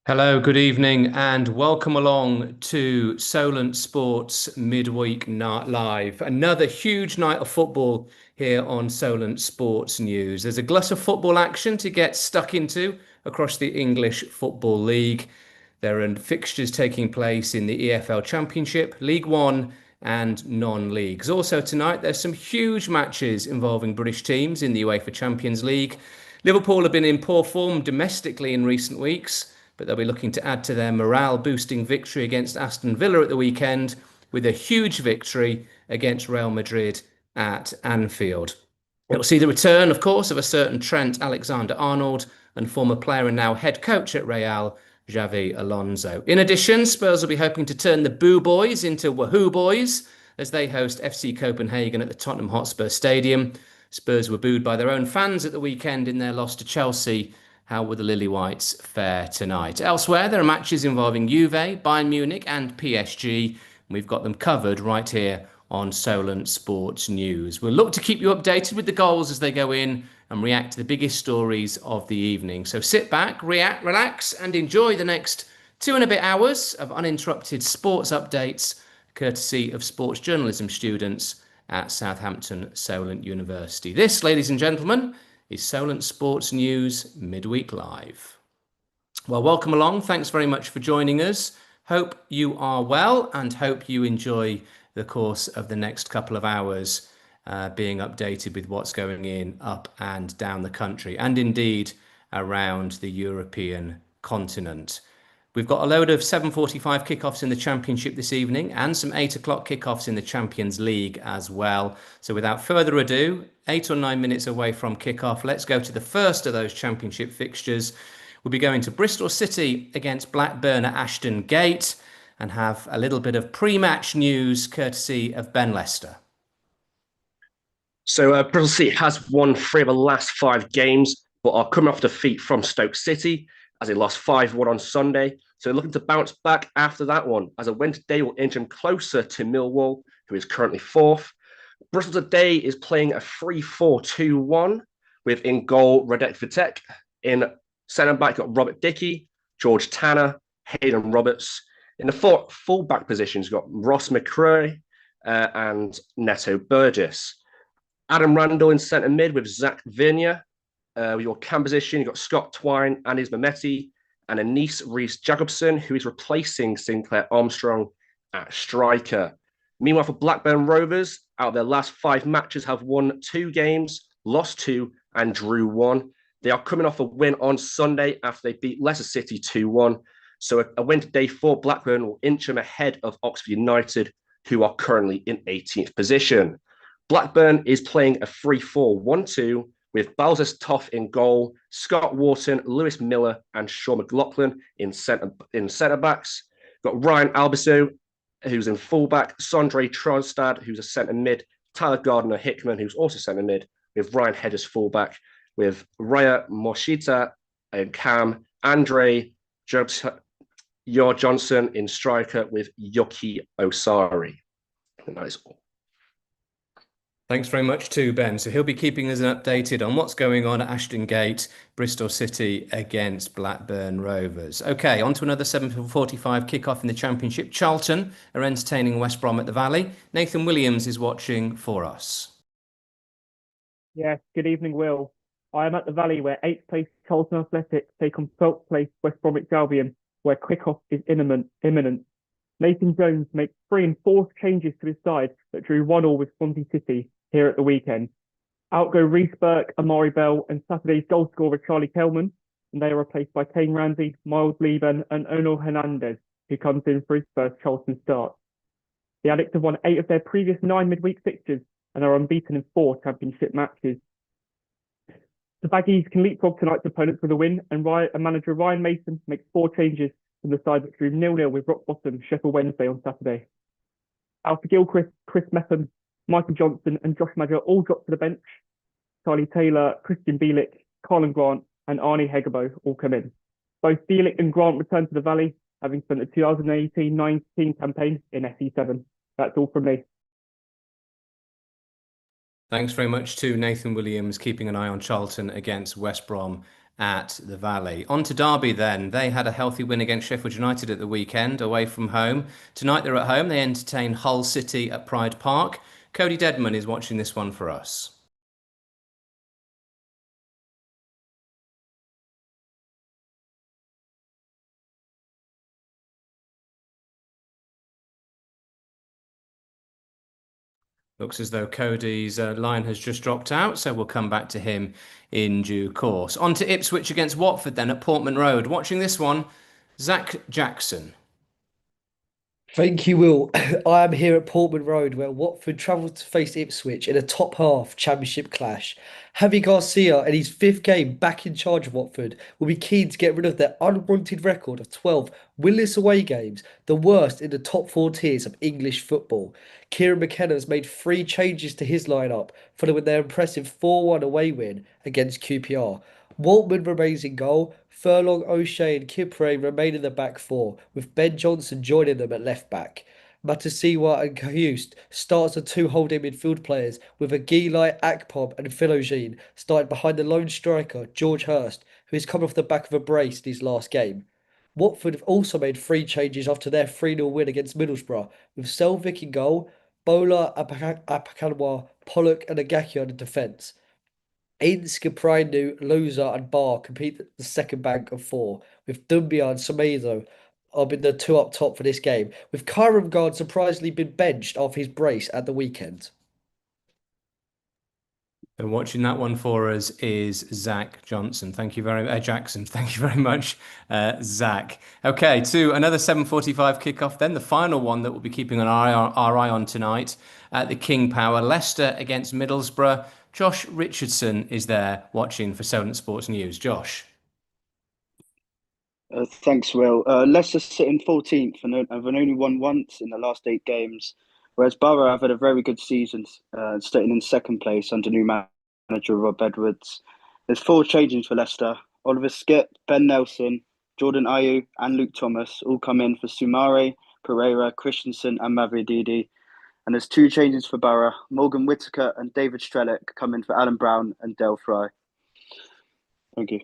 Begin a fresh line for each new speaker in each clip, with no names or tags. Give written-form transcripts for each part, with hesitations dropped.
Hello, good evening, and welcome along to Solent Sports Midweek Night Live. Another huge night of football here on Solent Sports News. There's a glut of football action to get stuck into across the English Football League. There are fixtures taking place in the EFL Championship, League One, and non-leagues. Also tonight, there's some huge matches involving British teams in the UEFA Champions League. Liverpool have been in poor form domestically in recent weeks, but they'll be looking to add to their morale-boosting victory against Aston Villa at the weekend with a huge victory against Real Madrid at Anfield. It'll see the return, of course, of a certain Trent Alexander-Arnold and former player and now head coach at Real, Xavi Alonso. In addition, Spurs will be hoping to turn the Boo Boys into Wahoo Boys as they host FC Copenhagen at the Tottenham Hotspur Stadium. Spurs were booed by their own fans at the weekend in their loss to Chelsea. How will the Lily Whites fare tonight? Elsewhere, there are matches involving Juve, Bayern Munich and PSG. We've got them covered right here on Solent Sports News. We'll look to keep you updated with the goals as they go in and react to the biggest stories of the evening. So sit back, relax and enjoy the next 2.5 hours of uninterrupted sports updates courtesy of sports journalism students at Southampton Solent University. This, ladies and gentlemen, is Solent Sports News Midweek Live. Well, welcome along. Thanks very much for joining us. Hope you are well and hope you enjoy the course of the next couple of hours being updated with what's going in up and down the country and indeed around the European continent. We've got a load of 7:45 kickoffs in the Championship this evening and some 8 o'clock kickoffs in the Champions League as well. So without further ado, 8 or 9 minutes away from kickoff, let's go to the first of those Championship fixtures. We'll be going to Bristol City against Blackburn at Ashton Gate and have a little bit of pre-match news courtesy of Ben Lester.
So Bristol City has won 3 of the last 5 games, but are coming off defeat from Stoke City as they lost 5-1 on Sunday. So they're looking to bounce back after that one, as a win today will inch them closer to Millwall, who is currently 4th. Bristol today is playing a 3-4-2-1 with in goal Radek Vitek. In centre-back, got Robert Dickey, George Tanner, Hayden Roberts. In the full-back positions, you've got Ross McCrory and Neto Burgess. Adam Randall in centre mid with Zach Virnia. Your cam position, you've got Scott Twine, Anis Mehmeti, and Anise Rees-Jacobson, who is replacing Sinclair Armstrong at striker. Meanwhile, for Blackburn Rovers, out of their last 5 matches, have won 2 games, lost 2, and drew 1. They are coming off a win on Sunday after they beat Leicester City 2-1. So a win today for Blackburn will inch them ahead of Oxford United, who are currently in 18th position. Blackburn is playing a 3-4-1-2 with Balzers Toff in goal, Scott Wharton, Lewis Miller, and Sean McLaughlin in centre backs. Got Ryan Albiso, who's in fullback, Sondre Tronstad, who's a centre mid, Tyler Gardner Hickman, who's also centre mid, with Ryan Hedges fullback, with Raya Moshita and Cam, Andre Yor Johnson in striker, with Yoki Osari. And that is all.
Thanks very much to Ben. So he'll be keeping us updated on what's going on at Ashton Gate, Bristol City against Blackburn Rovers. Okay, on to another 7:45 kickoff in the Championship. Charlton are entertaining West Brom at the Valley. Nathan Williams is watching for us.
Yes, good evening, Will. I am at the Valley where 8th place Charlton Athletic take on 12th place West Bromwich Albion, where kickoff is imminent. Nathan Jones makes 3 and 4 changes to his side that drew 1-1 with Swansea City here at the weekend. Out go Reece Burke, Amari Bell, and Saturday's goal scorer Charlie Kelman, and they are replaced by Kane Ramsey, Miles Lieben, and Ono Hernandez, who comes in for his first Charlton start. The Addicts have won 8 of their previous 9 midweek fixtures and are unbeaten in 4 championship matches. The Baggies can leapfrog tonight's opponents with a win, and manager Ryan Mason makes 4 changes from the side that drew 0-0 with rock bottom Sheffield Wednesday on Saturday. Alfie Gilchrist, Chris Mepham, Michael Johnson and Josh Madger all dropped to the bench. Charlie Taylor, Christian Bielik, Colin Grant and Arnie Hegebo all come in. Both Bielik and Grant return to the Valley, having spent the 2018-19 campaign in SE7. That's all from me.
Thanks very much to Nathan Williams, keeping an eye on Charlton against West Brom at the Valley. On to Derby then. They had a healthy win against Sheffield United at the weekend, away from home. Tonight they're at home. They entertain Hull City at Pride Park. Cody Dedman is watching this one for us. Looks as though Cody's line has just dropped out, so we'll come back to him in due course. On to Ipswich against Watford then at Portman Road. Watching this one, Zach Jackson.
Thank you, Will. I am here at Portman Road, where Watford travelled to face Ipswich in a top half championship clash. Javi Garcia, in his fifth game back in charge of Watford, will be keen to get rid of their unwanted record of 12 winless away games, the worst in the top four tiers of English football. Kieran McKenna has made 3 changes to his lineup following their impressive 4-1 away win against QPR. Waltman remains in goal. Furlong, O'Shea and Kipre remain in the back four, with Ben Johnson joining them at left back. Matasiwa and Cahuste starts the 2 holding midfield players, with Aguilai, Akpom and Philogene starting behind the lone striker, George Hurst, who has come off the back of a brace in his last game. Watford have also made 3 changes after their 3-0 win against Middlesbrough, with Selvik in goal, Bola, Apakanwa, Pollock and Agakia in the defence. Ince, Caprino, Loza and Barr compete the second bank of four, with Dumbia and Semedo are been the 2 up top for this game, with Kyram Guard surprisingly been benched after his brace at the weekend.
And watching that one for us is Zach Johnson. Thank you very Jackson. Thank you very much, Zach. Okay, to another 7:45 kickoff. Then the final one that we'll be keeping our eye on tonight at the King Power, Leicester against Middlesbrough. Josh Richardson is there watching for Solent Sports News. Josh.
Thanks, Will. Leicester sitting 14th and have only won once in the last 8 games, whereas Borough have had a very good season, sitting in second place under new manager Rob Edwards. There's 4 changes for Leicester. Oliver Skipp, Ben Nelson, Jordan Ayew and Luke Thomas all come in for Sumare, Pereira, Christensen and Mavididi. And there's 2 changes for Borough. Morgan Whittaker and David Strelick come in for Alan Brown and Del Fry. Thank you.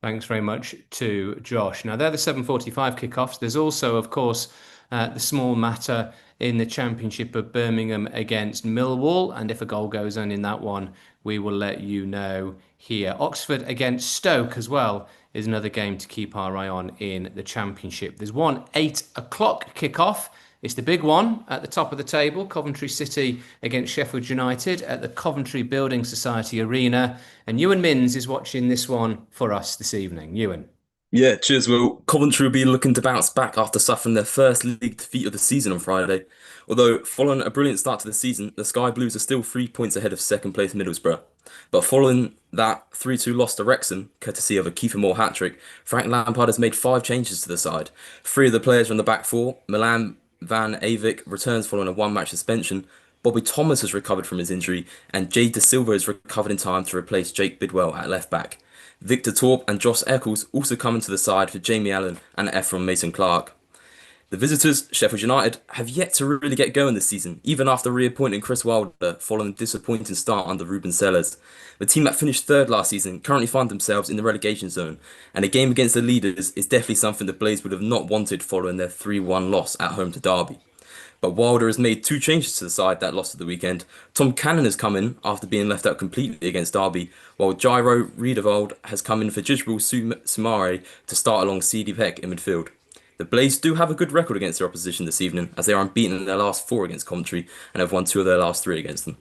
Thanks very much to Josh. Now, they're the 7:45 kickoffs. There's also, of course, the small matter in the Championship of Birmingham against Millwall. And if a goal goes in that one, we will let you know here. Oxford against Stoke as well is another game to keep our eye on in the Championship. There's one 8 o'clock kickoff. It's the big one at the top of the table, Coventry City against Sheffield United at the Coventry Building Society Arena. And Ewan Minns is watching this one for us this evening. Ewan.
Yeah, cheers, Will. Coventry will be looking to bounce back after suffering their first league defeat of the season on Friday. Although, following a brilliant start to the season, the Sky Blues are still 3 points ahead of second place Middlesbrough. But following that 3-2 loss to Wrexham, courtesy of a Kiefer Moore hat-trick, Frank Lampard has made 5 changes to the side. 3 of the players from the back four, Milan Van Avik returns following a 1-match suspension, Bobby Thomas has recovered from his injury, and Jade De Silva has recovered in time to replace Jake Bidwell at left back. Victor Torp and Josh Eccles also come into the side for Jamie Allen and Ephraim Mason-Clark. The visitors, Sheffield United, have yet to really get going this season, even after reappointing Chris Wilder following a disappointing start under Ruben Sellers. The team that finished third last season currently find themselves in the relegation zone, and a game against the leaders is definitely something the Blaze would have not wanted following their 3-1 loss at home to Derby. But Wilder has made 2 changes to the side that lost at the weekend. Tom Cannon has come in after being left out completely against Derby, while Jairo Riedewald has come in for Jibril Sumare to start along CD Peck in midfield. The Blaze do have a good record against their opposition this evening, as they are unbeaten in their last 4 against Coventry and have won 2 of their last 3 against them.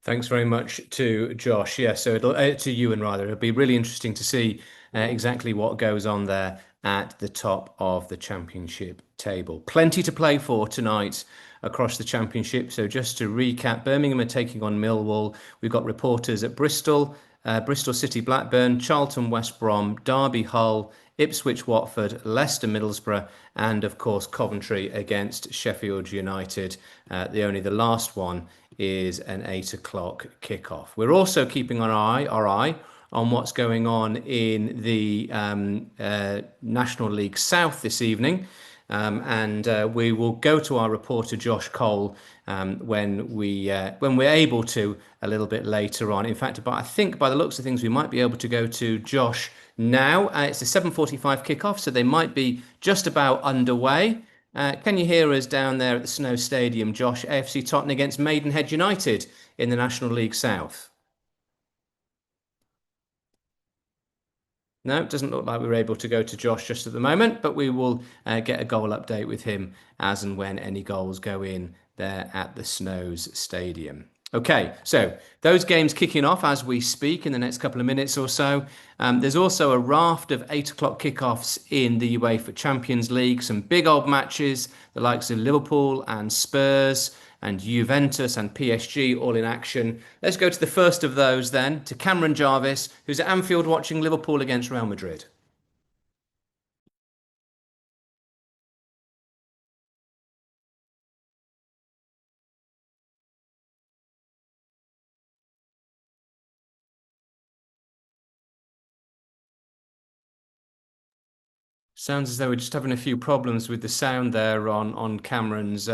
Thanks very much to Josh. Yeah, so to Ewan rather. It'll be really interesting to see exactly what goes on there at the top of the Championship table. Plenty to play for tonight across the Championship. So just to recap, Birmingham are taking on Millwall. We've got reporters at Bristol, Bristol City Blackburn, Charlton West Brom, Derby Hull, Ipswich Watford, Leicester Middlesbrough, and of course Coventry against Sheffield United. The last one is an 8 o'clock kickoff. We're also keeping our eye on what's going on in the National League South this evening. and we will go to our reporter Josh Cole when we're able to a little bit later on. In fact, but I think by the looks of things, we might be able to go to Josh now. It's a 7:45 kickoff, so they might be just about underway. Can you hear us down there at the Snow Stadium, Josh? AFC Tottenham against Maidenhead United in the National League South. No, it doesn't look like we're able to go to Josh just at the moment, but we will get a goal update with him as and when any goals go in there at the Snows Stadium. Okay, so those games kicking off as we speak in the next couple of minutes or so. There's also a raft of 8 o'clock kickoffs in the UEFA Champions League, some big old matches, the likes of Liverpool and Spurs and Juventus and PSG all in action. Let's go to the first of those then, to Cameron Jarvis, who's at Anfield watching Liverpool against Real Madrid. Sounds as though we're just having a few problems with the sound there on Cameron's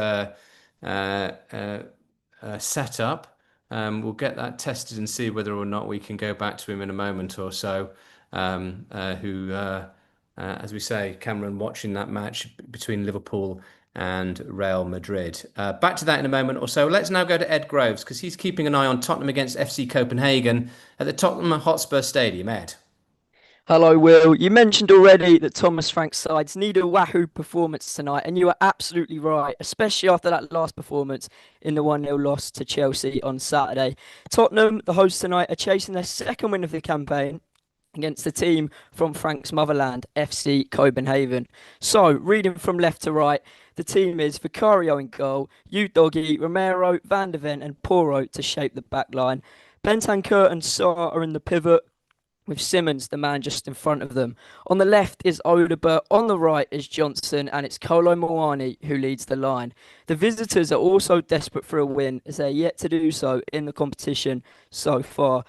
setup. We'll get that tested and see whether or not we can go back to him in a moment or so. As we say, Cameron watching that match between Liverpool and Real Madrid. Back to that in a moment or so. Let's now go to Ed Groves because he's keeping an eye on Tottenham against FC Copenhagen at the Tottenham Hotspur Stadium. Ed.
Hello, Will. You mentioned already that Thomas Frank's sides need a wahoo performance tonight, and you are absolutely right, especially after that last performance in the 1-0 loss to Chelsea on Saturday. Tottenham, the hosts tonight, are chasing their second win of the campaign against the team from Frank's motherland, FC Copenhagen. So, reading from left to right, the team is Vicario in goal, Udogie, Romero, Van de Ven and Porro to shape the back line. Bentancur and Sarr are in the pivot, with Simmons, the man just in front of them. On the left is Odegaard, on the right is Johnson, and it's Kolo Muani who leads the line. The visitors are also desperate for a win, as they're yet to do so in the competition so far.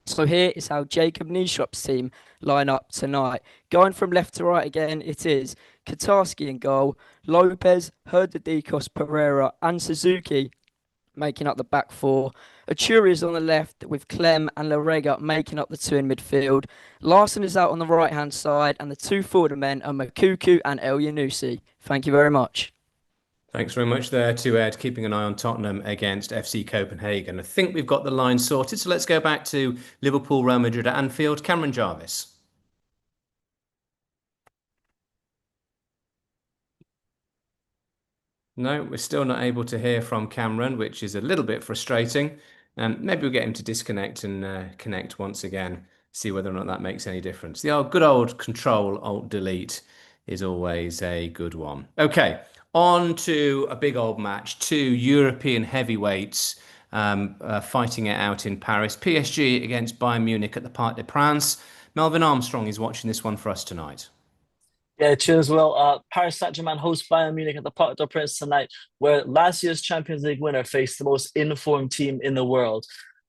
So here is how Jacob Neeshrop's team line up tonight. Going from left to right again, it is Katarski in goal, Lopez, Herdadikos, Pereira and Suzuki making up the back four. Achuri is on the left with Clem and Larega making up the two in midfield. Larson is out on the right-hand side and the two forward men are Makuku and El Yanusi. Thank you very much.
Thanks very much there to Ed, keeping an eye on Tottenham against FC Copenhagen. I think we've got the line sorted, so let's go back to Liverpool, Real Madrid at Anfield. Cameron Jarvis. No, we're still not able to hear from Cameron, which is a little bit frustrating. Maybe we'll get him to disconnect and connect once again, see whether or not that makes any difference. The good old Control-Alt-Delete is always a good one. Okay, on to a big old match. 2 European heavyweights fighting it out in Paris. PSG against Bayern Munich at the Parc des Princes. Melvin Armstrong is watching this one for us tonight.
Yeah, cheers, Will. Paris Saint-Germain hosts Bayern Munich at the Parc des Princes tonight, where last year's Champions League winner faced the most informed team in the world.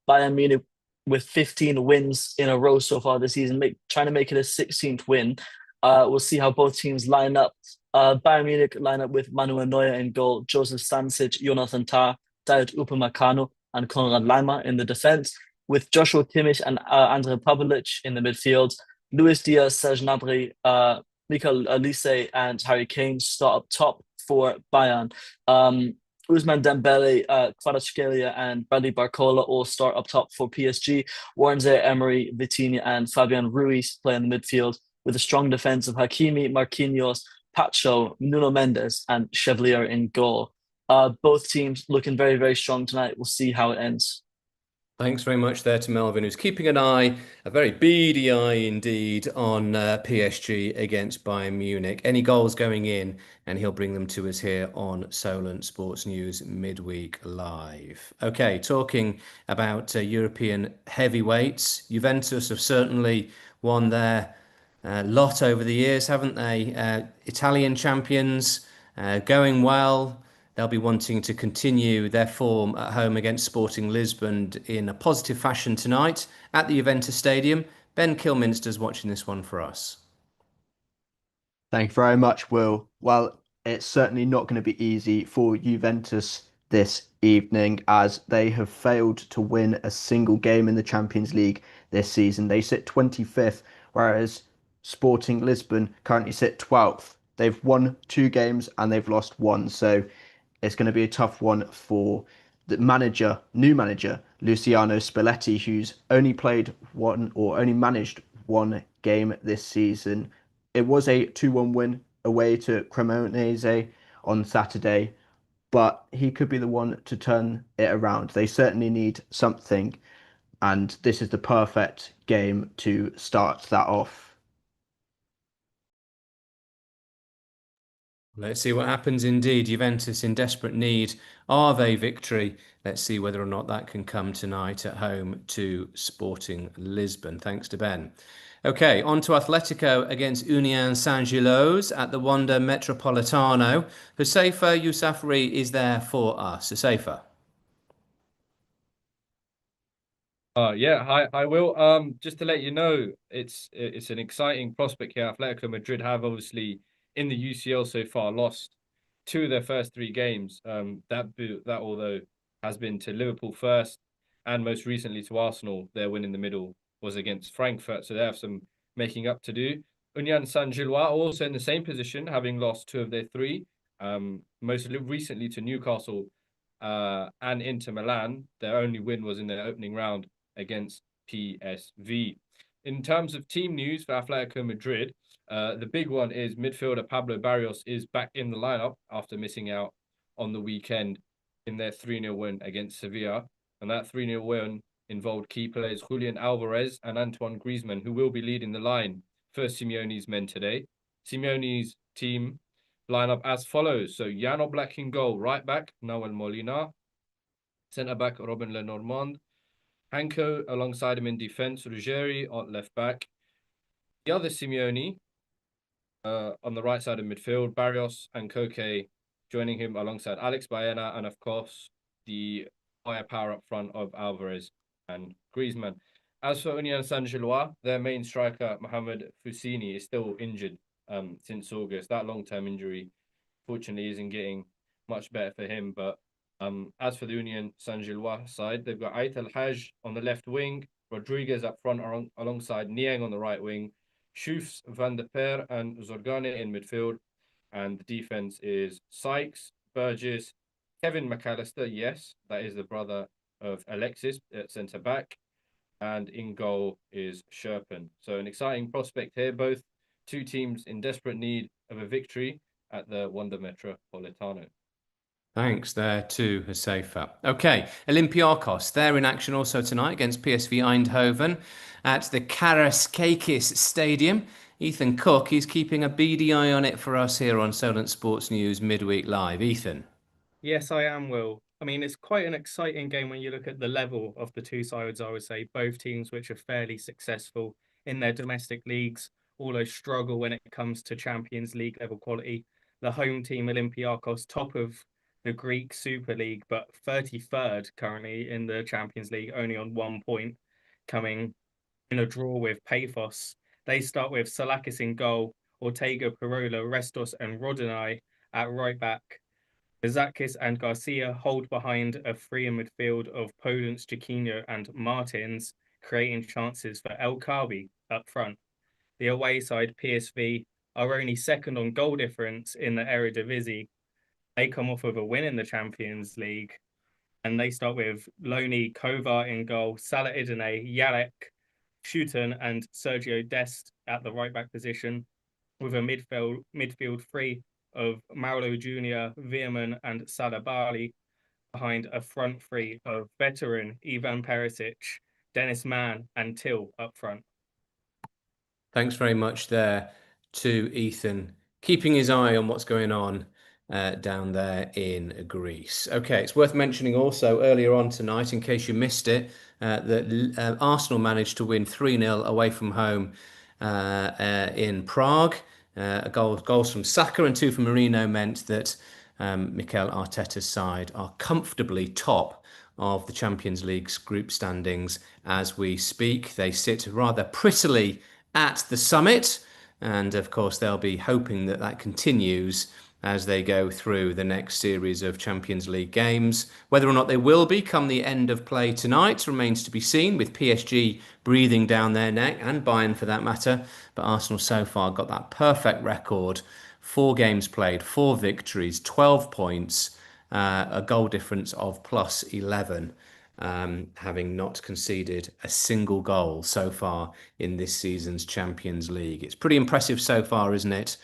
Bayern Munich with 15 wins in a row so far this season, trying to make it a 16th win. We'll see how both teams line up. Bayern Munich line up with Manuel Neuer in goal, Joseph Stanisic, Jonathan Tah, Dayot Upamecano, and Konrad Laimer in the defense, with Joshua Kimmich and Andre Pavlic in the midfield. Luis Diaz, Serge Gnabry, Mikel Olise and Harry Kane start up top for Bayern. Ousmane Dembele, Kvaratskhelia and Bradley Barcola all start up top for PSG. Warren Zaire-Emery, Vitinha and Fabian Ruiz play in the midfield with a strong defense of Hakimi, Marquinhos, Pacho, Nuno Mendes and Chevalier in goal. Both teams looking very, very strong tonight. We'll see how it ends.
Thanks very much there to Melvin, who's keeping an eye, a very beady eye indeed, on PSG against Bayern Munich. Any goals going in, and he'll bring them to us here on Solent Sports News Midweek Live. Okay, talking about European heavyweights, Juventus have certainly won their lot over the years, haven't they? Italian champions, going well. They'll be wanting to continue their form at home against Sporting Lisbon in a positive fashion tonight at the Juventus Stadium. Ben Kilminster's watching this one for us.
Thank you very much, Will. Well, it's certainly not going to be easy for Juventus this evening as they have failed to win a single game in the Champions League this season. They sit 25th, whereas Sporting Lisbon currently sit 12th. They've won 2 games and they've lost one, so it's going to be a tough one for the new manager, Luciano Spalletti, who's only played one or only managed one game this season. It was a 2-1 win away to Cremonese on Saturday, but he could be the one to turn it around. They certainly need something, and this is the perfect game to start that off.
Let's see what happens indeed. Juventus in desperate need of a victory. Let's see whether or not that can come tonight at home to Sporting Lisbon. Thanks to Ben. Okay, on to Atletico against Union Saint-Gilloise at the Wanda Metropolitano. Hussefa Yousafri is there for us. Hussefa.
Yeah, hi Will. Just to let you know, it's an exciting prospect here. Atletico Madrid have obviously in the UCL so far lost 2 of their first 3 games. That although has been to Liverpool first and most recently to Arsenal, their win in the middle was against Frankfurt, so they have some making up to do. Union Saint-Gilloise also in the same position, having lost 2 of their 3. Most recently to Newcastle and Inter Milan. Their only win was in their opening round against PSV. In terms of team news for Atletico Madrid, the big one is midfielder Pablo Barrios is back in the lineup after missing out on the weekend in their 3-0 win against Sevilla. And that 3-0 win involved key players Julian Alvarez and Antoine Griezmann, who will be leading the line for Simeone's men today. Simeone's team lineup as follows. So Jan Oblak in goal, right back, Nahuel Molina. Centre back, Robin Lenormand. Hanko alongside him in defence, Ruggeri at left back. The other Simeone on the right side of midfield, Barrios and Koke joining him alongside Alex Baena, and of course the firepower up front of Alvarez and Griezmann. As for Union Saint-Gilloise, their main striker Mohamed Foussini is still injured since August. That long-term injury fortunately isn't getting much better for him, but as for the Union Saint-Gilloise side, they've got Ait El Haj on the left wing, Rodriguez up front alongside Niang on the right wing, Schufs, Van der Per, and Zorgane in midfield. And the defense is Sykes, Burgess, Kevin McAllister, yes, that is the brother of Alexis at centre back, and in goal is Sherpen. So an exciting prospect here, both two teams in desperate need of a victory at the Wanda Metropolitano.
Thanks there to Hussefa. Okay, Olympiacos, they're in action also tonight against PSV Eindhoven at the Karaiskakis Stadium. Ethan Cook is keeping a beady eye on it for us here on Solent Sports News Midweek Live. Ethan.
Yes, I am, Will. I mean, it's quite an exciting game when you look at the level of the two sides, I would say. Both teams which are fairly successful in their domestic leagues, although struggle when it comes to Champions League level quality. The home team, Olympiacos, top of the Greek Super League, but 33rd currently in the Champions League, only on 1 point, coming in a draw with Paphos. They start with Salakis in goal, Ortega, Parola, Restos, and Rodinei at right back. Zakis and Garcia hold behind a free in midfield of Podence, Chiquinho, and Martins, creating chances for El Kabi up front. The away side, PSV, are only second on goal difference in the Eredivisie. They come off with a win in the Champions League, and they start with Loni Kovar in goal, Salah Idene, Yarek, Schutten, and Sergio Dest at the right back position, with a midfield three of Mauro Jr., Veerman, and Salah Bali, behind a front three of veteran Ivan Perisic, Dennis Mann, and Till up front.
Thanks very much there to Ethan, keeping his eye on what's going on down there in Greece. Okay, it's worth mentioning also earlier on tonight, in case you missed it, that Arsenal managed to win 3-0 away from home in Prague. Goals from Saka and 2 from Marino meant that Mikel Arteta's side are comfortably top of the Champions League's group standings as we speak. They sit rather prettily at the summit, and of course they'll be hoping that that continues as they go through the next series of Champions League games. Whether or not they will be come the end of play tonight remains to be seen, with PSG breathing down their neck, and Bayern for that matter. But Arsenal so far got that perfect record: 4 games played, 4 victories, 12 points, a goal difference of +11. Having not conceded a single goal so far in this season's Champions League. It's pretty impressive so far, isn't it?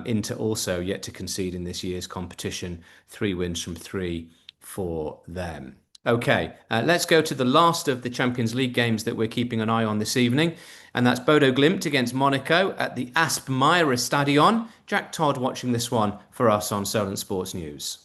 Inter also yet to concede in this year's competition. 3 wins from 3 for them. Okay, let's go to the last of the Champions League games that we're keeping an eye on this evening, and that's Bodo Glimt against Monaco at the Aspmyra Stadion. Jack Todd watching this one for us on Solent Sports News.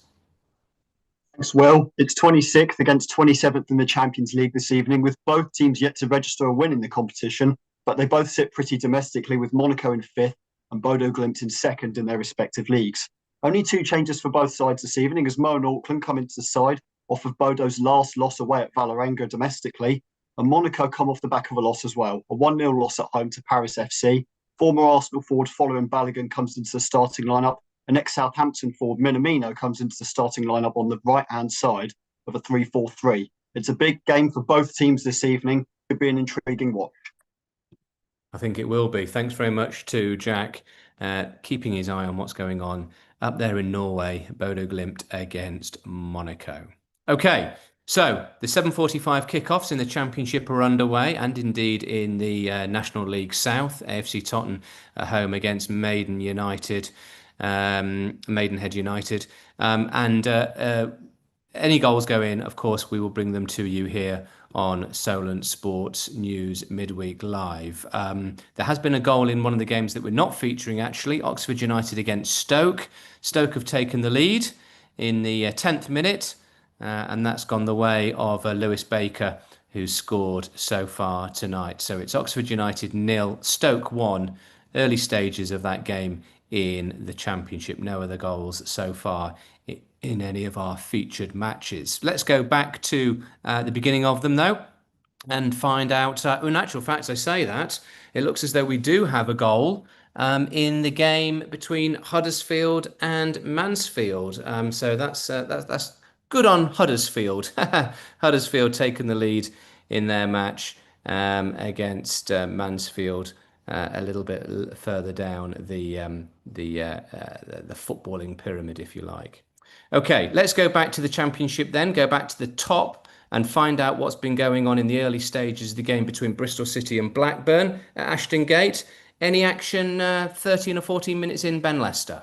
Thanks, Will. It's 26th against 27th in the Champions League this evening, with both teams yet to register a win in the competition, but they both sit pretty domestically, with Monaco in 5th and Bodo Glimt in 2nd in their respective leagues. Only 2 changes for both sides this evening, as Mo and Auckland come into the side off of Bodo's last loss away at Vålerenga domestically, and Monaco come off the back of a loss as well, a 1-0 loss at home to Paris FC. Former Arsenal forward Following Balogun comes into the starting lineup, and ex-Southampton forward Minamino comes into the starting lineup on the right-hand side of a 3-4-3. It's a big game for both teams this evening. Could be an intriguing watch.
I think it will be. Thanks very much to Jack, keeping his eye on what's going on up there in Norway. Bodo Glimt against Monaco. Okay, so the 7:45 kickoffs in the Championship are underway, and indeed in the National League South. AFC Tottenham at home against Maidenhead United. Any goals go in, of course, we will bring them to you here on Solent Sports News Midweek Live. There has been a goal in one of the games that we're not featuring, actually. Oxford United against Stoke. Stoke have taken the lead in the 10th minute, and that's gone the way of Lewis Baker, who's scored so far tonight. So it's Oxford United 0, Stoke 1, early stages of that game in the Championship. No other goals so far in any of our featured matches. Let's go back to the beginning of them, though, and find out. In actual fact, I say that it looks as though we do have a goal in the game between Huddersfield and Mansfield. So that's good on Huddersfield. Huddersfield taking the lead in their match against Mansfield. A little bit further down the footballing pyramid, if you like. Okay, let's go back to the Championship then. Go back to the top and find out what's been going on in the early stages of the game between Bristol City and Blackburn at Ashton Gate. Any action 13 or 14 minutes in, Ben Lester?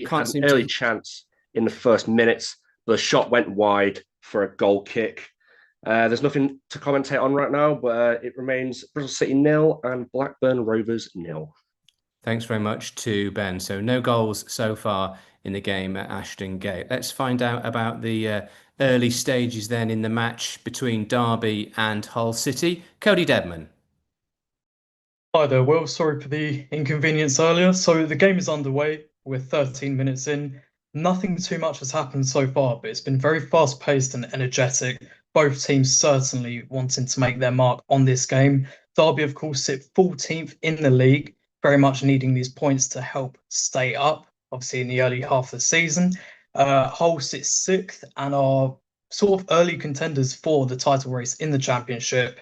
Had an early chance in the first minutes, but the shot went wide for a goal kick. There's nothing to commentate on right now, but it remains Bristol City 0 and Blackburn Rovers 0.
Thanks very much to Ben. So no goals so far in the game at Ashton Gate. Let's find out about the early stages then in the match between Derby and Hull City. Cody Dedman.
Hi there, Will. Sorry for the inconvenience earlier. So the game is underway. We're 13 minutes in. Nothing too much has happened so far, but it's been very fast-paced and energetic. Both teams certainly wanting to make their mark on this game. Derby, of course, sit 14th in the league, very much needing these points to help stay up, obviously in the early half of the season. Hull sits 6th and are sort of early contenders for the title race in the Championship,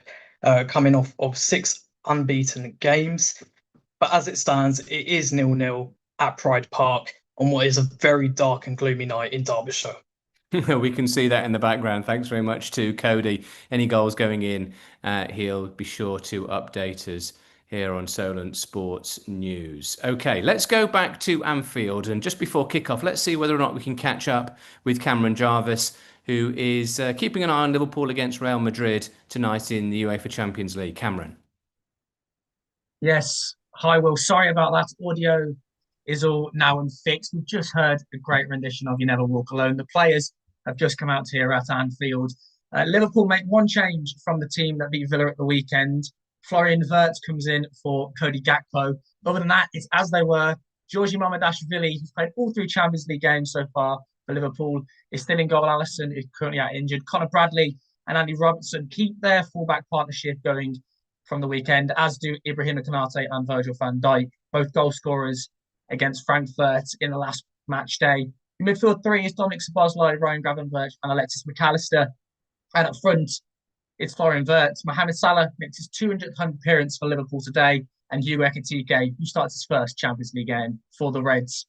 coming off of 6 unbeaten games. But as it stands, it is 0-0 at Pride Park on what is a very dark and gloomy night in Derbyshire.
We can see that in the background. Thanks very much to Cody. Any goals going in, he'll be sure to update us here on Solent Sports News. Okay, let's go back to Anfield, and just before kickoff, let's see whether or not we can catch up with Cameron Jarvis, who is keeping an eye on Liverpool against Real Madrid tonight in the UEFA Champions League. Cameron.
Yes. Hi, Will. Sorry about that. Audio is all now and fixed. We've just heard a great rendition of You Never Walk Alone. The players have just come out here at Anfield. Liverpool make one change from the team that beat Villa at the weekend. Florian Wirtz comes in for Cody Gakpo. Other than that, it's as they were. Georgi Mamardashvili, who's played all 3 Champions League games so far, for Liverpool is still in goal. Alisson is currently out injured. Connor Bradley and Andy Robertson keep their fullback partnership going from the weekend, as do Ibrahima Konate and Virgil van Dijk, both goal scorers against Frankfurt in the last match day. In midfield three is Dominic Szoboszlai, Ryan Gravenberch, and Alexis McAllister. And up front, it's Florian Wirtz. Mohamed Salah makes his 200th home appearance for Liverpool today, and Hugo Ekitike, who starts his first Champions League game for the Reds.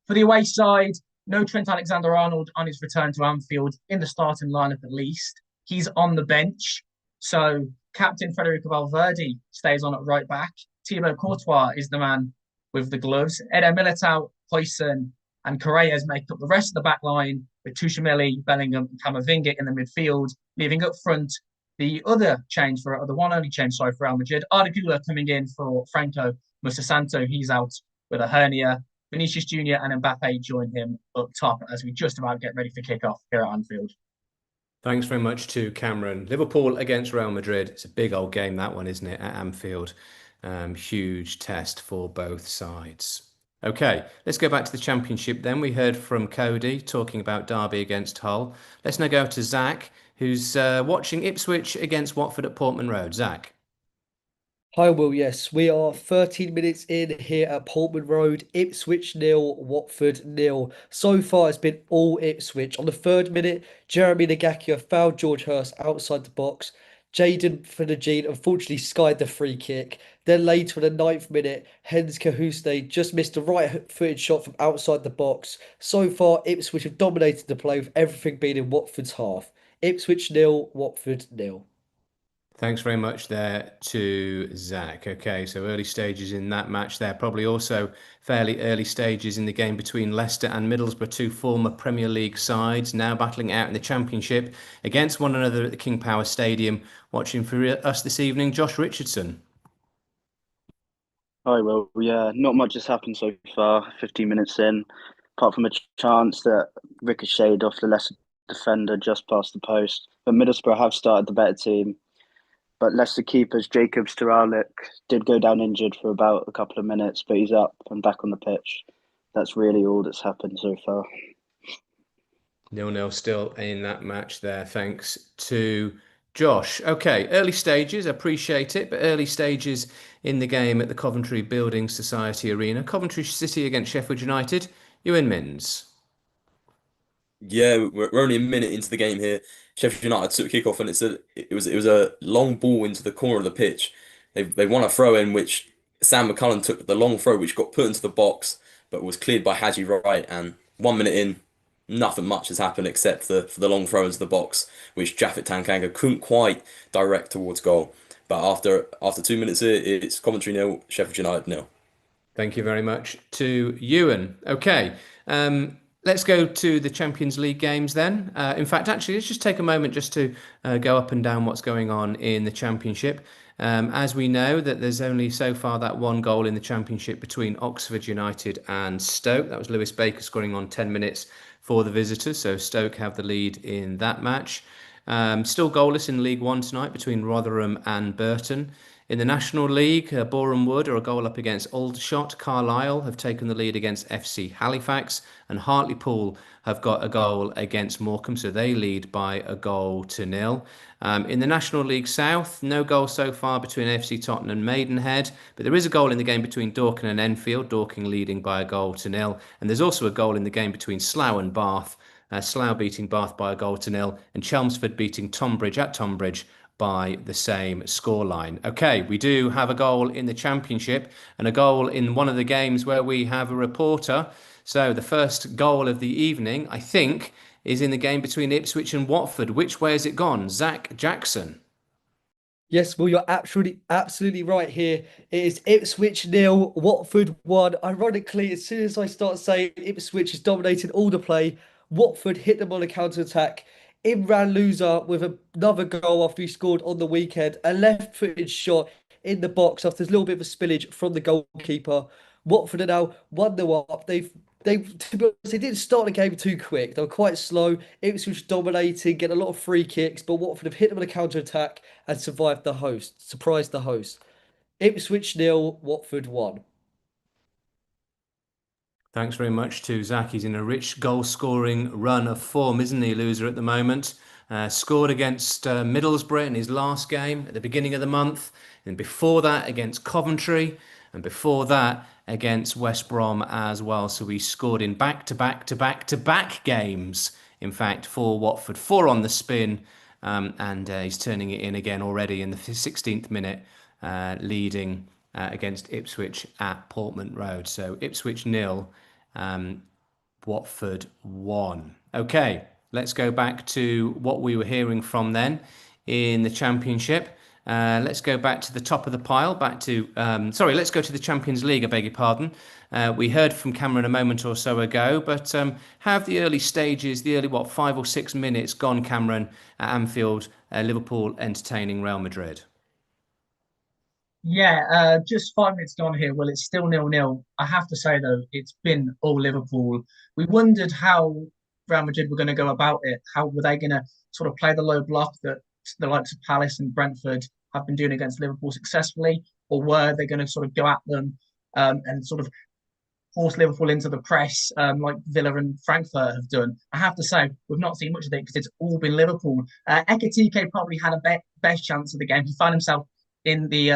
For the away side, no Trent Alexander-Arnold on his return to Anfield in the starting lineup at least. He's on the bench. So captain Federico Valverde stays on at right back. Thibaut Courtois is the man with the gloves. Eder Militao, Huijsen, and Correas make up the rest of the back line, with Tuchemeli, Bellingham, and Camavinga in the midfield, leaving up front the other change for the one only change, sorry, for Real Madrid. Arda Güler coming in for Franco Musasanto. He's out with a hernia. Vinicius Jr. and Mbappe join him up top as we just about get ready for kickoff here at Anfield.
Thanks very much to Cameron. Liverpool against Real Madrid. It's a big old game, that one, isn't it, at Anfield? Huge test for both sides. Okay, let's go back to the Championship then. We heard from Cody talking about Derby against Hull. Let's now go to Zach, who's watching Ipswich against Watford at Portman Road. Zach.
Hi, Will. Yes, we are 13 minutes in here at Portman Road. Ipswich 0, Watford 0. So far, it's been all Ipswich. On the 3rd minute, Jeremy Nagakio fouled George Hurst outside the box. Jaden Finnegan unfortunately skied the free kick. Then later in the 9th minute, Hens Kahuste just missed a right-footed shot from outside the box. So far, Ipswich have dominated the play with everything being in Watford's half. Ipswich 0, Watford 0.
Thanks very much there to Zach. Okay, so early stages in that match there. Probably also fairly early stages in the game between Leicester and Middlesbrough, two former Premier League sides, now battling out in the Championship against one another at the King Power Stadium. Watching for us this evening, Josh Richardson.
Hi, Will. Yeah, not much has happened so far, 15 minutes in, apart from a chance that ricocheted off the Leicester defender just past the post. But Middlesbrough have started the better team. But Leicester keepers Jacob Staralik did go down injured for about a couple of minutes, but he's up and back on the pitch. That's really all that's happened so far.
0-0 still in that match there, thanks to Josh. Okay, early stages, appreciate it, but early stages in the game at the Coventry Building Society Arena. Coventry City against Sheffield United. Ewan Mins.
Yeah, we're only a minute into the game here. Sheffield United took kickoff, and it was a long ball into the corner of the pitch. They won a throw in, which Sam McCullum took the long throw, which got put into the box, but was cleared by Haji Wright. And 1 minute in, nothing much has happened except for the long throw into the box, which Japhet Tanganga couldn't quite direct towards goal. But after 2 minutes here, it's Coventry 0, Sheffield United 0.
Thank you very much to Ewan. Okay. Let's go to the Champions League games then. In fact, actually, let's just take a moment just to go up and down what's going on in the Championship. As we know that there's only so far that one goal in the Championship between Oxford United and Stoke. That was Lewis Baker scoring on 10 minutes for the visitors. So Stoke have the lead in that match. Still goalless in League One tonight between Rotherham and Burton. In the National League, Boreham Wood are a goal up against Aldershot. Carlisle have taken the lead against FC Halifax, and Hartlepool have got a goal against Morecambe, so they lead by a goal to 0. In the National League South, no goal so far between FC Tottenham and Maidenhead, but there is a goal in the game between Dorking and Enfield, Dorking leading by a goal to 0. And there's also a goal in the game between Slough and Bath, Slough beating Bath by a goal to 0, and Chelmsford beating Tonbridge at Tonbridge by the same scoreline. Okay, we do have a goal in the Championship and a goal in one of the games where we have a reporter. So the first goal of the evening, I think, is in the game between Ipswich and Watford. Which way has it gone? Zach Jackson.
Yes, well, you're absolutely right here. It is Ipswich 0, Watford 1. Ironically, as soon as I start saying Ipswich is dominating all the play, Watford hit them on a counter-attack. Imran Louza with another goal after he scored on the weekend. A left-footed shot in the box after there's a little bit of a spillage from the goalkeeper. Watford are now 1-0 up. To be honest, they didn't start the game too quick. They were quite slow. Ipswich dominating, getting a lot of free kicks, but Watford have hit them on a counter-attack and surprised the host. Ipswich 0, Watford 1.
Thanks very much to Zach. He's in a rich goal-scoring run of form, isn't he, loser at the moment? Scored against Middlesbrough in his last game at the beginning of the month, and before that against Coventry, and before that against West Brom as well. So he scored in back-to-back games, in fact, for Watford. 4 on the spin, and he's turning it in again already in the 16th minute, leading against Ipswich at Portman Road. So Ipswich 0, Watford 1. Okay, let's go back to what we were hearing from then in the Championship. Let's go back to the top of the pile, let's go to the Champions League, I beg your pardon. We heard from Cameron a moment or so ago, but have the early stages, the early, 5 or 6 minutes gone, Cameron, at Anfield, Liverpool entertaining Real Madrid?
Yeah, just 5 minutes gone here. Well, it's still 0-0. I have to say, though, it's been all Liverpool. We wondered how Real Madrid were going to go about it. How were they going to sort of play the low block that the likes of Palace and Brentford have been doing against Liverpool successfully? Or were they going to sort of go at them and sort of force Liverpool into the press like Villa and Frankfurt have done? I have to say, we've not seen much of it because it's all been Liverpool. Ekitike probably had a best chance of the game. He found himself in the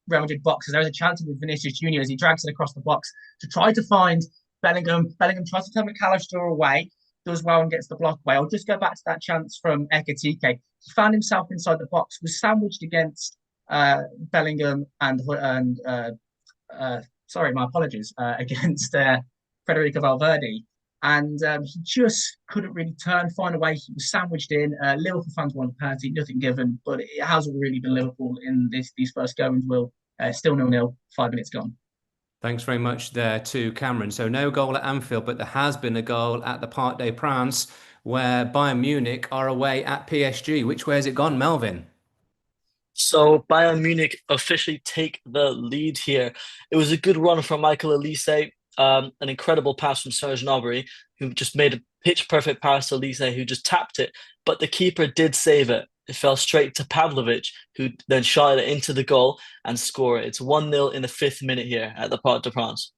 Real Madrid box. There was a chance with Vinicius Junior as he drags it across the box to try to find Bellingham. Bellingham tries to turn McAllister away, does well and gets the block away. I'll just go back to that chance from Ekitike. He found himself inside the box, was sandwiched against Bellingham sorry, my apologies, against Federico Valverde. And he just couldn't really find a way. He was sandwiched in. Liverpool fans wanted a penalty, nothing given, but it hasn't really been Liverpool in these first goings. Will still 0-0, 5 minutes gone.
Thanks very much there to Cameron. So no goal at Anfield, but there has been a goal at the Parc des Princes, where Bayern Munich are away at PSG. Which way has it gone, Melvin?
So Bayern Munich officially take the lead here. It was a good run from Michael Elise, an incredible pass from Serge Gnabry, who just made a pitch-perfect pass to Elise, who just tapped it. But the keeper did save it. It fell straight to Pavlovic, who then shot it into the goal and scored it. It's 1-0 in the 5th minute here at the Parc des Princes.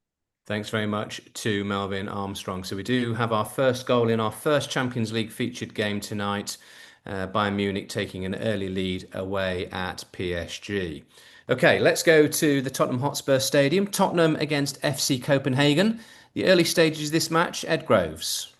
Thanks very much to Melvin Armstrong. So we do have our first goal in our first Champions League featured game tonight. Bayern Munich taking an early lead away at PSG. Okay, let's go to the Tottenham Hotspur Stadium. Tottenham against FC Copenhagen. The early stages of this match, Ed Groves.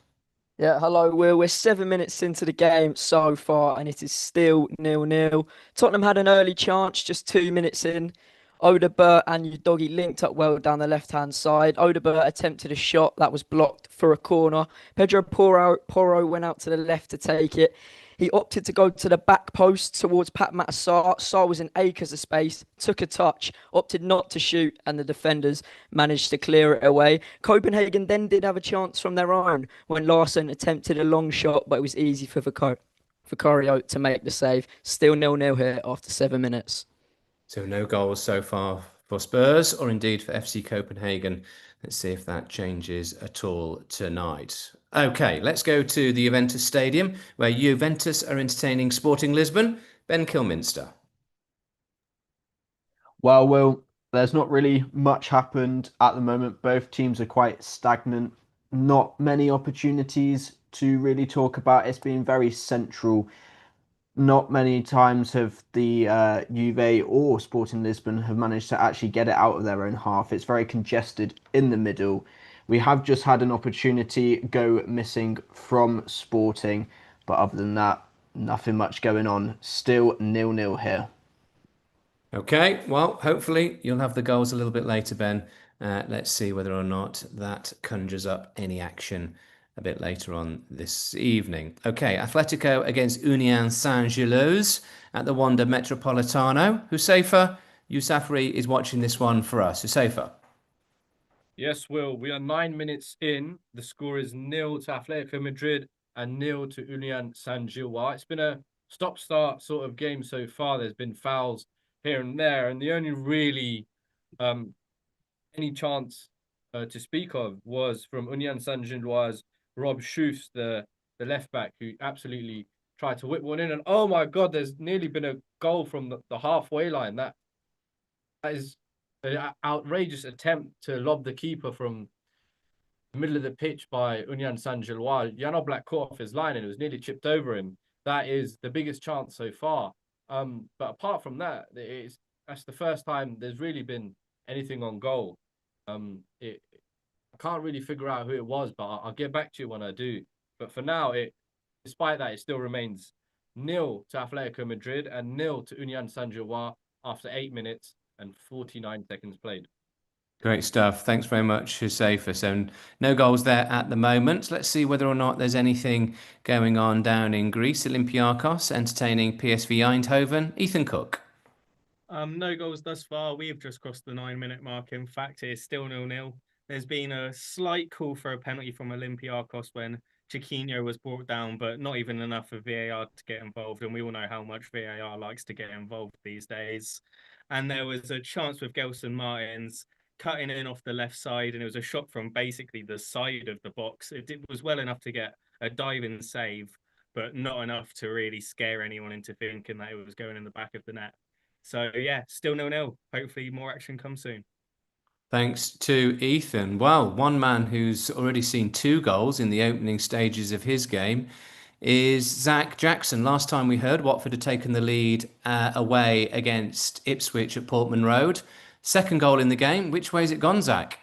Yeah, hello, Will. We're 7 minutes into the game so far, and it is still 0-0. Tottenham had an early chance just 2 minutes in. Odegaard and Udogie linked up well down the left-hand side. Odegaard attempted a shot that was blocked for a corner. Pedro Porro went out to the left to take it. He opted to go to the back post towards Pat Matar. Sarr was in acres of space, took a touch, opted not to shoot, and the defenders managed to clear it away. Copenhagen then did have a chance from their own when Larsen attempted a long shot, but it was easy for Vicario to make the save. Still 0-0 here after 7 minutes.
So no goals so far for Spurs or indeed for FC Copenhagen. Let's see if that changes at all tonight. Okay, let's go to the Juventus Stadium, where Juventus are entertaining Sporting Lisbon. Ben Kilminster.
Well, Will, there's not really much happened at the moment. Both teams are quite stagnant. Not many opportunities to really talk about. It's been very central. Not many times have the Juve or Sporting Lisbon have managed to actually get it out of their own half. It's very congested in the middle. We have just had an opportunity go missing from Sporting, but other than that, nothing much going on. Still 0-0 here.
Okay, well, hopefully you'll have the goals a little bit later, Ben. Let's see whether or not that conjures up any action a bit later on this evening. Okay, Atletico against Union Saint-Gilloise at the Wanda Metropolitano. Hussefa Yousafri is watching this one for us. Hussefa.
Yes, Will. We are 9 minutes in. The score is 0 to Atletico Madrid and 0 to Union Saint-Gilloise. It's been a stop-start sort of game so far. There's been fouls here and there, and the only really any chance to speak of was from Union Saint-Gilloise' Rob Schuss, the left back, who absolutely tried to whip one in. And oh my God, there's nearly been a goal from the halfway line. That is an outrageous attempt to lob the keeper from the middle of the pitch by Unyan Sanjilwal. Jan Oblak caught off his line and it was nearly chipped over him. That is the biggest chance so far. But apart from that, that's the first time there's really been anything on goal. I can't really figure out who it was, but I'll get back to you when I do. But for now, despite that, it still remains 0 to Atletico Madrid and 0 to Union Saint-Gilloise after 8 minutes and 49 seconds played.
Great stuff. Thanks very much, Josephus. And no goals there at the moment. Let's see whether or not there's anything going on down in Greece. Olympiakos entertaining PSV Eindhoven. Ethan Cook.
No goals thus far. We've just crossed the 9-minute mark. In fact, it's still 0-0. There's been a slight call for a penalty from Olympiakos when Chiquinho was brought down, but not even enough for VAR to get involved. And we all know how much VAR likes to get involved these days. And there was a chance with Gelson Martins cutting in off the left side, and it was a shot from basically the side of the box. It was well enough to get a diving save, but not enough to really scare anyone into thinking that it was going in the back of the net. So yeah, still 0-0. Hopefully more action comes soon.
Thanks to Ethan. Well, one man who's already seen 2 goals in the opening stages of his game is Zach Jackson. Last time we heard, Watford had taken the lead away against Ipswich at Portman Road. Second goal in the game. Which way's it gone, Zach?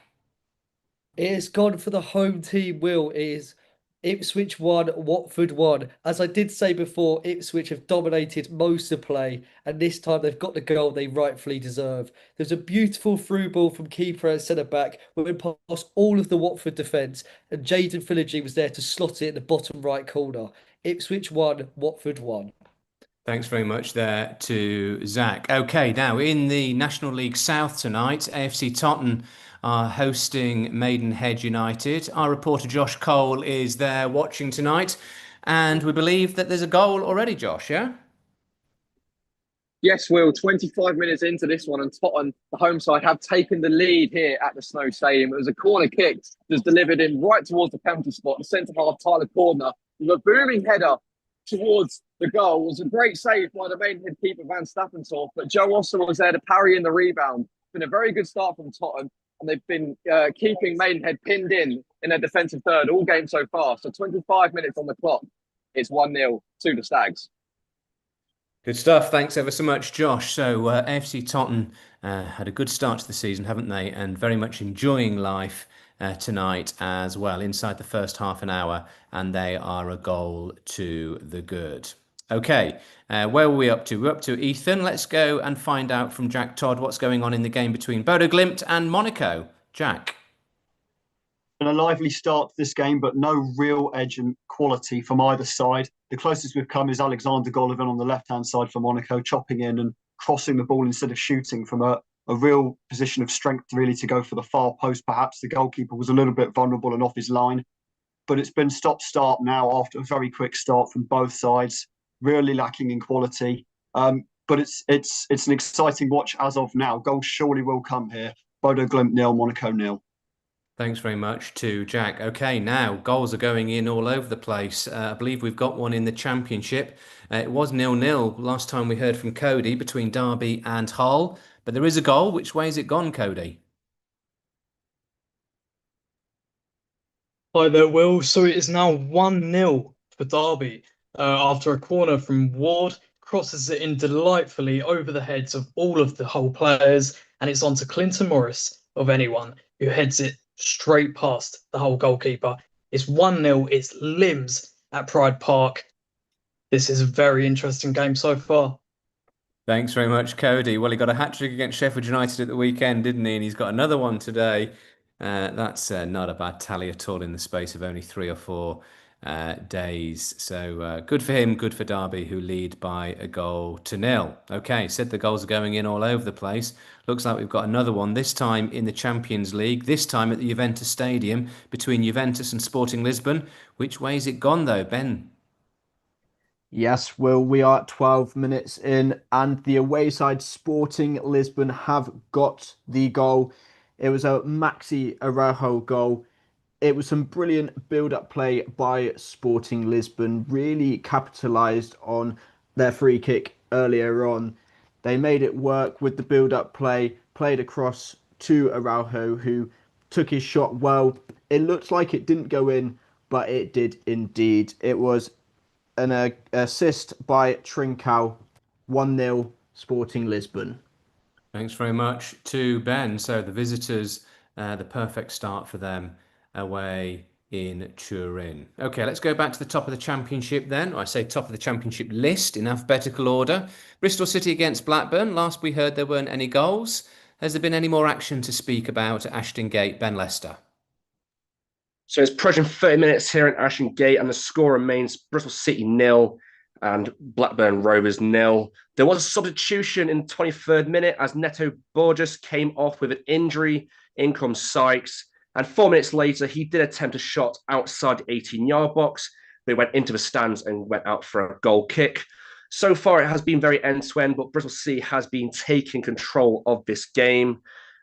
It's gone for the home team, Will. It is Ipswich 1, Watford 1. As I did say before, Ipswich have dominated most of play, and this time they've got the goal they rightfully deserve. There's a beautiful through ball from keeper and centre-back, went past all of the Watford defence, and Jayden Philogene was there to slot it in the bottom right corner. Ipswich 1, Watford 1.
Thanks very much there to Zach. Okay, now in the National League South tonight, AFC Tottenham are hosting Maidenhead United. Our reporter Josh Cole is there watching tonight, and we believe that there's a goal already, Josh, yeah?
Yes, Will, 25 minutes into this one, and Tottenham, the home side, have taken the lead here at the Snow Stadium. It was a corner kick that's delivered in right towards the penalty spot, the centre half Tyler Corner, with a booming header towards the goal. It was a great save by the Maidenhead keeper Van Stappentorf, but Joe Austin was there to parry in the rebound. It's been a very good start from Tottenham, and they've been keeping Maidenhead pinned in their defensive third all game so far. So 25 minutes on the clock. It's 1-0 to the Stags.
Good stuff. Thanks ever so much, Josh. So AFC Tottenham had a good start to the season, haven't they? And very much enjoying life tonight as well, inside the first half an hour. And they are a goal to the good. Okay, where were we up to? We're up to Ethan. Let's go and find out from Jack Todd what's going on in the game between Bodo Glimt and Monaco. Jack.
A lively start to this game, but no real edge and quality from either side. The closest we've come is Alexander Golovin on the left-hand side for Monaco, chopping in and crossing the ball instead of shooting from a real position of strength, really, to go for the far post. Perhaps the goalkeeper was a little bit vulnerable and off his line, but it's been stop-start now after a very quick start from both sides, really lacking in quality. But it's an exciting watch as of now. Goals surely will come here. Bodo Glimt 0, Monaco 0.
Thanks very much to Jack. Okay, now goals are going in all over the place. I believe we've got one in the Championship. It was 0-0 last time we heard from Cody between Derby and Hull, but there is a goal. Which way has it gone, Cody?
Hi there, Will. So it is now 1-0 for Derby after a corner from Ward crosses it in delightfully over the heads of all of the Hull players, and it's on to Clinton Morris, of anyone, who heads it straight past the Hull goalkeeper. It's 1-0. It's limbs at Pride Park. This is a very interesting game so far.
Thanks very much, Cody. Well, he got a hat-trick against Sheffield United at the weekend, didn't he? And he's got another one today. That's not a bad tally at all in the space of only 3 or 4 days. So good for him, good for Derby, who lead by a goal to 0. Okay, said the goals are going in all over the place. Looks like we've got another one, this time in the Champions League, this time at the Juventus Stadium between Juventus and Sporting Lisbon. Which way's it gone, though, Ben?
Yes, Will, we are at 12 minutes in, and the away side Sporting Lisbon have got the goal. It was a Maxi Araujo goal. It was some brilliant build-up play by Sporting Lisbon, really capitalised on their free kick earlier on. They made it work with the build-up play, played across to Araujo, who took his shot well it looked like it didn't go in, but it did indeed. It was an assist by Trincao, 1-0 Sporting Lisbon.
Thanks very much to Ben. So the visitors, the perfect start for them away in Turin. Okay, let's go back to the top of the championship then. I say top of the championship list in alphabetical order. Bristol City against Blackburn. Last we heard there weren't any goals. Has there been any more action to speak about at Ashton Gate, Ben Lester?
So it's approaching 30 minutes here at Ashton Gate, and the score remains Bristol City 0 and Blackburn Rovers 0. There was a substitution in the 23rd minute as Neto Borges came off with an injury. In comes Sykes. And 4 minutes later, he did attempt a shot outside the 18-yard box, but it went into the stands and went out for a goal kick. So far, it has been very end-to-end, but Bristol City has been taking control of this game.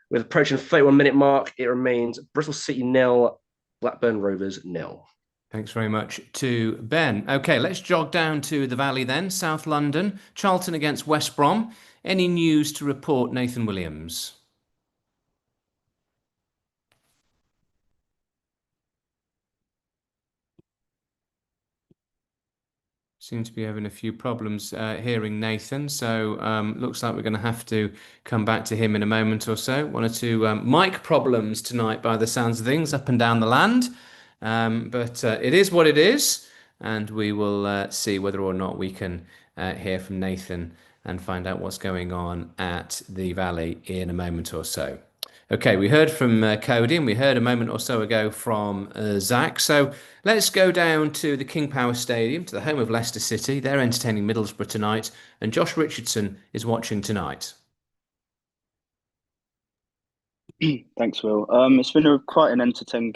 With approaching the 31-minute mark, it remains Bristol City 0, Blackburn Rovers 0.
Thanks very much to Ben. Okay, let's jog down to the Valley then. South London, Charlton against West Brom. Any news to report, Nathan Williams? Seem to be having a few problems hearing Nathan, so looks like we're going to have to come back to him in a moment or so. One or two mic problems tonight by the sounds of things up and down the land, but it is what it is, and we will see whether or not we can hear from Nathan and find out what's going on at the Valley in a moment or so. Okay, we heard from Cody and we heard a moment or so ago from Zach. So let's go down to the King Power Stadium, to the home of Leicester City. They're entertaining Middlesbrough tonight, and Josh Richardson is watching tonight.
Thanks, Will. It's been quite an entertaining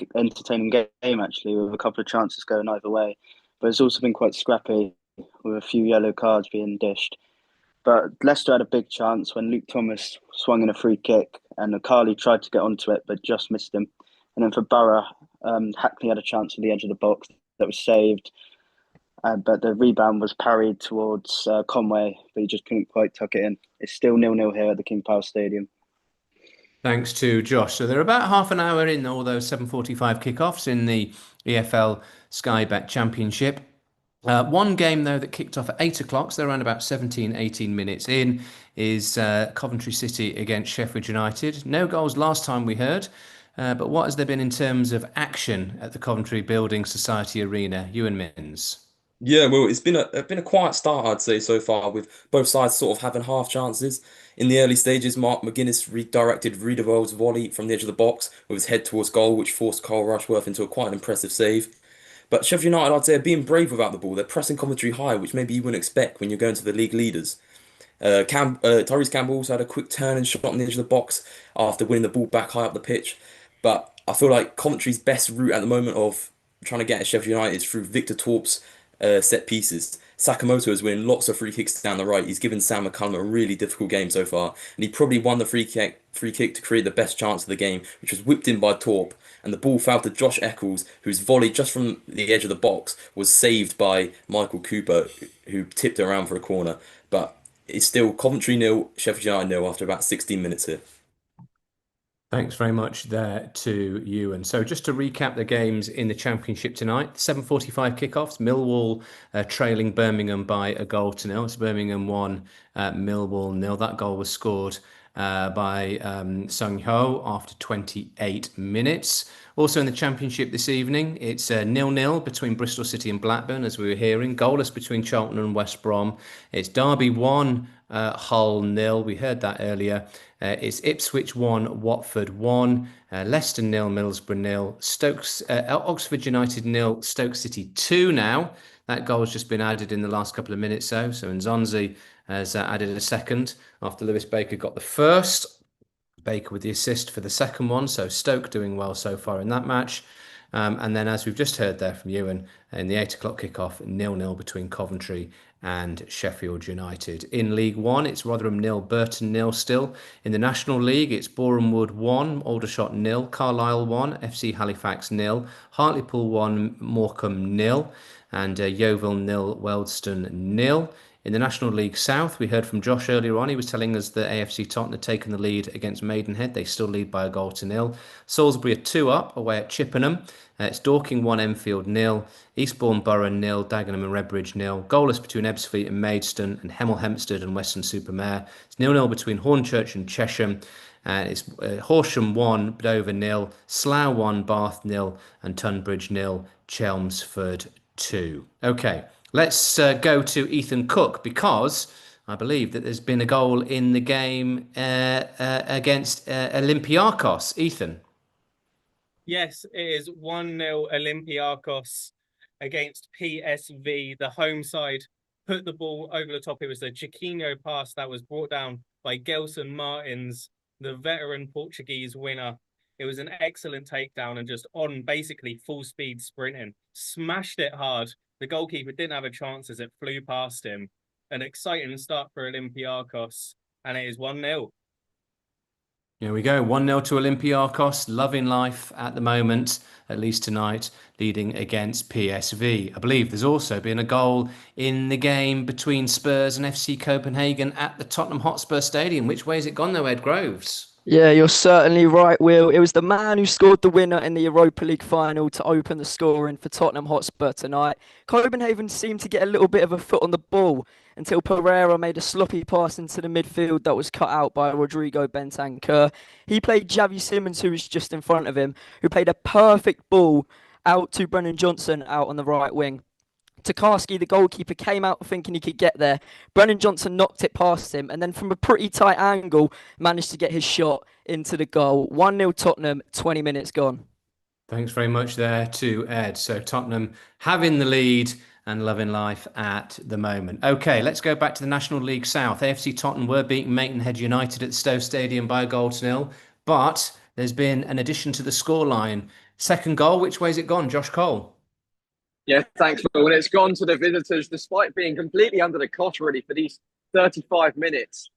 game, actually, with a couple of chances going either way. But it's also been quite scrappy, with a few yellow cards being dished. But Leicester had a big chance when Luke Thomas swung in a free kick and Akali tried to get onto it but just missed him. And then for Borough, Hackney had a chance at the edge of the box that was saved. But the rebound was parried towards Conway, but he just couldn't quite tuck it in. It's still 0-0 here at the King Power Stadium.
Thanks to Josh. So they're about half an hour in all those 7:45 kickoffs in the EFL Sky Bet Championship. One game, though, that kicked off at 8 o'clock, so they're around about 17, 18 minutes in, is Coventry City against Sheffield United. No goals last time we heard, but what has there been in terms of action at the Coventry Building Society Arena? Ewan Mins.
Yeah, well, it's been a quiet start, I'd say, so far, with both sides sort of having half chances. In the early stages, Mark McGuinness redirected Riedewald's volley from the edge of the box with his head towards goal, which forced Carl Rushworth into a quite an impressive save. But Sheffield United, I'd say, are being brave without the ball. They're pressing Coventry high, which maybe you wouldn't expect when you're going to the league leaders. Tyrese Campbell also had a quick turn and shot on the edge of the box after winning the ball back high up the pitch. But I feel like Coventry's best route at the moment of trying to get at Sheffield United is through Victor Torp's set pieces. Sakamoto is winning lots of free kicks down the right. He's given Sam McCallum a really difficult game so far, and he probably won the free kick to create the best chance of the game, which was whipped in by Torp, and the ball fell to Josh Eccles, whose volley just from the edge of the box was saved by Michael Cooper, who tipped it around for a corner. But it's still Coventry 0, Sheffield United 0 after about 16 minutes here.
Thanks very much there to you. And so just to recap the games in the Championship tonight, 7:45 kickoffs, Millwall trailing Birmingham by 1-0. It's Birmingham 1, Millwall 0. That goal was scored by Sung Ho after 28 minutes. Also in the Championship this evening, it's 0-0 between Bristol City and Blackburn, as we were hearing. Goalless between Charlton and West Brom. It's Derby 1, Hull 0. We heard that earlier. It's Ipswich 1, Watford 1, Leicester 0, Middlesbrough 0, Oxford United 0, Stoke City 2 now. That goal has just been added in the last couple of minutes. So Nzonzi has added a second after Lewis Baker got the first. Baker with the assist for the second one. So Stoke doing well so far in that match. And then, as we've just heard there from Ewan, in the 8 o'clock kickoff, 0-0 between Coventry and Sheffield United. In League One, it's Rotherham 0, Burton 0 still. In the National League, it's Boreham Wood 1, Aldershot 0, Carlisle 1, FC Halifax 0, Hartlepool 1, Morecambe 0, and Yeovil 0, Wealdstone 0. In the National League South, we heard from Josh earlier on. He was telling us that AFC Tottenham had taken the lead against Maidenhead. They still lead by a goal to nil. Salisbury are 2 up away at Chippenham. It's Dorking 1, Enfield 0, Eastbourne Borough 0, Dagenham and Redbridge 0. Goalless between Ebbsfleet and Maidstone, and Hemel Hempstead and Weston-super-Mare. It's 0-0 between Hornchurch and Chesham. It's Horsham 1, Dover 0, Slough 1, Bath 0, and Tunbridge 0, Chelmsford 2. Okay, let's go to Ethan Cook, because I believe that there's been a goal in the game against Olympiacos. Ethan.
Yes, it is 1-0 Olympiacos against PSV. The home side put the ball over the top. It was a Chiquinho pass that was brought down by Gelson Martins, the veteran Portuguese winner. It was an excellent takedown and just on basically full speed sprinting. Smashed it hard. The goalkeeper didn't have a chance as it flew past him. An exciting start for Olympiacos, and it is 1-0.
Here we go, 1-0 to Olympiacos, loving life at the moment, at least tonight, leading against PSV. I believe there's also been a goal in the game between Spurs and FC Copenhagen at the Tottenham Hotspur Stadium. Which way has it gone though, Ed Groves?
Yeah, you're certainly right, Will. It was the man who scored the winner in the Europa League final to open the scoring for Tottenham Hotspur tonight. Copenhagen seemed to get a little bit of a foot on the ball until Pereira made a sloppy pass into the midfield that was cut out by Rodrigo Bentancur. He played Javi Simmons, who was just in front of him, who played a perfect ball out to Brennan Johnson out on the right wing. Tokarski, the goalkeeper, came out thinking he could get there. Brennan Johnson knocked it past him, and then from a pretty tight angle, managed to get his shot into the goal. 1-0 Tottenham, 20 minutes gone.
Thanks very much there to Ed. So Tottenham having the lead and loving life at the moment. Okay, let's go back to the National League South. AFC Tottenham were beating Maidenhead United at Stowe Stadium by a goal to nil, but there's been an addition to the scoreline. Second goal, which way's it gone, Josh Cole?
Yeah, thanks, Will. When it's gone to the visitors, despite being completely under the cosh already for these 35 minutes,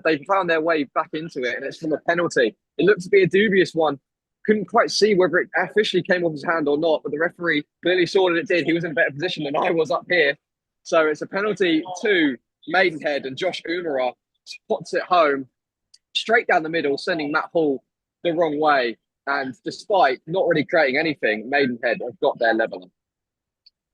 they've found their way back into it, and it's from a penalty. It looked to be a dubious one. Couldn't quite see whether it officially came off his hand or not, but the referee clearly saw that it did. He was in a better position than I was up here. So it's a penalty to Maidenhead, and Josh Umara spots it home straight down the middle, sending Matt Hall the wrong way. And despite not really creating anything, Maidenhead have got their level.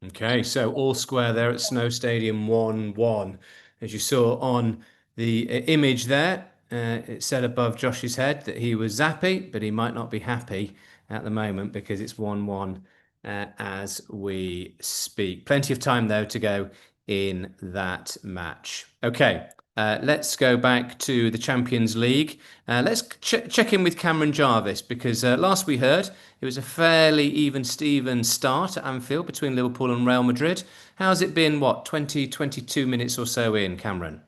Okay, so all square there at Snow Stadium, 1-1. As you saw on the image there, it said above Josh's head that he was zappy, but he might not be happy at the moment because it's 1-1 as we speak. Plenty of time, though, to go in that match. Okay, let's go back to the Champions League. Let's check in with Cameron Jarvis, because last we heard it was a fairly even Steven start at Anfield between Liverpool and Real Madrid. How's it been, 22 minutes or so in, Cameron?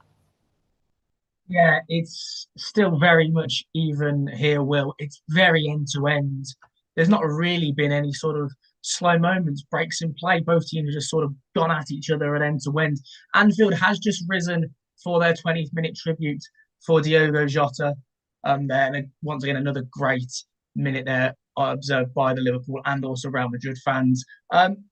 Yeah, it's still very much even here, Will. It's very end to end. There's not really been any sort of slow moments, breaks in play. Both teams have just sort of gone at each other at end to end. Anfield has just risen for their 20th minute tribute for Diogo Jota. There, once again, another great minute there observed by the Liverpool and also Real Madrid fans.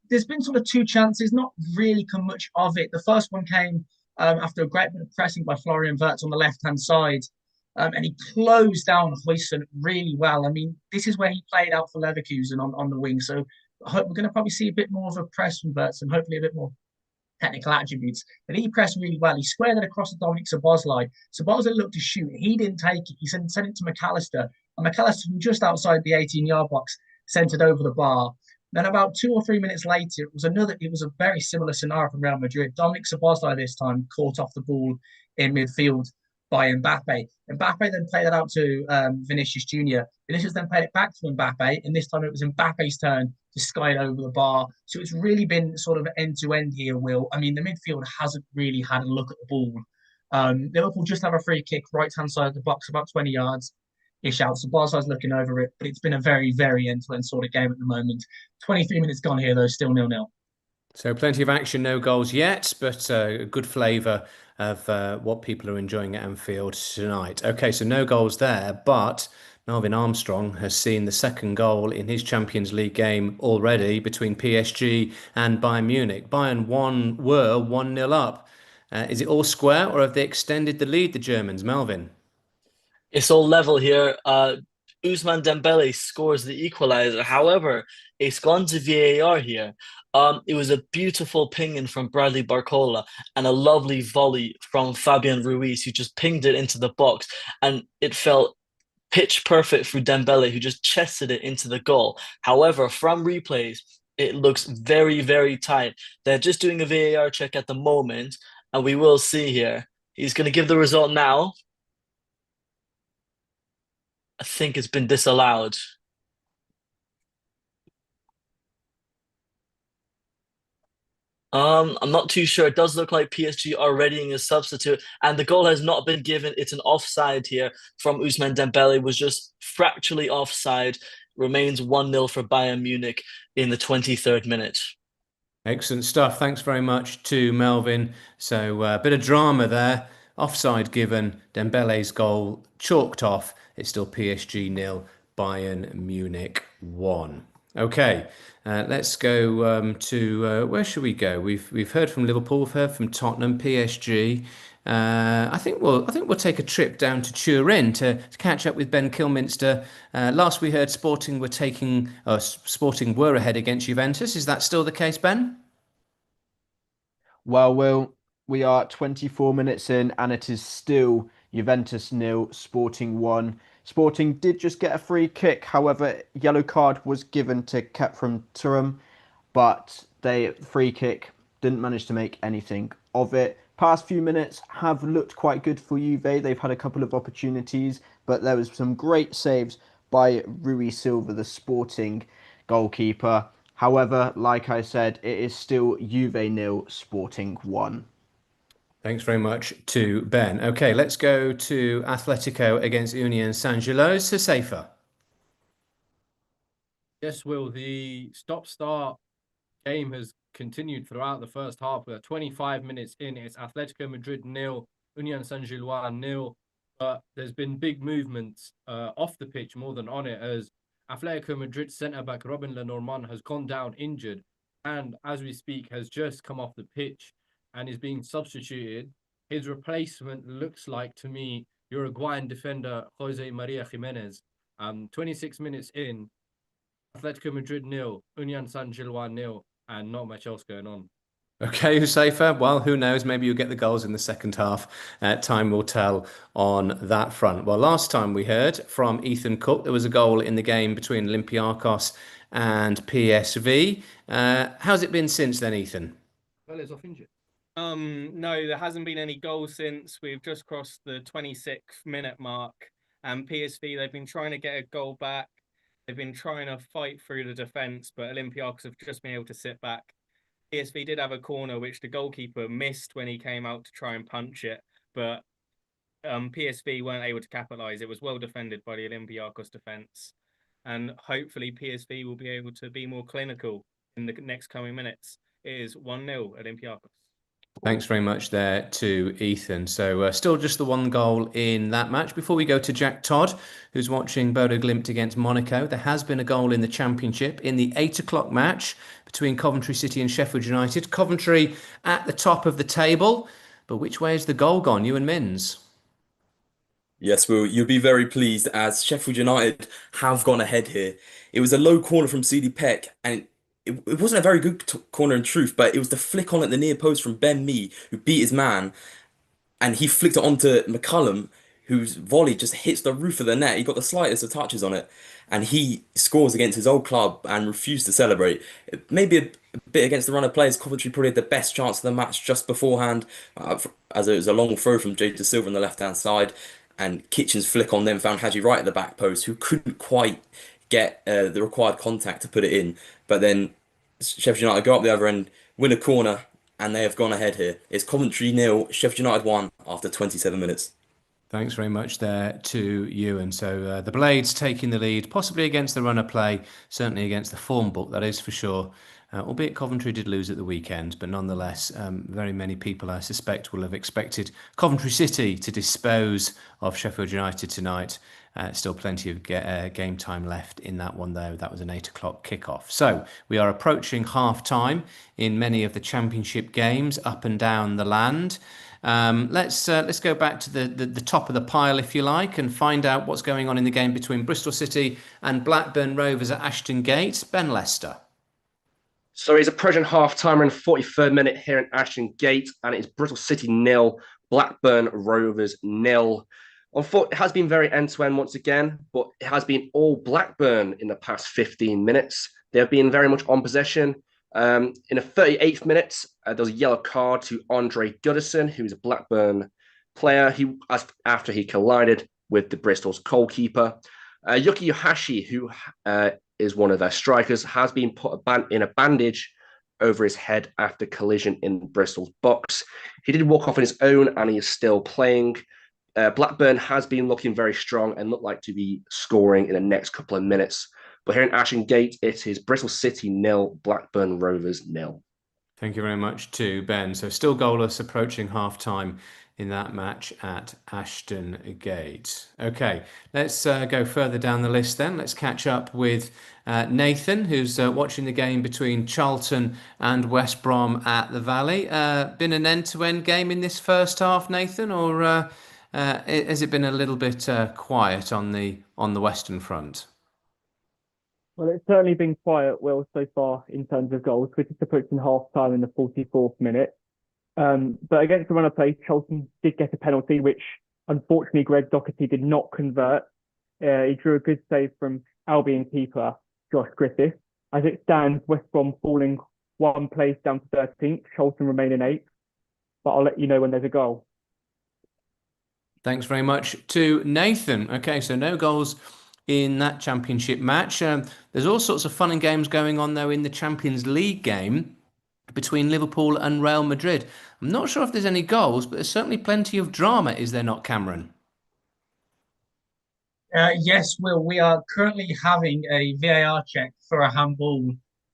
There's been sort of two chances, not really come much of it. The first one came after a great bit of pressing by Florian Wirtz on the left-hand side. And he closed down Huijsen really well. I mean, this is where he played out for Leverkusen on the wing. So I hope we're going to probably see a bit more of a press from Wirtz and hopefully a bit more technical attributes. But he pressed really well. He squared it across to Dominic Szoboszlai. Szoboszlai looked to shoot. He didn't take it. He sent it to McAllister. And McAllister, from just outside the 18-yard box, sent it over the bar. Then about 2 or 3 minutes later, it was a very similar scenario from Real Madrid. Dominic Szoboszlai this time caught off the ball in midfield by Mbappe. Mbappe then played it out to Vinicius Jr. Vinicius then played it back to Mbappe, and this time it was Mbappe's turn to sky it over the bar. So it's really been sort of end-to-end here, Will. I mean, the midfield hasn't really had a look at the ball. Liverpool just have a free kick right-hand side of the box, about 20 yards. Ish out. So Barca's looking over it, but it's been a very, very end-to-end sort of game at the moment. 23 minutes gone here, though, still 0-0.
So plenty of action, no goals yet, but a good flavour of what people are enjoying at Anfield tonight. Okay, so no goals there, but Melvin Armstrong has seen the second goal in his Champions League game already between PSG and Bayern Munich. Bayern were 1-0 up Is it all square, or have they extended the lead, the Germans, Melvin?
It's all level here. Ousmane Dembele scores the equalizer. However, it's gone to VAR here. It was a beautiful ping-in from Bradley Barcola and a lovely volley from Fabian Ruiz, who just pinged it into the box, and it felt pitch perfect through Dembele, who just chested it into the goal. However, from replays, it looks very, very tight. They're just doing a VAR check at the moment, and we will see here. He's going to give the result now. I think it's been disallowed. I'm not too sure. It does look like PSG are readying a substitute, and the goal has not been given. It's an offside here from Ousmane Dembele. Was just fractionally offside. Remains 1-0 for Bayern Munich in the 23rd minute.
Excellent stuff. Thanks very much to Melvin. So a bit of drama there. Offside given. Dembele's goal chalked off. It's still PSG 0, Bayern Munich 1. Okay, let's go to where should we go? We've heard from Liverpool, we've heard from Tottenham, PSG. I think we'll take a trip down to Turin to catch up with Ben Kilminster. Last we heard, Sporting were ahead against Juventus. Is that still the case, Ben?
Well, Will, we are 24 minutes in, and it is still Juventus 0, Sporting 1. Sporting did just get a free kick. However, yellow card was given to Kephren Turam, but they free kick didn't manage to make anything of it. Past few minutes have looked quite good for Juve. They've had a couple of opportunities, but there was some great saves by Rui Silva, the Sporting goalkeeper. However, like I said, it is still Juve 0, Sporting 1.
Thanks very much to Ben. Okay, let's go to Atletico against Union Saint-Gilloise. So Safer.
Yes, Will. The stop-start game has continued throughout the first half. We're 25 minutes in. It's Atletico Madrid 0, Union Saint-Gilloise 0. But there's been big movements off the pitch more than on it, as Atletico Madrid centre-back Robin Lenormand has gone down injured, and as we speak has just come off the pitch and is being substituted. His replacement looks like, to me, Uruguayan defender Jose Maria Jimenez. 26 minutes in, Atletico Madrid 0, Union Saint-Gilloise 0, and not much else going on.
Okay, Hussefa. Well, who knows? Maybe you'll get the goals in the second half. Time will tell on that front. Well, last time we heard from Ethan Cook, there was a goal in the game between Olympiacos and PSV. How's it been since then, Ethan?
Well, it's off injured. No, there hasn't been any goals since. We've just crossed the 26th minute mark. And PSV, they've been trying to get a goal back. They've been trying to fight through the defence, but Olympiacos have just been able to sit back. PSV did have a corner which the goalkeeper missed when he came out to try and punch it, but PSV weren't able to capitalise. It was well defended by the Olympiacos defence, and hopefully PSV will be able to be more clinical in the next coming minutes. It is 1-0 Olympiacos.
Thanks very much there to Ethan. So still just the one goal in that match. Before we go to Jack Todd, who's watching Bodo Glimt against Monaco, there has been a goal in the Championship in the 8 o'clock match between Coventry City and Sheffield United. Coventry at the top of the table, but which way has the goal gone? You and Mins?
Yes, Will, you'll be very pleased as Sheffield United have gone ahead here. It was a low corner from CD Peck, and it wasn't a very good corner in truth, but it was the flick on at the near post from Ben Mee, who beat his man, and he flicked it onto McCullum, whose volley just hits the roof of the net. He got the slightest of touches on it, and he scores against his old club and refused to celebrate. Maybe a bit against the run of players. Coventry probably had the best chance of the match just beforehand, as it was a long throw from Jade Da Silva on the left-hand side, and Kitchen's flick on them found Hadji right at the back post, who couldn't quite get the required contact to put it in. But then Sheffield United go up the other end, win a corner, and they have gone ahead here. It's Coventry 0, Sheffield United 1 after 27 minutes.
Thanks very much there to you. And so the Blades taking the lead, possibly against the run of play, certainly against the form book, that is for sure. albeit Coventry did lose at the weekend, but nonetheless, very many people, I suspect, will have expected Coventry City to dispose of Sheffield United tonight. Still plenty of game time left in that one, though. That was an 8 o'clock kickoff. So we are approaching half time in many of the Championship games up and down the land. Let's go back to the top of the pile, if you like, and find out what's going on in the game between Bristol City and Blackburn Rovers at Ashton Gate. Ben Lester.
So it's approaching half-time in 43rd minute here in Ashton Gate, and it's Bristol City 0, Blackburn Rovers 0. It has been very end-to-end once again, but it has been all Blackburn in the past 15 minutes. They have been very much on possession. In the 38th minute, there was a yellow card to Andre Goodison, who is a Blackburn player, after he collided with the Bristol's goalkeeper. Yuki Yohashi, who is one of their strikers, has been put in a bandage over his head after collision in Bristol's box. He did walk off on his own, and he is still playing. Blackburn has been looking very strong and look like to be scoring in the next couple of minutes. But here in Ashton Gate, it is Bristol City 0, Blackburn Rovers 0.
Thank you very much to Ben. So still goalless, approaching half-time in that match at Ashton Gate. Okay, let's go further down the list then. Let's catch up with Nathan, who's watching the game between Charlton and West Brom at the Valley. Been an end-to-end game in this first half, Nathan, or has it been a little bit quiet on the Western Front?
Well, it's certainly been quiet, Will, so far in terms of goals. We're just approaching half-time in the 44th minute. But against the run of play, Charlton did get a penalty, which unfortunately Greg Doherty did not convert. He drew a good save from Albion keeper Josh Griffith. As it stands, West Brom falling one place down to 13th, Charlton remain in 8th. But I'll let you know when there's a goal.
Thanks very much to Nathan. Okay, so no goals in that Championship match. There's all sorts of fun and games going on, though, in the Champions League game between Liverpool and Real Madrid. I'm not sure if there's any goals, but there's certainly plenty of drama, is there not, Cameron?
Yes, Will. We are currently having a VAR check for a handball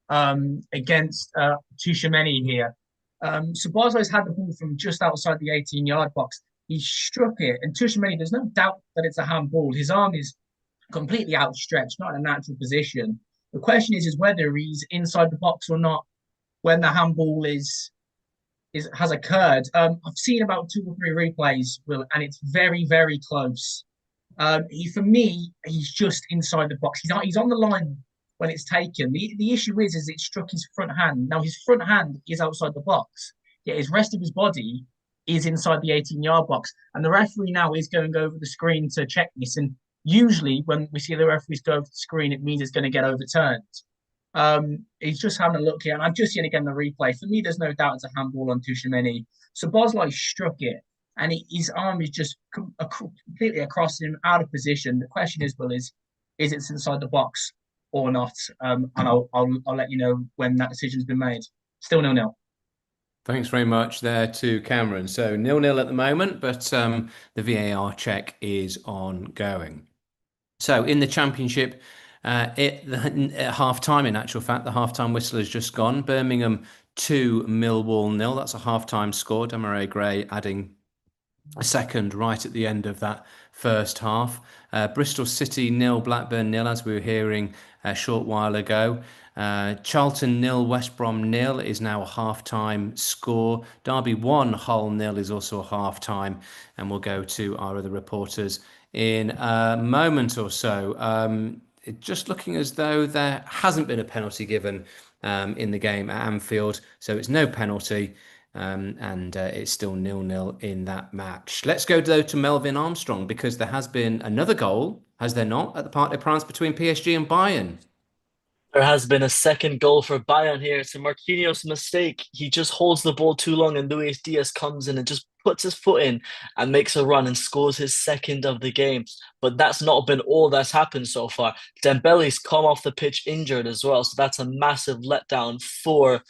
against Tchouaméni here. Sabazzo's had the ball from just outside the 18-yard box. He struck it, and Tchouaméni, there's no doubt that it's a handball. His arm is completely outstretched, not in a natural position. The question is whether he's inside the box or not when the handball has occurred. I've seen about 2 or 3 replays, Will, and it's very, very close. For me, he's just inside the box. He's on the line when it's taken. The issue is it struck his front hand. Now, his front hand is outside the box, yet his rest of his body is inside the 18-yard box. And the referee now is going over the screen to check this. And usually when we see the referees go over the screen, it means it's going to get overturned. He's just having a look here, and I've just seen again the replay. For me, there's no doubt it's a handball on Tchouaméni. So Bosley struck it, and his arm is just completely across him, out of position. The question is, Will, is it inside the box or not? And I'll let you know when that decision's been made. Still 0-0.
Thanks very much there to Cameron. So 0-0 at the moment, but the VAR check is ongoing. So in the Championship, at half-time, in actual fact, the half-time whistle has just gone. Birmingham 2, Millwall 0. That's a half-time score. Demarai Gray adding a second right at the end of that first half. Bristol City 0, Blackburn 0, as we were hearing a short while ago. Charlton 0, West Brom 0 is now a half-time score. Derby 1, Hull 0 is also a half-time. And we'll go to our other reporters in a moment or so. Just looking as though there hasn't been a penalty given in the game at Anfield. So it's no penalty. And it's still 0-0 in that match. Let's go though to Melvin Armstrong, because there has been another goal, has there not, at the Parc des Princes between PSG and Bayern?
There has been a second goal for Bayern here. It's a Marquinhos mistake. He just holds the ball too long, and Luis Diaz comes in and just puts his foot in and makes a run and scores his second of the game. But that's not been all that's happened so far. Dembele's come off the pitch injured as well, so that's a massive letdown for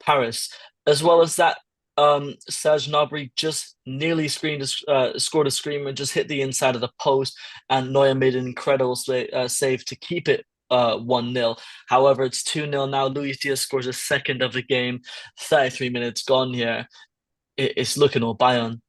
Paris. As well as that, Serge Gnabry just nearly scored a screamer, just hit the inside of the post, and Neuer made an incredible save to keep it 1-0. However, it's 2-0 now. Luis Diaz scores a second of the game. 33 minutes gone here. It's looking all Bayern.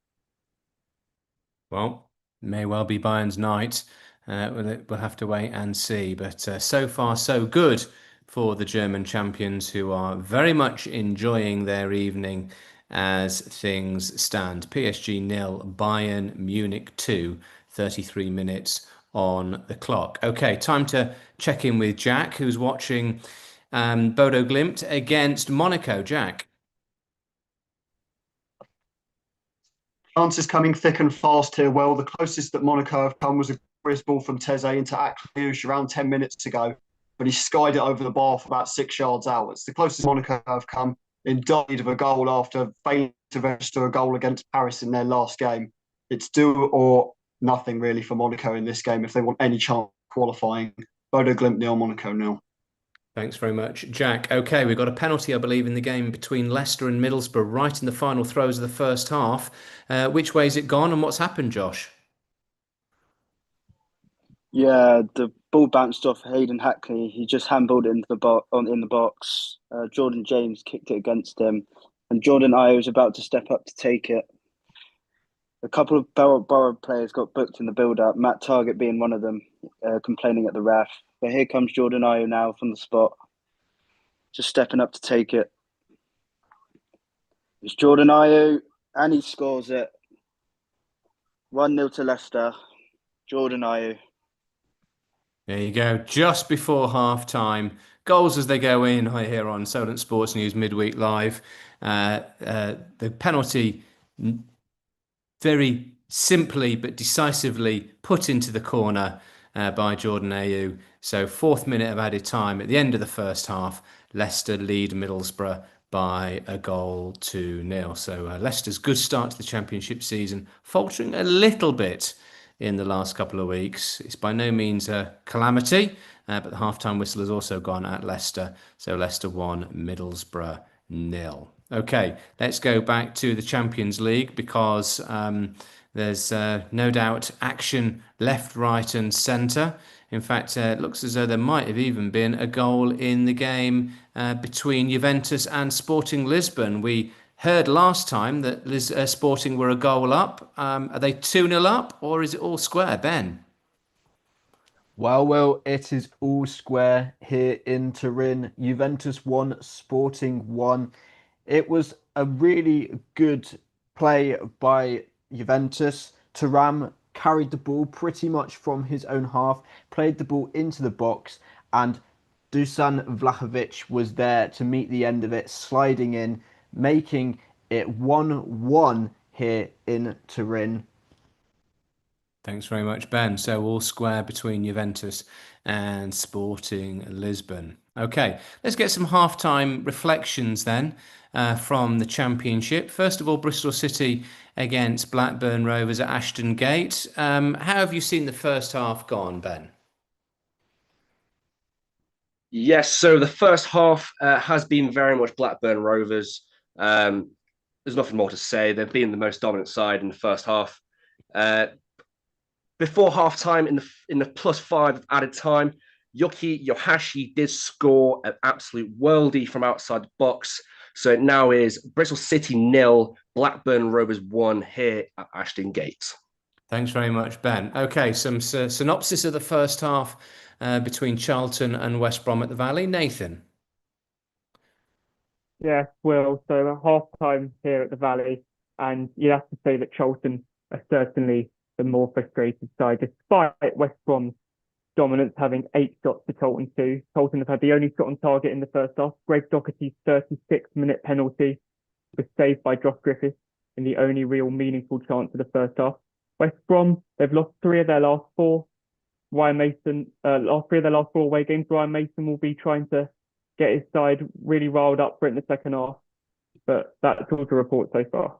Well, may well be Bayern's night. We'll have to wait and see. But so far, so good for the German champions, who are very much enjoying their evening as things stand. PSG 0, Bayern Munich 2, 33 minutes on the clock. Okay, time to check in with Jack, who's watching Bodo Glimt against Monaco. Jack.
Chances coming thick and fast here. Well, the closest that Monaco have come was a glorious ball from Teze into Akliouche around 10 minutes ago, but he skied it over the bar for about 6 yards out. It's the closest Monaco have come in need of a goal after failing to register a goal against Paris in their last game. It's do or nothing really for Monaco in this game if they want any chance of qualifying. Bodo Glimt 0, Monaco 0.
Thanks very much, Jack. Okay, we've got a penalty, I believe, in the game between Leicester and Middlesbrough right in the final throes of the first half. Which way has it gone and what's happened, Josh?
Yeah, the ball bounced off Hayden Hackley. He just handballed it into in the box. Jordan James kicked it against him, and Jordan Ayew was about to step up to take it. A couple of Borough players got booked in the build-up, Matt Targett being one of them, complaining at the ref. But here comes Jordan Ayew now from the spot, just stepping up to take it. It's Jordan Ayew, and he scores it. 1-0 to Leicester. Jordan Ayew.
There you go, just before half-time. Goals as they go in here on Solent Sports News Midweek Live. The penalty very simply but decisively put into the corner by Jordan Ayew. So 4th minute of added time at the end of the first half. Leicester lead Middlesbrough by a 1-0. So Leicester's good start to the Championship season, faltering a little bit in the last couple of weeks. It's by no means a calamity, but the half-time whistle has also gone at Leicester. So Leicester 1, Middlesbrough 0. Okay, let's go back to the Champions League because there's no doubt action left, right and centre. In fact, it looks as though there might have even been a goal in the game between Juventus and Sporting Lisbon. We heard last time that Sporting were a goal up. Are they 2-0 up or is it all square, Ben?
Well, it is all square here in Turin. Juventus 1, Sporting 1. It was a really good play by Juventus. Thuram carried the ball pretty much from his own half, played the ball into the box, and Dusan Vlahovic was there to meet the end of it, sliding in, making it 1-1 here in Turin.
Thanks very much, Ben. So all square between Juventus and Sporting Lisbon. Okay, let's get some halftime reflections then from the Championship. First of all, Bristol City against Blackburn Rovers at Ashton Gate. How have you seen the first half gone, Ben?
Yes, so the first half has been very much Blackburn Rovers. There's nothing more to say. They've been the most dominant side in the first half. Before half-time, in the +5 added time, Yuki Yohashi did score an absolute worldie from outside the box. So it now is Bristol City 0, Blackburn Rovers 1 here at Ashton Gate.
Thanks very much, Ben. Okay, some synopsis of the first half between Charlton and West Brom at the Valley. Nathan.
Yeah, Will. So half-time here at the Valley, and you have to say that Charlton are certainly the more frustrated side, despite West Brom's dominance, having 8 shots to Charlton 2. Charlton have had the only shot on target in the first half. Greg Doherty's 36-minute penalty was saved by Josh Griffiths in the only real meaningful chance of the first half. West Brom, they've lost 3 of their last 4. Ryan Mason, last 3 of their last 4 away games. Ryan Mason will be trying to get his side really riled up for it in the second half. But that's all to report so far.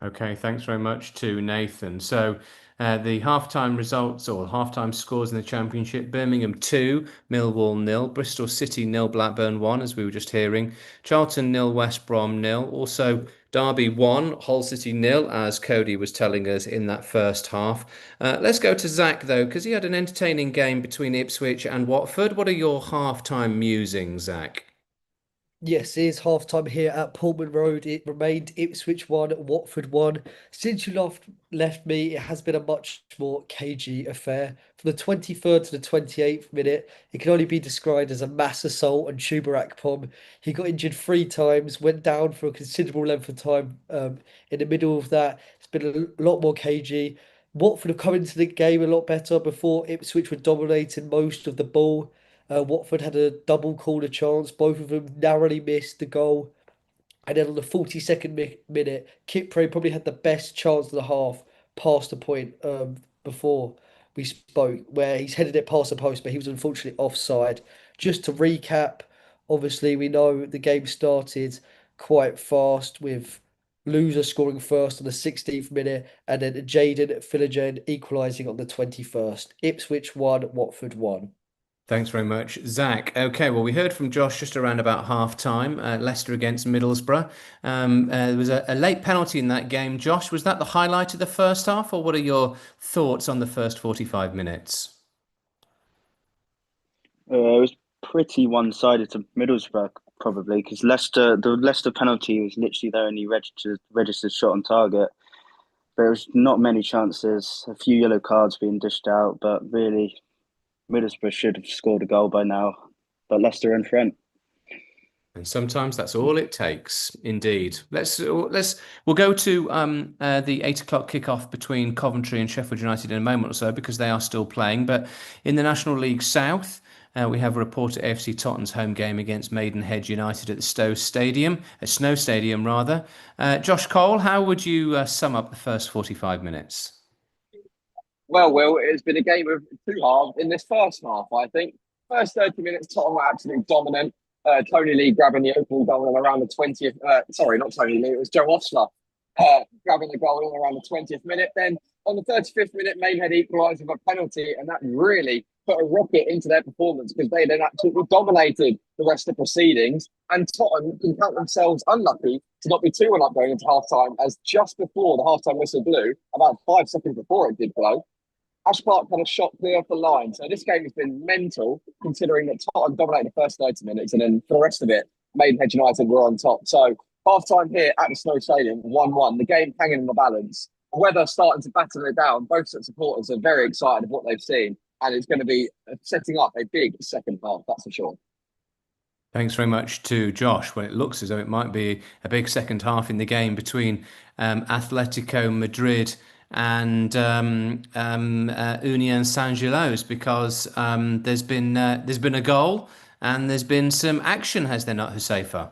Okay, thanks very much to Nathan. So the halftime results or halftime scores in the Championship: Birmingham 2, Millwall 0, Bristol City 0, Blackburn 1, as we were just hearing, Charlton 0, West Brom 0. Also Derby 1, Hull City 0, as Cody was telling us in that first half. Let's go to Zach, though, because he had an entertaining game between Ipswich and Watford. What are your half-time musings, Zach?
Yes, it is half time here at Pullman Road. It remained Ipswich 1, Watford 1. Since you left me, it has been a much more cagey affair. From the 23rd to the 28th minute, it can only be described as a mass assault on Chubarak Pom. He got injured 3 times, went down for a considerable length of time. In the middle of that, it's been a lot more cagey. Watford have come into the game a lot better before Ipswich were dominating most of the ball. Watford had a double corner chance. Both of them narrowly missed the goal. And then on the 42nd minute, Kipre probably had the best chance of the half past the point before we spoke, where he's headed it past the post, but he was unfortunately offside. Just to recap, obviously, we know the game started quite fast with Loser scoring first on the 16th minute and then Jaden Philogene equalising on the 21st. Ipswich 1, Watford 1.
Thanks very much, Zach. Okay, well, we heard from Josh just around about half time, Leicester against Middlesbrough. There was a late penalty in that game. Josh, was that the highlight of the first half, or what are your thoughts on the first 45 minutes?
It was pretty one-sided to Middlesbrough, probably, because the Leicester penalty was literally their only registered shot on target. There was not many chances, a few yellow cards being dished out, but really, Middlesbrough should have scored a goal by now. But Leicester in front.
And sometimes that's all it takes, indeed. We'll go to the 8 o'clock kickoff between Coventry and Sheffield United in a moment or so because they are still playing. But in the National League South, we have a report at AFC Tottenham's home game against Maidenhead United at the Snow Stadium rather. Josh Cole, how would you sum up the first 45 minutes?
Well, Will, it's been a game of two halves in this first half, I think. First 30 minutes, Tottenham were absolutely dominant. Tony Lee grabbing the opening goal in around the 20th. Sorry, not Tony Lee, it was Joe Ostler grabbing the goal in around the 20th minute. Then on the 35th minute, Maidenhead equalised with a penalty, and that really put a rocket into their performance because they then absolutely dominated the rest of the proceedings. And Tottenham can count themselves unlucky to not be 2-1 up going into half time, as just before the half time whistle blew, about 5 seconds before it did blow, Ash Park had a shot clear off the line. So this game has been mental, considering that Tottenham dominated the first 30 minutes, and then for the rest of it, Maidenhead United were on top. So half time here at the Snow Stadium, 1-1, the game hanging in the balance. Weather starting to batter it down. Both sets of supporters are very excited of what they've seen, and it's going to be setting up a big second half, that's for sure.
Thanks very much to Josh. Well, it looks as though it might be a big second half in the game between Atletico Madrid and Union Saint-Gilloise because there's been a goal and there's been some action, has there not, Hussefa?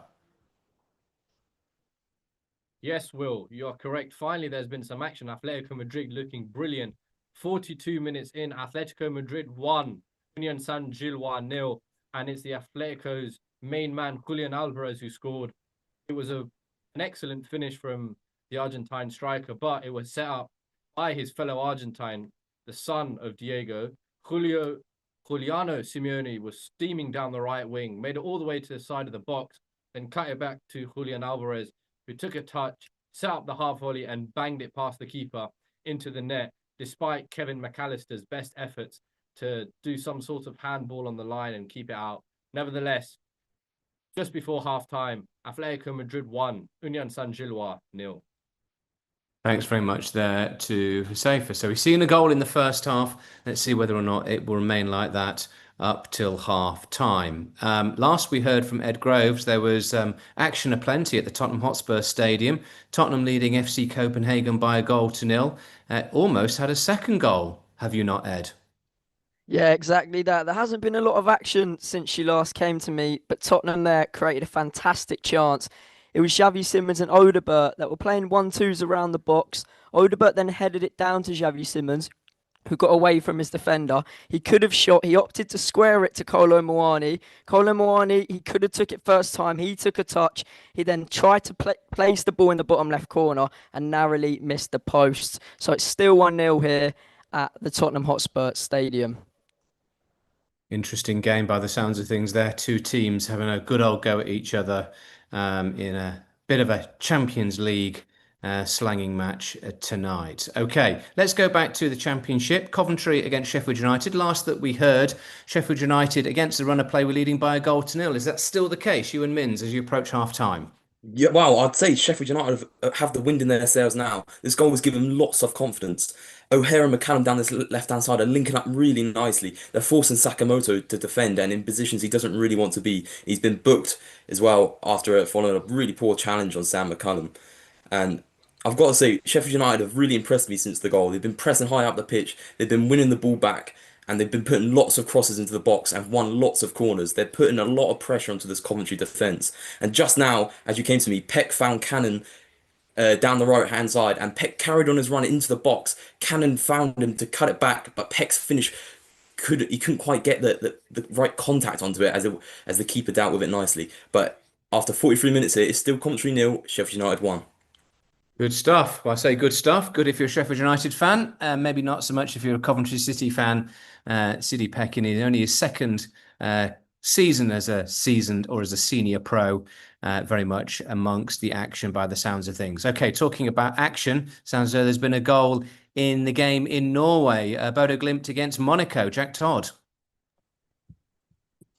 Yes, Will, you are correct. Finally, there's been some action. Atletico Madrid looking brilliant. 42 minutes in, Atletico Madrid 1, Union Saint-Gilloise 0, and it's the Atletico's main man, Julian Alvarez, who scored. It was an excellent finish from the Argentine striker, but it was set up by his fellow Argentine, the son of Diego. Juliano Simeone was steaming down the right wing, made it all the way to the side of the box, then cut it back to Julian Alvarez, who took a touch, set up the half volley and banged it past the keeper into the net, despite Kevin McAllister's best efforts to do some sort of handball on the line and keep it out. Nevertheless, just before half-time, Atletico Madrid 1, Union Saint-Gilloise 0.
Thanks very much there to Hussefa. So we've seen a goal in the first half. Let's see whether or not it will remain like that up till half time. Last we heard from Ed Groves, there was action aplenty at the Tottenham Hotspur Stadium. Tottenham leading FC Copenhagen by 1-0. Almost had a second goal, have you not, Ed?
Yeah, exactly that. There hasn't been a lot of action since she last came to me, but Tottenham there created a fantastic chance. It was Xavi Simons and Odobert that were playing 1-2s around the box. Odobert then headed it down to Xavi Simons, who got away from his defender. He could have shot. He opted to square it to Kolo Muani. Kolo Muani, he could have took it first time. He took a touch. He then tried to place the ball in the bottom left corner and narrowly missed the post. So it's still 1-0 here at the Tottenham Hotspur Stadium.
Interesting game by the sounds of things there. Two teams having a good old go at each other in a bit of a Champions League slanging match tonight. Okay, let's go back to the Championship. Coventry against Sheffield United. Last that we heard, Sheffield United against the run of play were leading by a goal to nil. Is that still the case, you and Mins, as you approach half-time?
Yeah, wow, I'd say Sheffield United have the wind in their sails now. This goal was given lots of confidence. O'Hare and McCallum down this left-hand side are linking up really nicely. They're forcing Sakamoto to defend and in positions he doesn't really want to be. He's been booked as well after following a really poor challenge on Sam McCallum. And I've got to say, Sheffield United have really impressed me since the goal. They've been pressing high up the pitch, they've been winning the ball back, and they've been putting lots of crosses into the box and won lots of corners. They're putting a lot of pressure onto this Coventry defence. And just now, as you came to me, Peck found Cannon down the right hand side, and Peck carried on his run into the box. Cannon found him to cut it back, but Peck's finish couldn't quite get the right contact onto it as the keeper dealt with it nicely. But after 43 minutes here, it's still Coventry nil, Sheffield United 1.
Good stuff. Well, I say good stuff. Good if you're a Sheffield United fan. Maybe not so much if you're a Coventry City fan. City Peckin is only his second season as a seasoned or as a senior pro, very much amongst the action by the sounds of things. Okay, talking about action, sounds as though there's been a goal in the game in Norway. Bodo Glimt against Monaco. Jack Todd.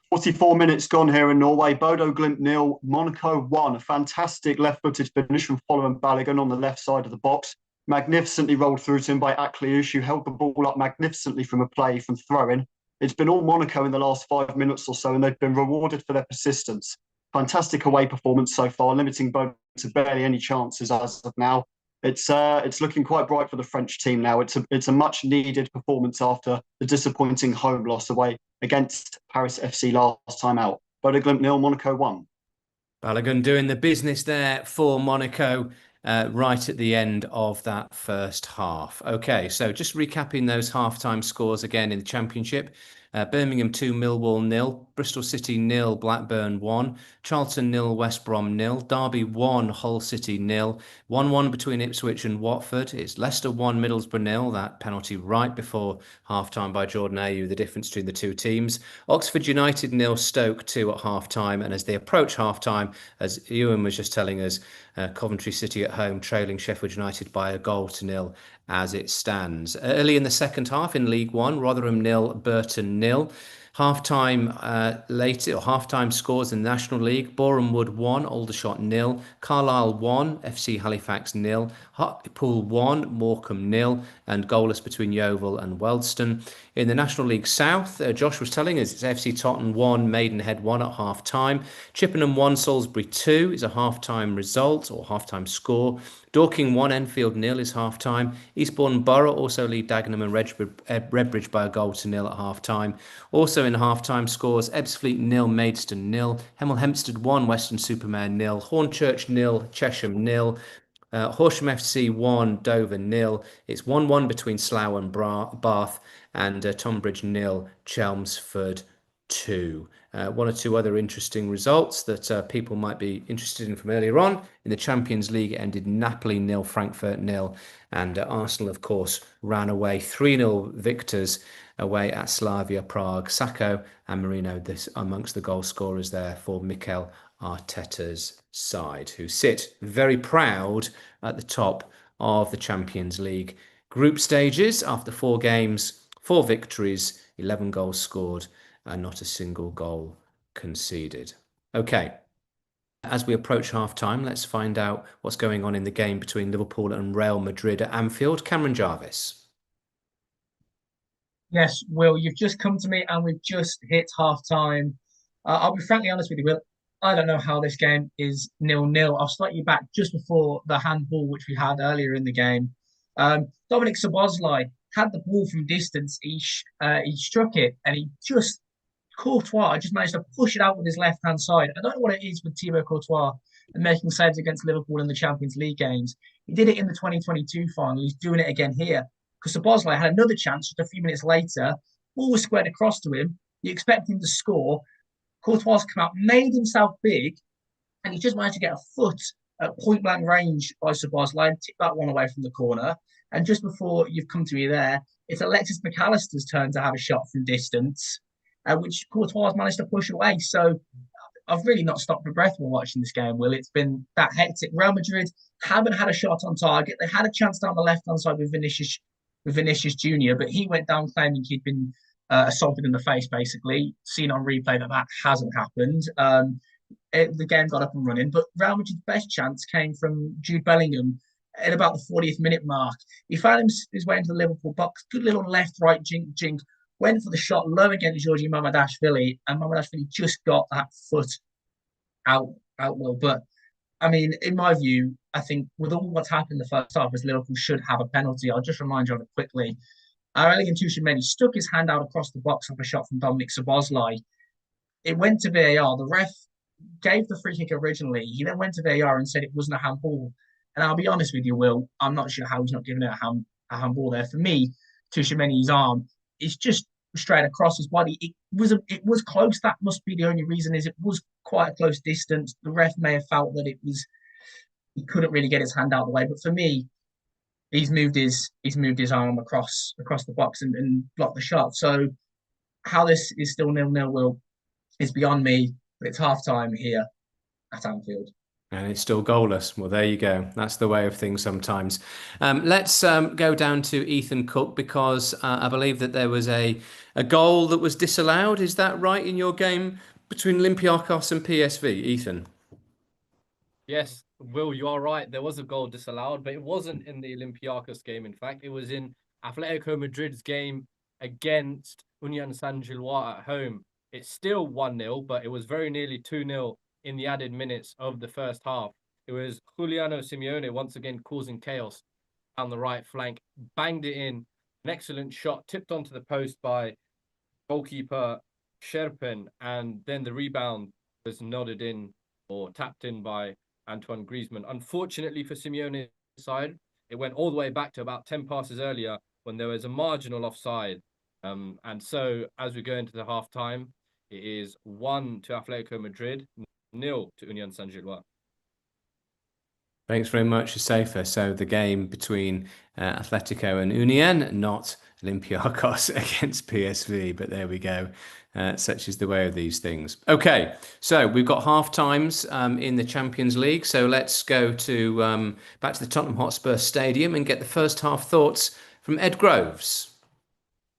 44 minutes gone here in Norway. Bodo Glimt nil, Monaco 1. A fantastic left-footed finish from Follow Balogun on the left side of the box. Magnificently rolled through to him by Akliouche, who held the ball up magnificently from a play from throwing. It's been all Monaco in the last 5 minutes or so, and they've been rewarded for their persistence. Fantastic away performance so far, limiting Bodo to barely any chances as of now. It's looking quite bright for the French team now. It's a much needed performance after the disappointing home loss away against Paris FC last time out. Bodo Glimt nil, Monaco 1.
Balogun doing the business there for Monaco right at the end of that first half. Okay, so just recapping those halftime scores again in the Championship. Birmingham 2, Millwall 0, Bristol City 0, Blackburn 1, Charlton 0, West Brom 0, Derby 1, Hull City 0, 1-1 between Ipswich and Watford. It's Leicester 1, Middlesbrough 0, that penalty right before half-time by Jordan Ayew, the difference between the two teams. Oxford United 0, Stoke 2 at half-time, and as they approach half-time, as Ewan was just telling us, Coventry City at home trailing Sheffield United by a goal to nil as it stands. Early in the second half in League One, Rotherham 0, Burton 0. Half-time later, or half-time scores in the National League: Boreham Wood 1, Aldershot 0, Carlisle 1, FC Halifax 0, Hartlepool 1, Morecambe 0, and goalless between Yeovil and Wealdstone. In the National League South, Josh was telling us it's FC Tottenham 1, Maidenhead 1 at half-time. Chippenham 1, Salisbury 2 is a half-time result or half-time score. Dorking 1, Enfield 0 is half-time. Eastbourne Borough also lead Dagenham and Redbridge by a goal to nil at half-time. Also in half-time scores: Ebbsfleet 0, Maidstone 0, Hemel Hempstead 1, Weston-super-Mare 0, Hornchurch 0, Chesham 0, Horsham FC 1, Dover 0. It's 1-1 between Slough and Bath, and Tonbridge 0, Chelmsford 2. One or two other interesting results that people might be interested in from earlier on. In the Champions League, it ended Napoli 0, Frankfurt 0, and Arsenal, of course, ran away 3-0 victors away at Slavia Prague. Sacco and Marino this amongst the goal scorers there for Mikel Arteta's side, who sit very proud at the top of the Champions League group stages after 4 games, 4 victories, 11 goals scored, and not a single goal conceded. Okay, as we approach half-time, let's find out what's going on in the game between Liverpool and Real Madrid at Anfield. Cameron Jarvis.
Yes, Will, you've just come to me and we've just hit half-time. I'll be frankly honest with you, Will. I don't know how this game is 0-0. I'll start you back just before the handball, which we had earlier in the game. Dominic Szoboszlai had the ball from distance. He struck it and he just Courtois just managed to push it out with his left-hand side. I don't know what it is with Thibaut Courtois and making saves against Liverpool in the Champions League games. He did it in the 2022 final. He's doing it again here. Because Szoboszlai had another chance just a few minutes later. Ball was squared across to him. You expect him to score. Courtois come out, made himself big, and he just managed to get a foot at point-blank range by Szoboszlai and tip that one away from the corner. And just before you've come to me there, it's Alexis McAllister's turn to have a shot from distance, which Courtois managed to push away. So I've really not stopped for breath while watching this game, Will. It's been that hectic. Real Madrid haven't had a shot on target. They had a chance down the left-hand side with Vinicius Junior, but he went down claiming he'd been assaulted in the face, basically. Seen on replay that hasn't happened. The game got up and running, but Real Madrid's best chance came from Jude Bellingham at about the 40th minute mark. He found his way into the Liverpool box. Good little left-right jink. Went for the shot low against Georgi Mamadashvili, and Mamadashvili just got that foot out well. But I mean, in my view, I think with all what's happened in the first half, as Liverpool should have a penalty. I'll just remind you of it quickly. Aurelien Tchouameni stuck his hand out across the box off a shot from Dominic Szoboszlai. It went to VAR. The ref gave the free kick originally. He then went to VAR and said it wasn't a handball. And I'll be honest with you, Will, I'm not sure how he's not giving it a handball there. For me, Tchouameni's arm is just straight across his body. It was close. That must be the only reason. Is it was quite a close distance. The ref may have felt that he couldn't really get his hand out of the way. But for me, he's moved his arm across the box and blocked the shot. So how this is still 0-0, Will, is beyond me. But it's half time here at Anfield.
And it's still goalless. Well, there you go. That's the way of things sometimes. Let's go down to Ethan Cook, because I believe that there was a goal that was disallowed. Is that right, in your game between Olympiacos and PSV, Ethan?
Yes, Will, you are right. There was a goal disallowed, but it wasn't in the Olympiacos game. In fact, it was in Atletico Madrid's game against Union Saint-Gilloise at home. It's still 1-0, but it was very nearly 2-0 in the added minutes of the first half. It was Giuliano Simeone once again causing chaos down the right flank, banged it in. An excellent shot, tipped onto the post by goalkeeper Sherpen, and then the rebound was nodded in or tapped in by Antoine Griezmann. Unfortunately for Simeone's side, it went all the way back to about 10 passes earlier when there was a marginal offside. And so as we go into the half time, it is 1 to Atletico Madrid, 0 to Union Saint-Gilloise.
Thanks very much, Safer. So the game between Atletico and Union, not Olympiacos against PSV, but there we go. Such is the way of these things. Okay, so we've got half times in the Champions League. So let's go to back to the Tottenham Hotspur Stadium and get the first half thoughts from Ed Groves.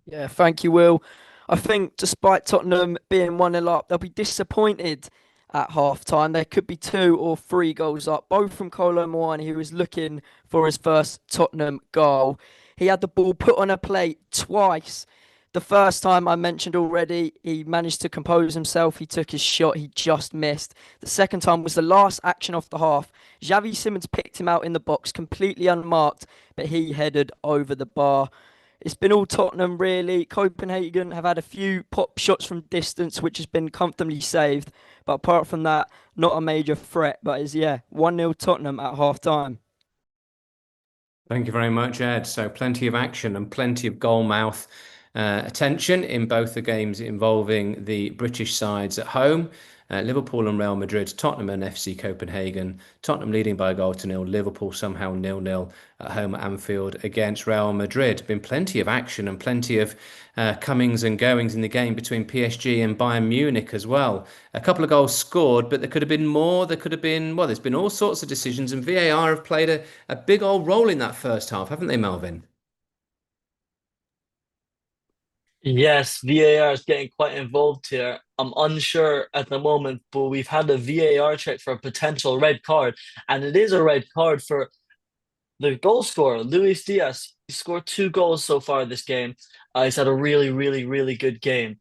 Yeah, thank you, Will. I think despite Tottenham being 1-0 up, they'll be disappointed at half-time. There could be 2 or 3 goals up, both from Kolo Muani, who was looking for his first Tottenham goal. He had the ball put on a plate twice. The first time I mentioned already, he managed to compose himself. He took his shot. He just missed. The second time was the last action of the half. Xavi Simons picked him out in the box, completely unmarked, but he headed over the bar. It's been all Tottenham, really. Copenhagen have had a few pop shots from distance, which has been comfortably saved. But apart from that, not a major threat. But it's, 1-0 Tottenham at half-time.
Thank you very much, Ed. So plenty of action and plenty of goal mouth attention in both the games involving the British sides at home. Liverpool and Real Madrid, Tottenham and FC Copenhagen. Tottenham leading by a goal to 0. Liverpool somehow 0-0 at home at Anfield against Real Madrid. Been plenty of action and plenty of comings and goings in the game between PSG and Bayern Munich as well. A couple of goals scored, but there could have been more. There could have been, well, there's been all sorts of decisions, and VAR have played a big old role in that first half, haven't they, Melvin?
Yes, VAR is getting quite involved here. I'm unsure at the moment, but we've had a VAR check for a potential red card, and it is a red card for the goal scorer, Luis Diaz. He scored 2 goals so far this game. He's had a really, really, really good game,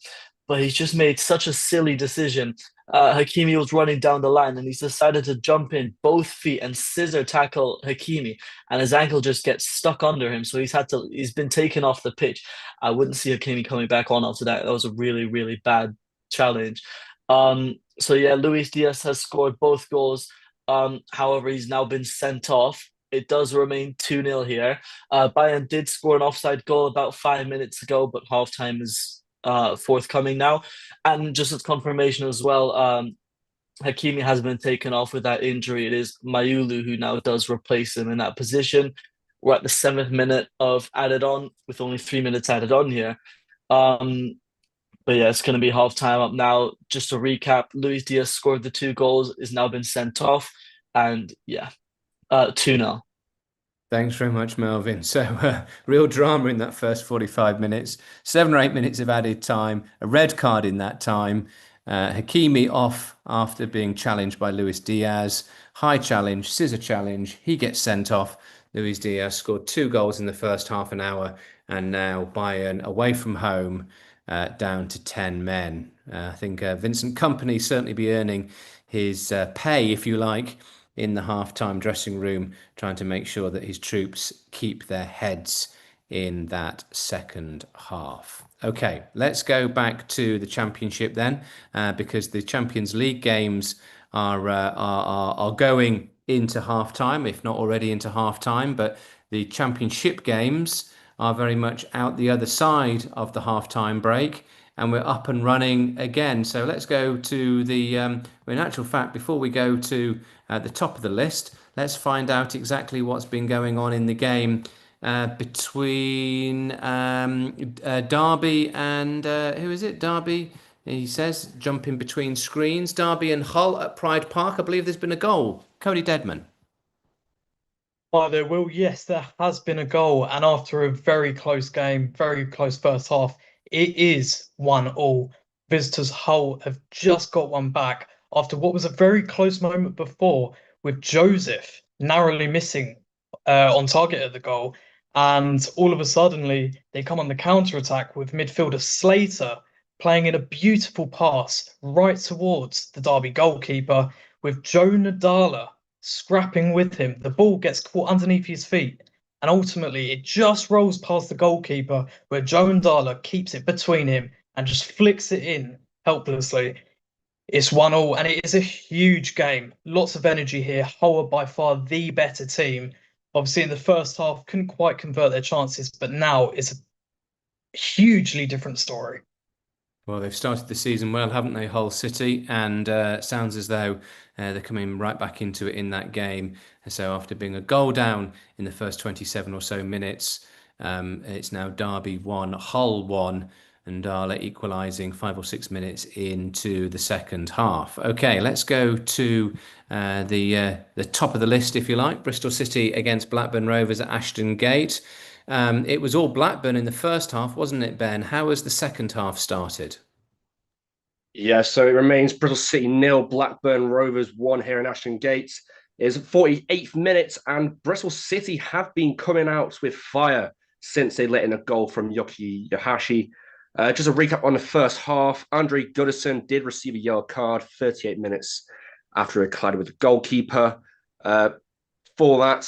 but he's just made such a silly decision. Hakimi was running down the line, and he's decided to jump in both feet and scissor tackle Hakimi, and his ankle just gets stuck under him. So he's been taken off the pitch. I wouldn't see Hakimi coming back on after that. That was a really, really bad challenge. Luis Diaz has scored both goals. However, he's now been sent off. It does remain 2-0 here. Bayern did score an offside goal about 5 minutes ago, but halftime is forthcoming now. And just as confirmation as well, Hakimi has been taken off with that injury. It is Mayulu who now does replace him in that position. We're at the 7th minute of added on, with only 3 minutes added on here. But But yeah, it's going to be half time up now. Just to recap, Luis Diaz scored the 2 goals, is now been sent off, and yeah, 2-0.
Thanks very much, Melvin. So, real drama in that first 45 minutes, 7 or 8 minutes of added time, a red card in that time. Hakimi off after being challenged by Luis Diaz. High challenge, scissor challenge. He gets sent off. Luis Diaz scored 2 goals in the first half an hour, and now Bayern away from home, down to 10 men. I think Vincent Kompany certainly be earning his pay, if you like, in the half-time dressing room, trying to make sure that his troops keep their heads in that second half. Okay, let's go back to the championship then, because the Champions League games are going into half-time, if not already into half-time, but the championship games are very much out the other side of the half-time break, and we're up and running again. So let's go to the, in actual fact, before we go to the top of the list, let's find out exactly what's been going on in the game between Derby and, who is it? Derby, he says, jumping between screens. Derby and Hull at Pride Park. I believe there's been a goal. Cody Deadman.
Hi there, Will. Yes, there has been a goal, and after a very close game, very close first half, it is 1-1. Visitors Hull have just got one back after what was a very close moment before, with Joseph narrowly missing on target at the goal. And all of a sudden, they come on the counter-attack with midfielder Slater playing in a beautiful pass right towards the Derby goalkeeper, with Joe Nadala scrapping with him. The ball gets caught underneath his feet, and ultimately it just rolls past the goalkeeper, where Joe Nadala keeps it between him and just flicks it in helplessly. It's 1-1, and it is a huge game. Lots of energy here. Hull are by far the better team. Obviously, in the first half, couldn't quite convert their chances, but now it's a hugely different story.
Well, they've started the season well, haven't they, Hull City? And sounds as though they're coming right back into it in that game. And so after being a goal down in the first 27 or so minutes, it's now Derby 1, Hull 1, and Darla equalising 5 or 6 minutes into the second half. Okay, let's go to the top of the list, if you like. Bristol City against Blackburn Rovers at Ashton Gate. It was all Blackburn in the first half, wasn't it, Ben? How has the second half started?
Yeah, so it remains Bristol City 0, Blackburn Rovers 1 here in Ashton Gate. It's 48th minute, and Bristol City have been coming out with fire since they let in a goal from Yoki Yohashi. Just a recap on the first half. Andre Goodison did receive a yellow card 38 minutes after he collided with the goalkeeper. For that,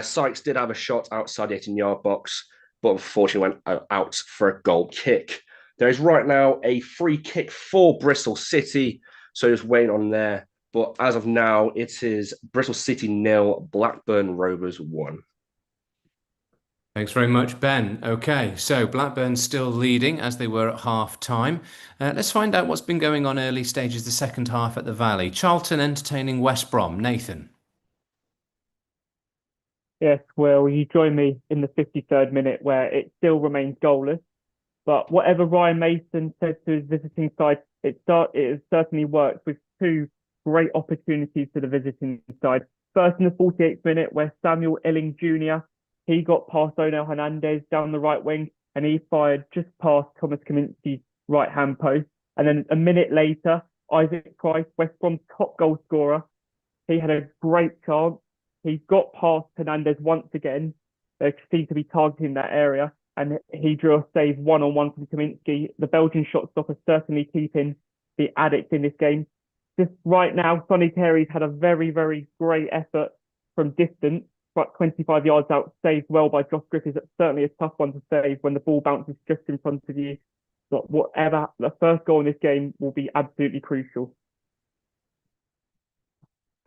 Sykes did have a shot outside the 18-yard box, but unfortunately went out for a goal kick. There is right now a free kick for Bristol City, so just waiting on there. But as of now, it is Bristol City 0, Blackburn Rovers 1.
Thanks very much, Ben. Okay, so Blackburn still leading as they were at half time. Let's find out what's been going on early stages of the second half at the Valley. Charlton entertaining West Brom. Nathan.
Yes, well, you join me in the 53rd minute where it still remains goalless. But whatever Ryan Mason said to his visiting side, it has certainly worked with two great opportunities for the visiting side. First in the 48th minute where Samuel Illing Jr., he got past Onel Hernandez down the right wing and he fired just past Thomas Kaminski's right-hand post. And then a minute later, Isaac Price, West Brom's top goal scorer, he had a great chance. He got past Hernandez once again. They seemed to be targeting that area. And he drew a save one-on-one from Kaminski. The Belgian shot stopper certainly keeping the addict in this game. Just right now, Sonny Terry's had a very, very great effort from distance, but 25 yards out, saved well by Josh Griffiths. It's certainly a tough one to save when the ball bounces just in front of you. But whatever, the first goal in this game will be absolutely crucial.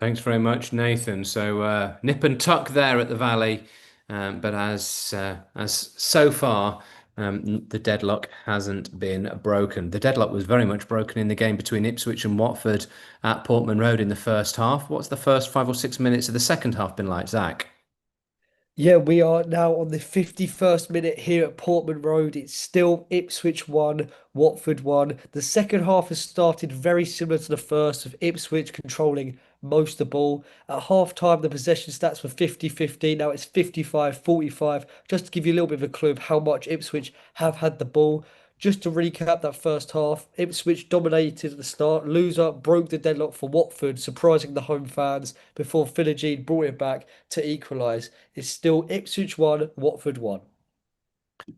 Thanks very much, Nathan. So nip and tuck there at the Valley. But as so far, the deadlock hasn't been broken. The deadlock was very much broken in the game between Ipswich and Watford at Portman Road in the first half. What's the first 5 or 6 minutes of the second half been like, Zach?
Yeah, we are now on the 51st minute here at Portman Road. It's still Ipswich 1, Watford 1. The second half has started very similar to the first, with Ipswich controlling most of the ball. At half time, the possession stats were 50-50. Now it's 55-45. Just to give you a little bit of a clue of how much Ipswich have had the ball. Just to recap that first half, Ipswich dominated at the start. Loser broke the deadlock for Watford, surprising the home fans before Philogene brought it back to equalise. It's still Ipswich 1, Watford 1.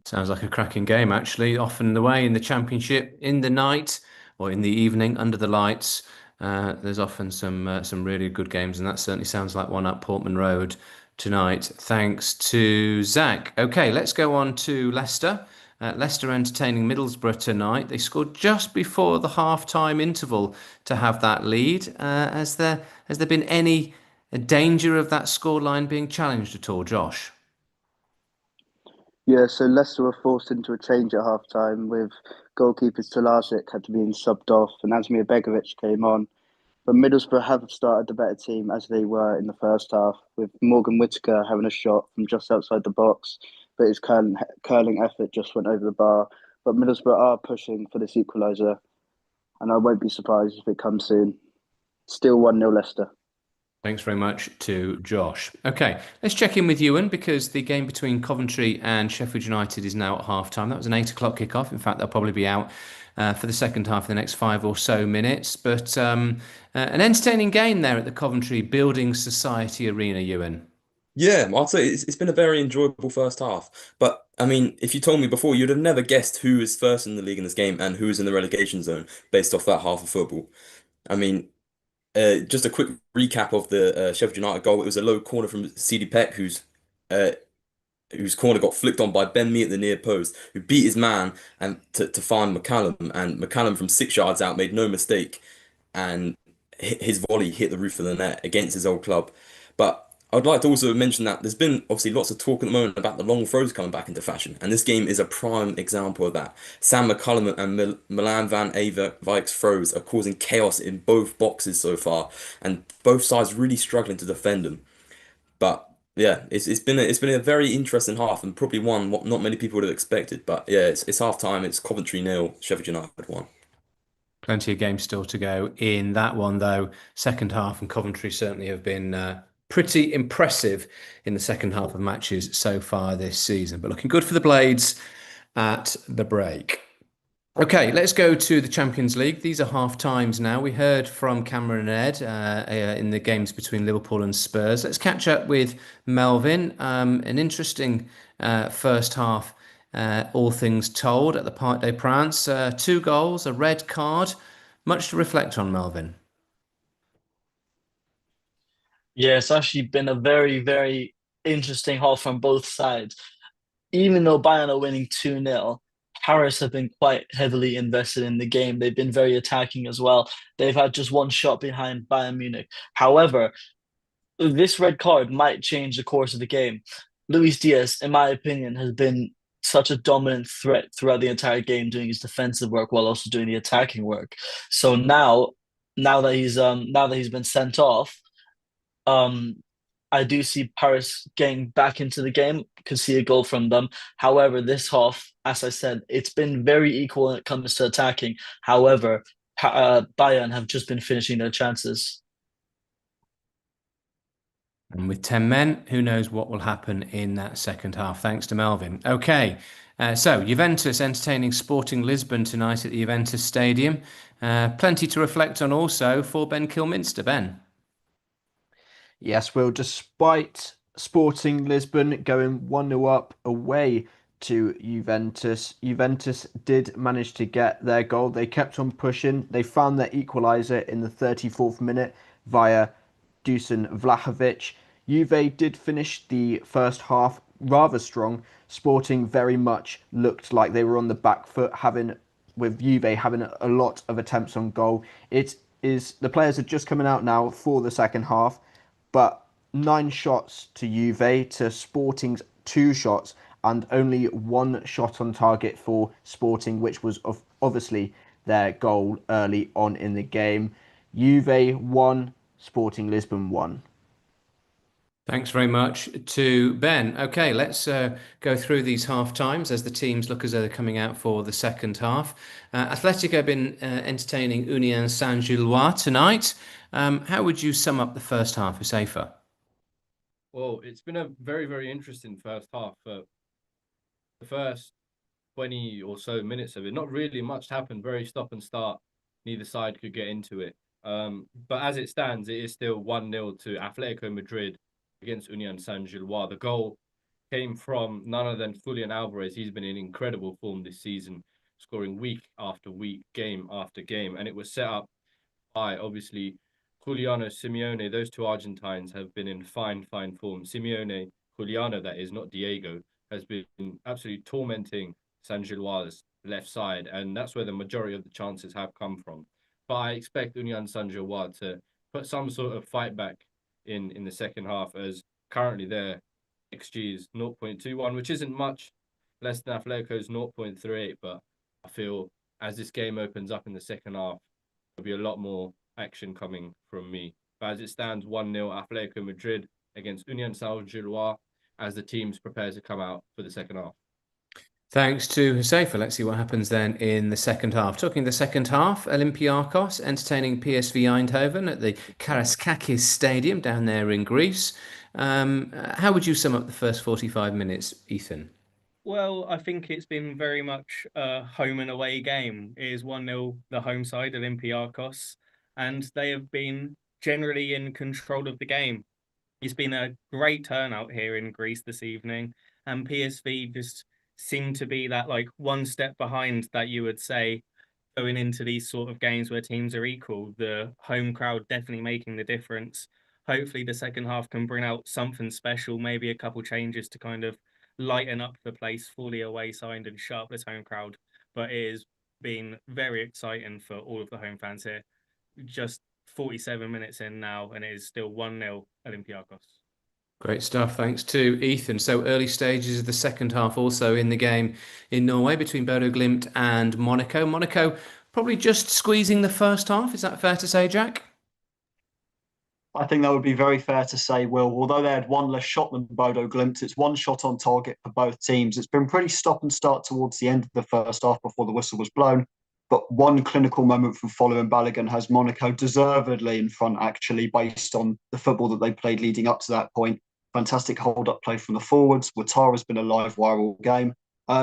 Sounds like a cracking game, actually. Often the way in the Championship, in the night or in the evening under the lights, there's often some really good games, and that certainly sounds like one at Portman Road tonight. Thanks to Zach. Okay, let's go on to Leicester. Leicester entertaining Middlesbrough tonight. They scored just before the half-time interval to have that lead. Has there been any danger of that scoreline being challenged at all, Josh?
Yeah, so Leicester were forced into a change at half time with goalkeeper Stolazic had to be subbed off and Asmir Begovic came on. But Middlesbrough have started the better team as they were in the first half, with Morgan Whittaker having a shot from just outside the box, but his curling effort just went over the bar. But Middlesbrough are pushing for this equaliser, and I won't be surprised if it comes soon. Still 1-0 Leicester.
Thanks very much to Josh. Okay, let's check in with Ewan because the game between Coventry and Sheffield United is now at half time. That was an 8 o'clock kickoff. In fact, they'll probably be out for the second half of the next 5 or so minutes. But an entertaining game there at the Coventry Building Society Arena, Ewan.
Yeah, I'd say it's been a very enjoyable first half. But I mean, if you told me before, you'd have never guessed who is first in the league in this game and who is in the relegation zone based off that half of football. I mean, just a quick recap of the Sheffield United goal. It was a low corner from CD Peck, uh, whose corner got flicked on by Ben Mee at the near post, who beat his man and to find McCallum, and McCallum from 6 yards out made no mistake, and his volley hit the roof of the net against his old club. But I'd like to also mention that there's been obviously lots of talk at the moment about the long throws coming back into fashion, and this game is a prime example of that. Sam McCullum and Milan van Eyck's throws are causing chaos in both boxes so far, and both sides really struggling to defend them. But yeah, it's been a very interesting half, and probably one what not many people would have expected. But yeah, it's half time. It's Coventry 0, Sheffield United 1.
Plenty of games still to go in that one, though. Second half, and Coventry certainly have been pretty impressive in the second half of matches so far this season. But looking good for the Blades at the break. Okay, let's go to the Champions League. These are half times now. We heard from Cameron and Ed in the games between Liverpool and Spurs. Let's catch up with Melvin. An interesting first half, all things told, at the Parc des Princes. 2 goals, a red card. Much to reflect on, Melvin.
Yeah, it's actually been a very, very interesting half from both sides. Even though Bayern are winning 2-0, Paris have been quite heavily invested in the game. They've been very attacking as well. They've had just one shot behind Bayern Munich. However, this red card might change the course of the game. Luis Diaz, in my opinion, has been such a dominant threat throughout the entire game, doing his defensive work while also doing the attacking work. So now that he's been sent off, um, I do see Paris getting back into the game, could see a goal from them. However, this half, as I said, it's been very equal when it comes to attacking. However, Bayern have just been finishing their chances.
And with 10 men, who knows what will happen in that second half. Thanks to Melvin. Okay, so Juventus entertaining Sporting Lisbon tonight at the Juventus Stadium. Plenty to reflect on also for Ben Kilminster. Ben.
Yes, well, despite Sporting Lisbon going 1-0 up away to Juventus, Juventus did manage to get their goal. They kept on pushing. They found their equaliser in the 34th minute via Dusan Vlahovic. Juve did finish the first half rather strong. Sporting very much looked like they were on the back foot, with Juve having a lot of attempts on goal. It is the players are just coming out now for the second half, but 9 shots to Juve to Sporting's 2 shots, and only 1 shot on target for Sporting, which was obviously their goal early on in the game. Juve 1, Sporting Lisbon 1.
Thanks very much to Ben. Okay, let's go through these half times as the teams look as though they're coming out for the second half. Atletico have been entertaining Union Saint-Gilloise tonight. How would you sum up the first half, Usafa?
Well, it's been a very, very interesting first half. The first 20 or so minutes of it, not really much happened, very stop and start. Neither side could get into it. But as it stands, it is still 1-0 to Atletico Madrid against Union Saint-Gilloise. The goal came from none other than Julian Alvarez. He's been in incredible form this season, scoring week after week, game after game. And it was set up by, obviously, Juliano Simeone. Those two Argentines have been in fine form. Simeone, Juliano, that is, not Diego, has been absolutely tormenting Saint-Gilloise' left side. And that's where the majority of the chances have come from. But I expect Union Saint-Gilloise to put some sort of fight back in the second half, as currently their XG is 0.21, which isn't much, less than Atletico's 0.38. But I feel as this game opens up in the second half, there'll be a lot more action coming from me. But as it stands, 1-0 Atletico Madrid against Union Saint-Gilloise as the teams prepare to come out for the second half.
Thanks to Josefa. Let's see what happens then in the second half. Talking the second half, Olympiacos entertaining PSV Eindhoven at the Karaskakis Stadium down there in Greece. How would you sum up the first 45 minutes, Ethan?
Well, I think it's been very much a home and away game. It is 1-0 the home side, Olympiacos, and they have been generally in control of the game. It's been a great turnout here in Greece this evening, and PSV just seem to be that like one step behind that you would say going into these sort of games where teams are equal. The home crowd definitely making the difference. Hopefully the second half can bring out something special, maybe a couple changes to kind of lighten up the place for the away side and shut up this home crowd. But it has been very exciting for all of the home fans here. Just 47 minutes in now, and it is still 1-0 Olympiacos.
Great stuff. Thanks to Ethan. So early stages of the second half also in the game in Norway between Bodo Glimt and Monaco. Monaco probably just squeezing the first half. Is that fair to say, Jack?
I think that would be very fair to say, Will. Although they had one less shot than Bodo Glimt, it's one shot on target for both teams. It's been pretty stop and start towards the end of the first half before the whistle was blown. But one clinical moment from Follow and Balogun has Monaco deservedly in front, actually, based on the football that they played leading up to that point. Fantastic hold-up play from the forwards. Ouattara's been a live wire all game.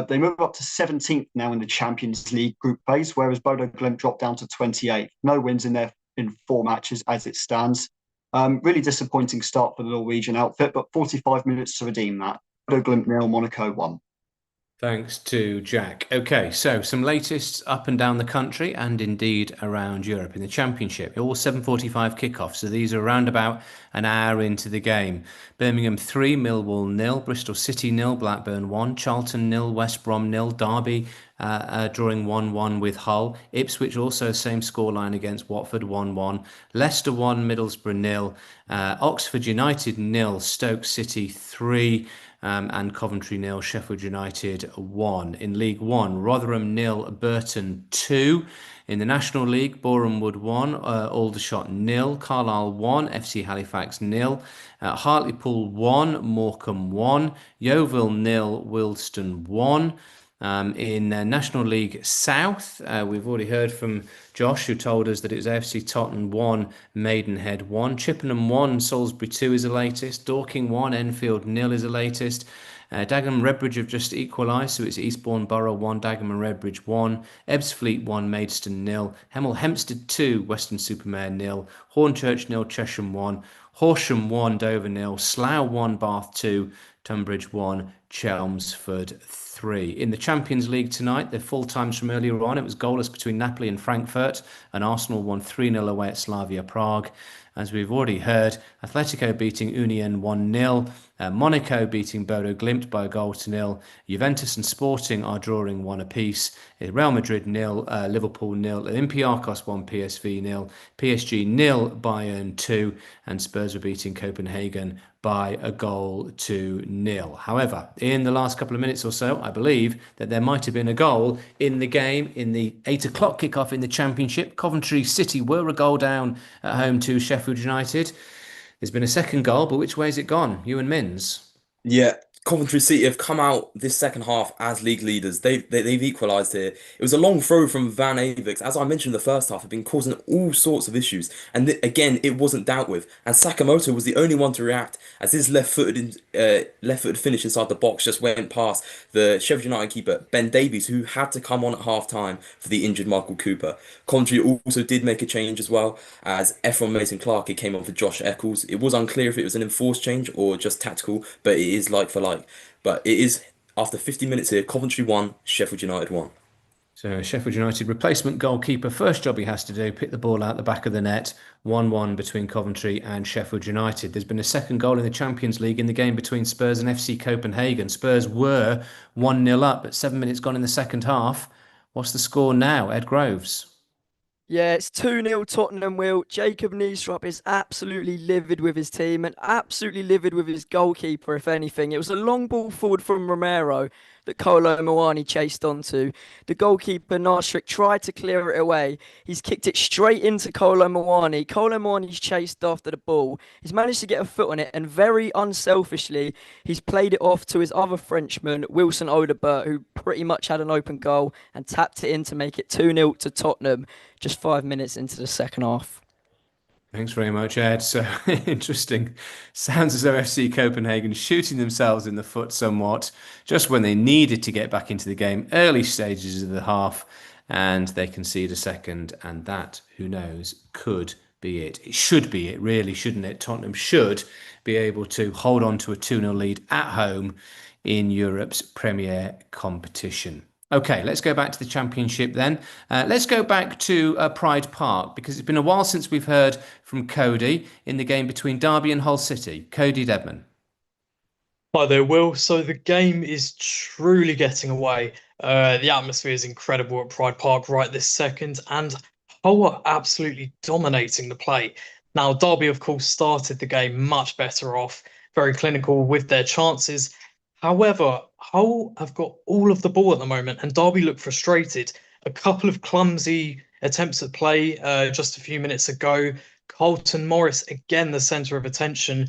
They move up to 17th now in the Champions League group phase, whereas Bodo Glimt dropped down to 28th. No wins in 4 matches as it stands. Really disappointing start for the Norwegian outfit, but 45 minutes to redeem that. Bodo Glimt 0, Monaco 1.
Thanks to Jack. Okay, so some latest up and down the country and indeed around Europe in the Championship. All 7:45 kickoffs, so these are around about an hour into the game. Birmingham 3, Millwall 0, Bristol City 0, Blackburn 1, Charlton 0, West Brom 0, Derby drawing 1-1 with Hull. Ipswich also same scoreline against Watford 1-1. Leicester 1, Middlesbrough 0, Oxford United 0, Stoke City 3. And Coventry 0, Sheffield United 1. In League One, Rotherham 0, Burton 2. In the National League, Boreham Wood 1, Aldershot 0, Carlisle 1, FC Halifax 0, Hartlepool 1, Morecambe 1, Yeovil 0, Wilston 1. In National League South, we've already heard from Josh, who told us that it was AFC Tottenham 1, Maidenhead 1, Chippenham 1, Salisbury 2 is the latest, Dorking 1, Enfield 0 is the latest. Dagenham and Redbridge have just equalised, so it's Eastbourne Borough 1, Dagenham and Redbridge 1, Ebbsfleet 1, Maidstone 0, Hemel Hempstead 2, Weston-super-Mare 0, Hornchurch 0, Chesham 1, Horsham 1, Dover 0, Slough 1, Bath 2, Tunbridge 1, Chelmsford 3. In the Champions League tonight, the full times from earlier on, it was goalless between Napoli and Frankfurt, and Arsenal won 3-0 away at Slavia Prague. As we've already heard, Atletico beating Union 1-0, Monaco beating Bodo Glimt by a goal to 0. Juventus and Sporting are drawing 1 apiece. Real Madrid 0, Liverpool 0, Olympiacos 1, PSV 0, PSG 0, Bayern 2, and Spurs are beating Copenhagen by a goal to 0. However, in the last couple of minutes or so, I believe that there might have been a goal in the game in the 8 o'clock kickoff in the Championship. Coventry City were a goal down at home to Sheffield United. There's been a second goal, but which way has it gone? You and Mins?
Yeah, Coventry City have come out this second half as league leaders. They've equalised here. It was a long throw from Van Avix. As I mentioned in the first half, had been causing all sorts of issues. And again, it wasn't dealt with. And Sakamoto was the only one to react, as his left-footed finish inside the box just went past the Sheffield United keeper Ben Davies, who had to come on at half time for the injured Michael Cooper. Coventry also did make a change as well, as Efron Mason-Clark came on for Josh Eccles. It was unclear if it was an enforced change or just tactical, but it is like for like. But it is, after 50 minutes here, Coventry 1, Sheffield United 1.
So Sheffield United replacement goalkeeper, first job he has to do, pick the ball out the back of the net, 1-1 between Coventry and Sheffield United. There's been a second goal in the Champions League in the game between Spurs and FC Copenhagen. Spurs were 1-0 up, but 7 minutes gone in the second half. What's the score now, Ed Groves?
Yeah, it's 2-0 Tottenham, Will. Jacob Nielstrup is absolutely livid with his team and absolutely livid with his goalkeeper, if anything. It was a long ball forward from Romero that Kolo Muani chased onto. The goalkeeper, Narstrik, tried to clear it away. He's kicked it straight into Kolo Muani. Kolo Muani's chased after the ball. He's managed to get a foot on it, and very unselfishly, he's played it off to his other Frenchman, Wilson Odobert, who pretty much had an open goal and tapped it in to make it 2-0 to Tottenham just 5 minutes into the second half.
Thanks very much, Ed. So interesting. Sounds as though FC Copenhagen shooting themselves in the foot somewhat, just when they needed to get back into the game, early stages of the half, and they concede a second, and that, who knows, could be it. It should be it, really, shouldn't it? Tottenham should be able to hold on to a 2-0 lead at home in Europe's premier competition. Okay, let's go back to the Championship then. Let's go back to Pride Park, because it's been a while since we've heard from Cody in the game between Derby and Hull City. Cody Dedman.
Hi there, Will. So the game is truly getting away. The atmosphere is incredible at Pride Park right this second, and Hull are absolutely dominating the play. Now, Derby, of course, started the game much better off, very clinical with their chances. However, Hull have got all of the ball at the moment, and Derby look frustrated. A couple of clumsy attempts at play just a few minutes ago. Carlton Morris, again, the centre of attention,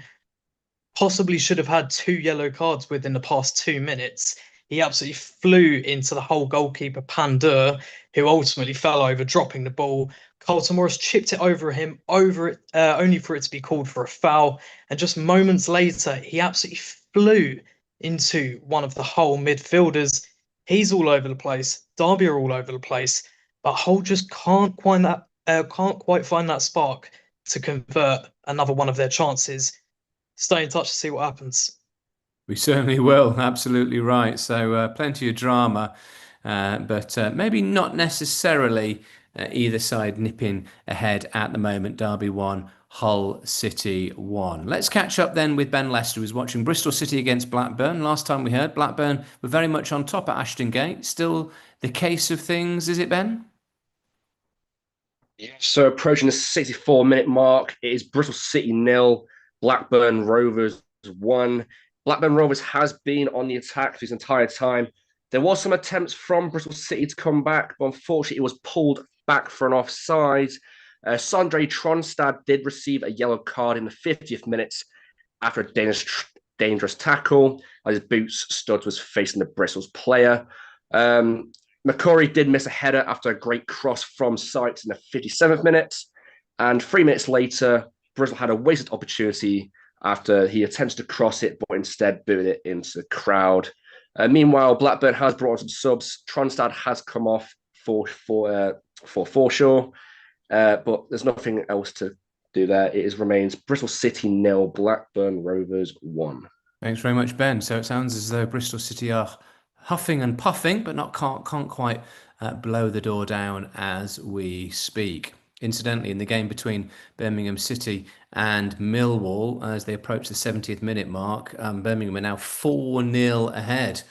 possibly should have had 2 yellow cards within the past 2 minutes. He absolutely flew into the whole goalkeeper, Pandur, who ultimately fell over, dropping the ball. Carlton Morris chipped it over him, only for it to be called for a foul. And just moments later, he absolutely flew into one of the Hull midfielders. He's all over the place. Derby are all over the place, but Hull just can't quite find that spark to convert another one of their chances. Stay in touch to see what happens.
We certainly will. Absolutely right. So plenty of drama, but maybe not necessarily either side nipping ahead at the moment. Derby 1, Hull City 1. Let's catch up then with Ben Lester, who's watching Bristol City against Blackburn. Last time we heard, Blackburn were very much on top at Ashton Gate. Still the case of things, is it, Ben?
So approaching the 64-minute mark, it is Bristol City 0, Blackburn Rovers 1. Blackburn Rovers has been on the attack this entire time. There was some attempts from Bristol City to come back, but unfortunately it was pulled back for an offside. Sondre Tronstad did receive a yellow card in the 50th minute after a dangerous tackle, as his boots studs was facing the Bristol's player. McCurry did miss a header after a great cross from Sykes in the 57th minute. And 3 minutes later, Bristol had a wasted opportunity after he attempted to cross it, but instead booted it into the crowd. Meanwhile, Blackburn has brought on some subs. Tronstad has come off for Forshaw, but there's nothing else to do there. It remains Bristol City 0, Blackburn Rovers 1.
Thanks very much, Ben. So it sounds as though Bristol City are huffing and puffing, but can't quite blow the door down as we speak. Incidentally, in the game between Birmingham City and Millwall, as they approach the 70th minute mark, Birmingham are now 4-0 ahead.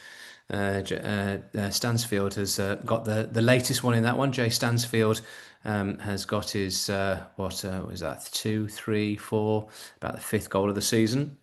Stansfield has got the latest one in that one. Jay Stansfield has got his, what was that, 2, 3, 4, about the 5th goal of the season,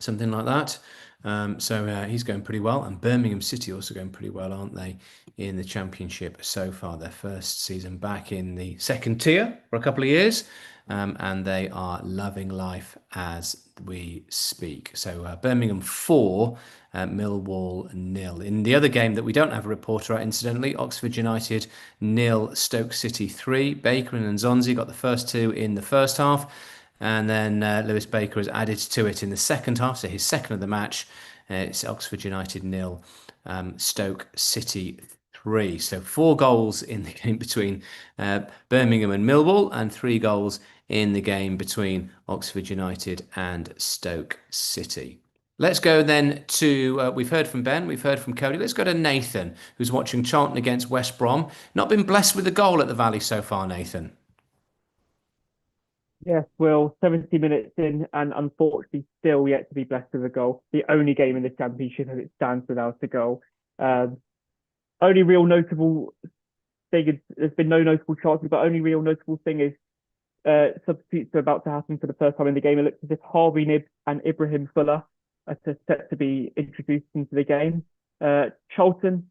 something like that. So he's going pretty well, and Birmingham City also going pretty well, aren't they, in the Championship so far? Their first season back in the second tier for a couple of years, and they are loving life as we speak. So Birmingham 4, Millwall 0. In the other game that we don't have a reporter at, incidentally, Oxford United 0, Stoke City 3. Baker and Nzonzi got the first two in the first half. And then Lewis Baker has added to it in the second half, so his second of the match. It's Oxford United 0, Stoke City 3. So 4 goals in the game between Birmingham and Millwall, and 3 goals in the game between Oxford United and Stoke City. Let's go then to, we've heard from Ben, we've heard from Cody. Let's go to Nathan, who's watching Charlton against West Brom. Not been blessed with a goal at the Valley so far, Nathan.
Yes, Will, 70 minutes in, and unfortunately still yet to be blessed with a goal. The only game in the Championship as it stands without a goal. Only real notable thing is there's been no notable chances, but only real notable thing is substitutes are about to happen for the first time in the game. It looks as if Harvey Knibb and Ibrahim Fuller are set to be introduced into the game. Charlton,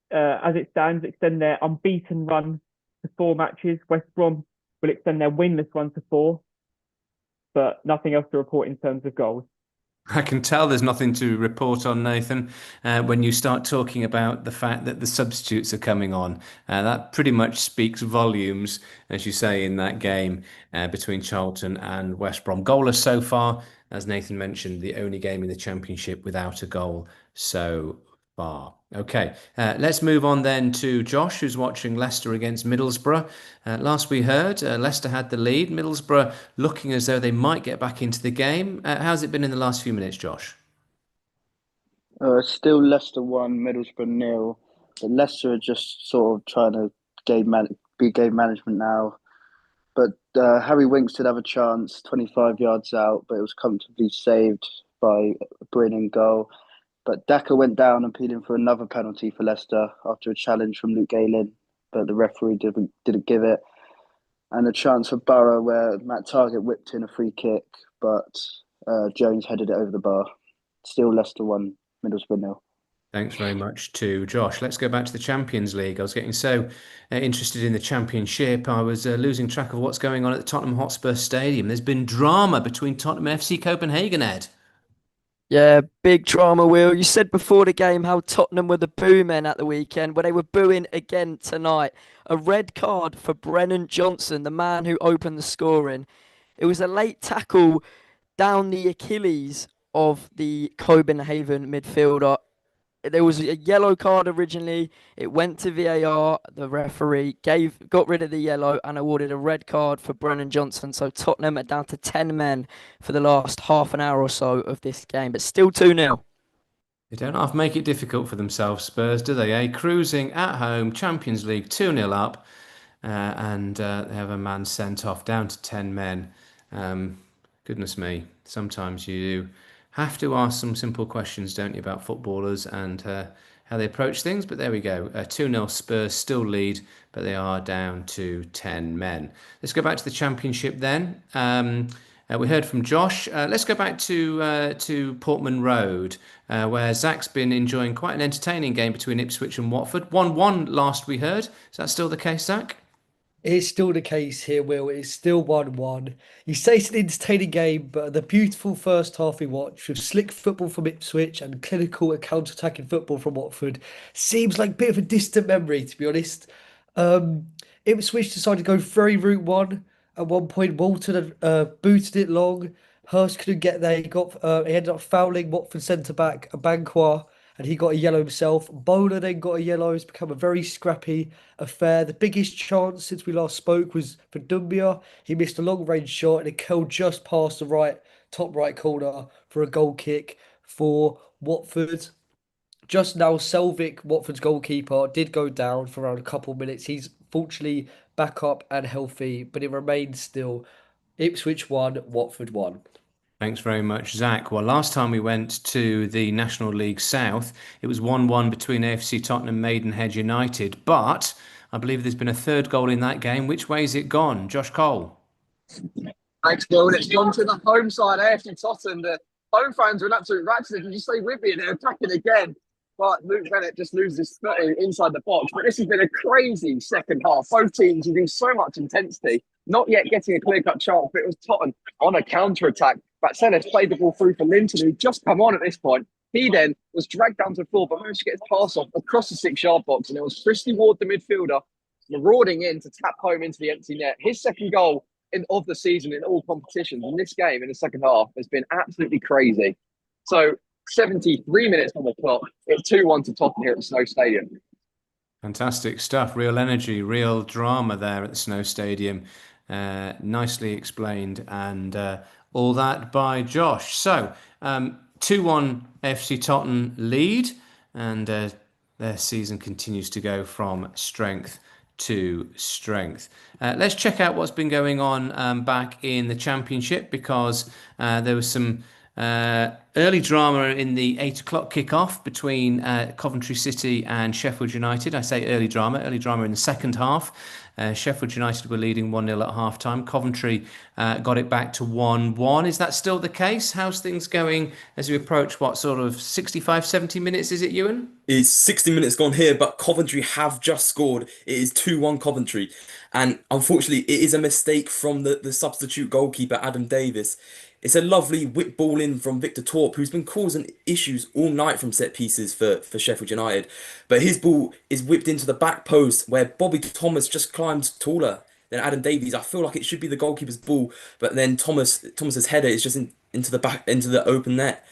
as it stands, extend their unbeaten run to 4 matches. West Brom will extend their winless run to 4, but nothing else to report in terms of goals.
I can tell there's nothing to report on, Nathan, when you start talking about the fact that the substitutes are coming on. That pretty much speaks volumes, as you say, in that game between Charlton and West Brom. Goalless so far, as Nathan mentioned, the only game in the Championship without a goal so far. Okay, let's move on then to Josh, who's watching Leicester against Middlesbrough. Last we heard, Leicester had the lead. Middlesbrough looking as though they might get back into the game. How's it been in the last few minutes, Josh?
Still Leicester 1, Middlesbrough 0. But Leicester are just sort of trying to be game management now. But Harry Winks did have a chance, 25 yards out, but it was comfortably saved by a brilliant goal. But Daka went down appealing for another penalty for Leicester after a challenge from Luke Galen, but the referee didn't give it. And a chance for Borough where Matt Targett whipped in a free kick, but Jones headed it over the bar. Still Leicester 1, Middlesbrough 0.
Thanks very much to Josh. Let's go back to the Champions League. I was getting so interested in the Championship, I was losing track of what's going on at the Tottenham Hotspur Stadium. There's been drama between Tottenham and FC Copenhagen, Ed.
Yeah, big drama, Will. You said before the game how Tottenham were the boo men at the weekend, but they were booing again tonight. A red card for Brennan Johnson, the man who opened the scoring. It was a late tackle down the Achilles of the Copenhagen midfielder. There was a yellow card originally. It went to VAR. The referee got rid of the yellow and awarded a red card for Brennan Johnson. So Tottenham are down to 10 men for the last half an hour or so of this game, but still 2-0.
They don't half make it difficult for themselves, Spurs, do they? Cruising at home, Champions League 2-0 up, and they have a man sent off down to 10 men. Goodness me, sometimes you have to ask some simple questions, don't you, about footballers and how they approach things. But there we go. 2-0 Spurs still lead, but they are down to 10 men. Let's go back to the Championship then. We heard from Josh. Let's go back to Portman Road, where Zach's been enjoying quite an entertaining game between Ipswich and Watford. 1-1 last we heard. Is that still the case, Zach?
It's still the case here, Will. It's still 1-1. You say it's an entertaining game, but the beautiful first half we watched with slick football from Ipswich and clinical and counter-attacking football from Watford seems like a bit of a distant memory, to be honest. Ipswich decided to go very route one. At one point, Walton booted it long. Hurst couldn't get there. He ended up fouling Watford centre-back Abankwah, and he got a yellow himself. Bowler then got a yellow. It's become a very scrappy affair. The biggest chance since we last spoke was for Dumbia. He missed a long-range shot and it curled just past the top right corner for a goal kick for Watford. Just now, Selvik, Watford's goalkeeper, did go down for around a couple of minutes. He's fortunately back up and healthy, but it remains still Ipswich 1, Watford 1.
Thanks very much, Zach. Well, last time we went to the National League South, it was 1-1 between AFC Tottenham and Maidenhead United. But I believe there's been a third goal in that game. Which way's it gone? Josh Cole.
Thanks, Will. It's gone to the home side, AFC Tottenham. The Home fans are an absolute ratchet. If you stay with me, they're attacking again. But Luke Bennett just loses his footing inside the box. But this has been a crazy second half. Both teams using so much intensity, not yet getting a clear-cut chance, but it was Tottenham on a counter-attack. Batsenes played the ball through for Linton, who'd just come on at this point. He then was dragged down to the floor, but managed to get his pass off across the 6-yard box. And it was Christy Ward, the midfielder, marauding in to tap home into the empty net. His second goal of the season in all competitions. And this game in the second half has been absolutely crazy. So 73 minutes on the clock. It's 2-1 to Tottenham here at the Snow Stadium.
Fantastic stuff. Real energy, real drama there at the Snow Stadium. Nicely explained, and all that by Josh. So 2-1 FC Tottenham lead, and their season continues to go from strength to strength. Let's check out what's been going on back in the Championship, because there was some early drama in the 8 o'clock kickoff between Coventry City and Sheffield United. I say early drama in the second half. Sheffield United were leading 1-0 at half-time. Coventry got it back to 1-1. Is that still the case? How's things going as we approach, what, sort of 65, 70 minutes, is it, Ewan?
It's 60 minutes gone here, but Coventry have just scored. It is 2-1 Coventry. And unfortunately, it is a mistake from the substitute goalkeeper, Adam Davis. It's a lovely whip ball in from Victor Torp, who's been causing issues all night from set pieces for Sheffield United. But his ball is whipped into the back post, where Bobby Thomas just climbs taller than Adam Davies. I feel like it should be the goalkeeper's ball, but then Thomas's header is just into the open net.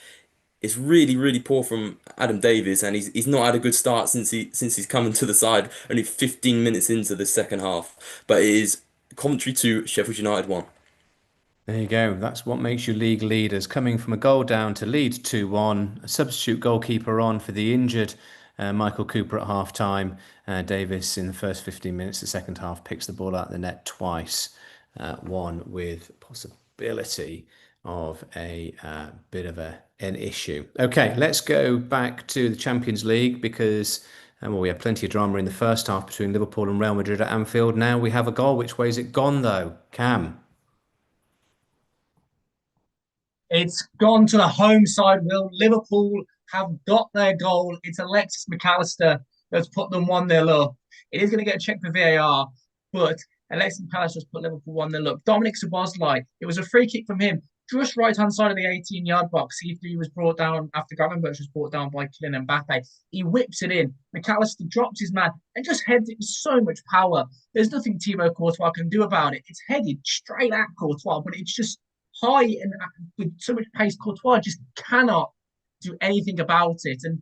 It's really, really poor from Adam Davies, and he's not had a good start since he's come into the side. Only 15 minutes into the second half, but it is Coventry 2, Sheffield United 1.
There you go. That's what makes you league leaders. Coming from a goal down to lead 2-1. A substitute goalkeeper on for the injured Michael Cooper at half-time. Davis in the first 15 minutes, the second half, picks the ball out of the net twice. One with possibility of a bit of an issue. Okay, let's go back to the Champions League, because we had plenty of drama in the first half between Liverpool and Real Madrid at Anfield. Now we have a goal. Which way is it gone, though? Cam?
It's gone to the home side, Will. Liverpool have got their goal. It's Alexis McAllister that's put them 1-0 up. It is going to get checked for VAR, but Alexis McAllister has put Liverpool 1-0 up. Dominic Szoboszlai, it was a free kick from him, just right-hand side of the 18-yard box. He was brought down after Gravenberch was brought down by Kylian Mbappe. He whips it in. McAllister drops his man and just heads it with so much power. There's nothing Thibaut Courtois can do about it. It's headed straight at Courtois, but it's just high and with so much pace. Courtois just cannot do anything about it. And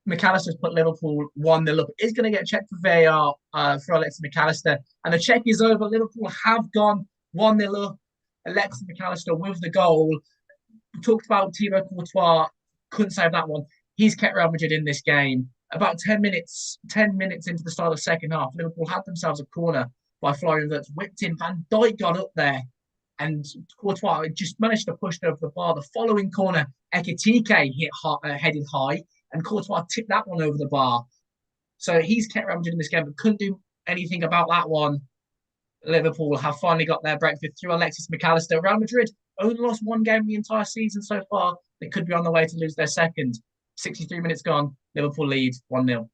McAllister's put Liverpool 1-0 up. It's going to get checked for VAR for Alexis McAllister. And the check is over. Liverpool have gone 1-0 up. Alexis McAllister with the goal. We talked about Thibaut Courtois. Couldn't save that one. He's kept Real Madrid in this game. About 10 minutes into the start of the second half, Liverpool had themselves a corner by Florian Wirtz, whipped in. Van Dijk got up there, and Courtois just managed to push it over the bar. The following corner, Ekitike headed high, and Courtois tipped that one over the bar. So he's kept Real Madrid in this game, but couldn't do anything about that one. Liverpool have finally got their breakthrough through Alexis McAllister. Real Madrid only lost one game the entire season so far. They could be on the way to lose their second. 63 minutes gone. Liverpool lead 1-0.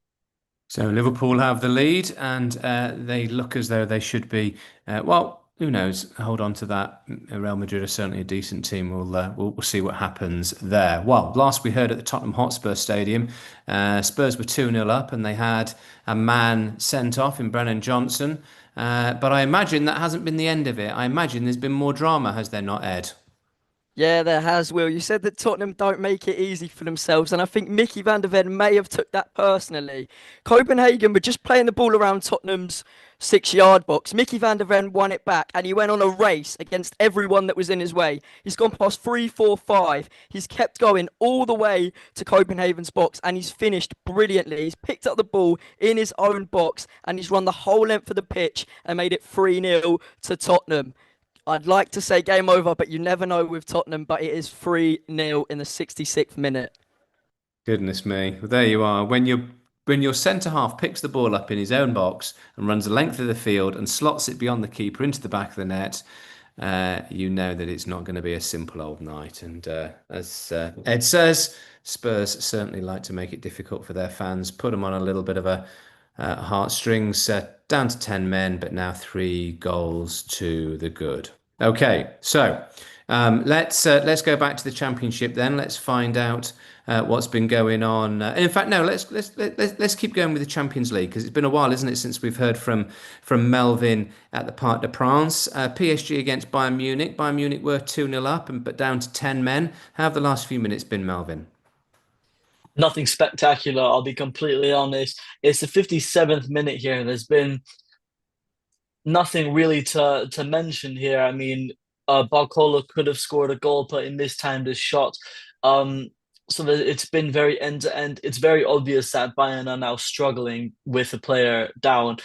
So Liverpool have the lead, and they look as though they should be. Who knows? Hold on to that. Real Madrid are certainly a decent team. We'll see what happens there. Well, last we heard at the Tottenham Hotspur Stadium, Spurs were 2-0 up, and they had a man sent off in Brennan Johnson. But I imagine that hasn't been the end of it. I imagine there's been more drama, has there not, Ed?
Yeah, there has, Will. You said that Tottenham don't make it easy for themselves, and I think Mickey van der Ven may have took that personally. Copenhagen were just playing the ball around Tottenham's 6-yard box. Mickey van der Ven won it back, and he went on a race against everyone that was in his way. He's gone past 3, 4, 5. He's kept going all the way to Copenhagen's box, and he's finished brilliantly. He's picked up the ball in his own box, and he's run the whole length of the pitch and made it 3-0 to Tottenham. I'd like to say game over, but you never know with Tottenham, but it is 3-0 in the 66th minute.
Goodness me. Well, there you are. When your centre-half picks the ball up in his own box and runs the length of the field and slots it beyond the keeper into the back of the net, you know that it's not going to be a simple old night. And as Ed says, Spurs certainly like to make it difficult for their fans, put them on a little bit of a heartstrings, down to 10 men, but now 3 goals to the good. Okay, so let's go back to the championship then. Let's find out what's been going on. And in fact, no, let's keep going with the Champions League because it's been a while, isn't it, since we've heard from Melvin at the Parc des Princes. PSG against Bayern Munich. Bayern Munich were 2-0 up, but down to 10 men. How have the last few minutes been, Melvin?
Nothing spectacular, I'll be completely honest. It's the 57th minute here. There's been nothing really to mention here. I mean, Barcola could have scored a goal, but he mistimed his shot. So that it's been very end to end. It's very obvious that Bayern are now struggling with a player down.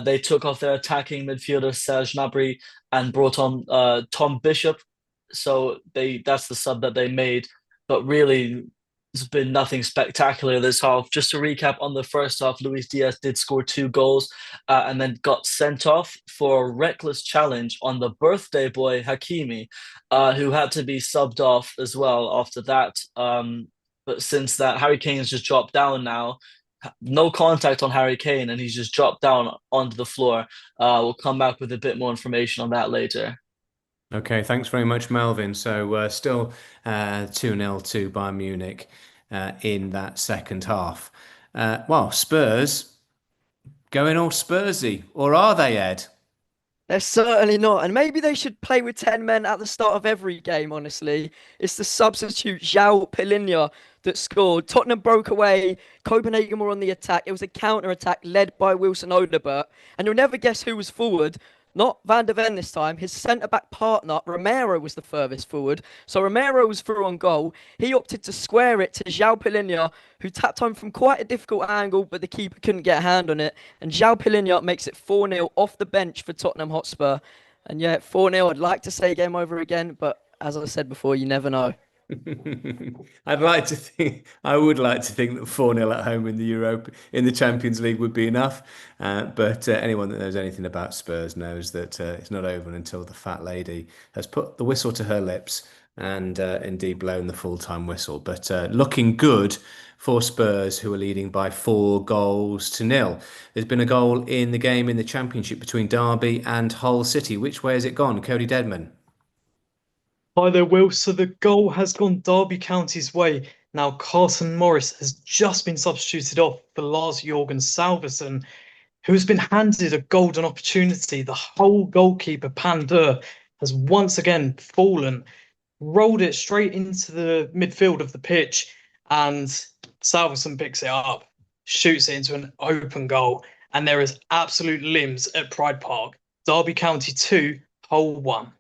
They took off their attacking midfielder Serge Gnabry and brought on Tom Bishop. So that's the sub that they made. But really, there's been nothing spectacular this half. Just to recap on the first half, Luis Diaz did score 2 goals and then got sent off for a reckless challenge on the birthday boy Hakimi, who had to be subbed off as well after that. But since that, Harry Kane's just dropped down now. No contact on Harry Kane, and he's just dropped down onto the floor. We'll come back with a bit more information on that later.
Okay, thanks very much, Melvin. So still 2-0 to Bayern Munich in that second half. Well, Spurs going all Spursy, or are they, Ed?
They're certainly not. And maybe they should play with 10 men at the start of every game, honestly. It's the substitute João Pelinha that scored. Tottenham broke away. Copenhagen were on the attack. It was a counter-attack led by Wilson Odobert. And you'll never guess who was forward. Not Van der Ven this time. His centre-back partner, Romero, was the furthest forward. So Romero was through on goal. He opted to square it to João Pelinha, who tapped home from quite a difficult angle, but the keeper couldn't get a hand on it. And João Pelinha makes it 4-0 off the bench for Tottenham Hotspur. And yeah, 4-0. I'd like to say game over again, but as I said before, you never know.
I would like to think that 4-0 at home in the Champions League would be enough. But anyone that knows anything about Spurs knows that it's not over until the fat lady has put the whistle to her lips and indeed blown the full-time whistle. But looking good for Spurs, who are leading by 4 goals to 0. There's been a goal in the game in the Championship between Derby and Hull City. Which way has it gone? Cody Deadman.
Hi there, Will. So the goal has gone Derby County's way. Now, Carson Morris has just been substituted off for Lars Jorgen Salverson, who has been handed a golden opportunity. The whole goalkeeper, Pandur, has once again fallen, rolled it straight into the midfield of the pitch, and Salverson picks it up, shoots it into an open goal, and there is absolute limbs at Pride Park. Derby County 2, Hull 1.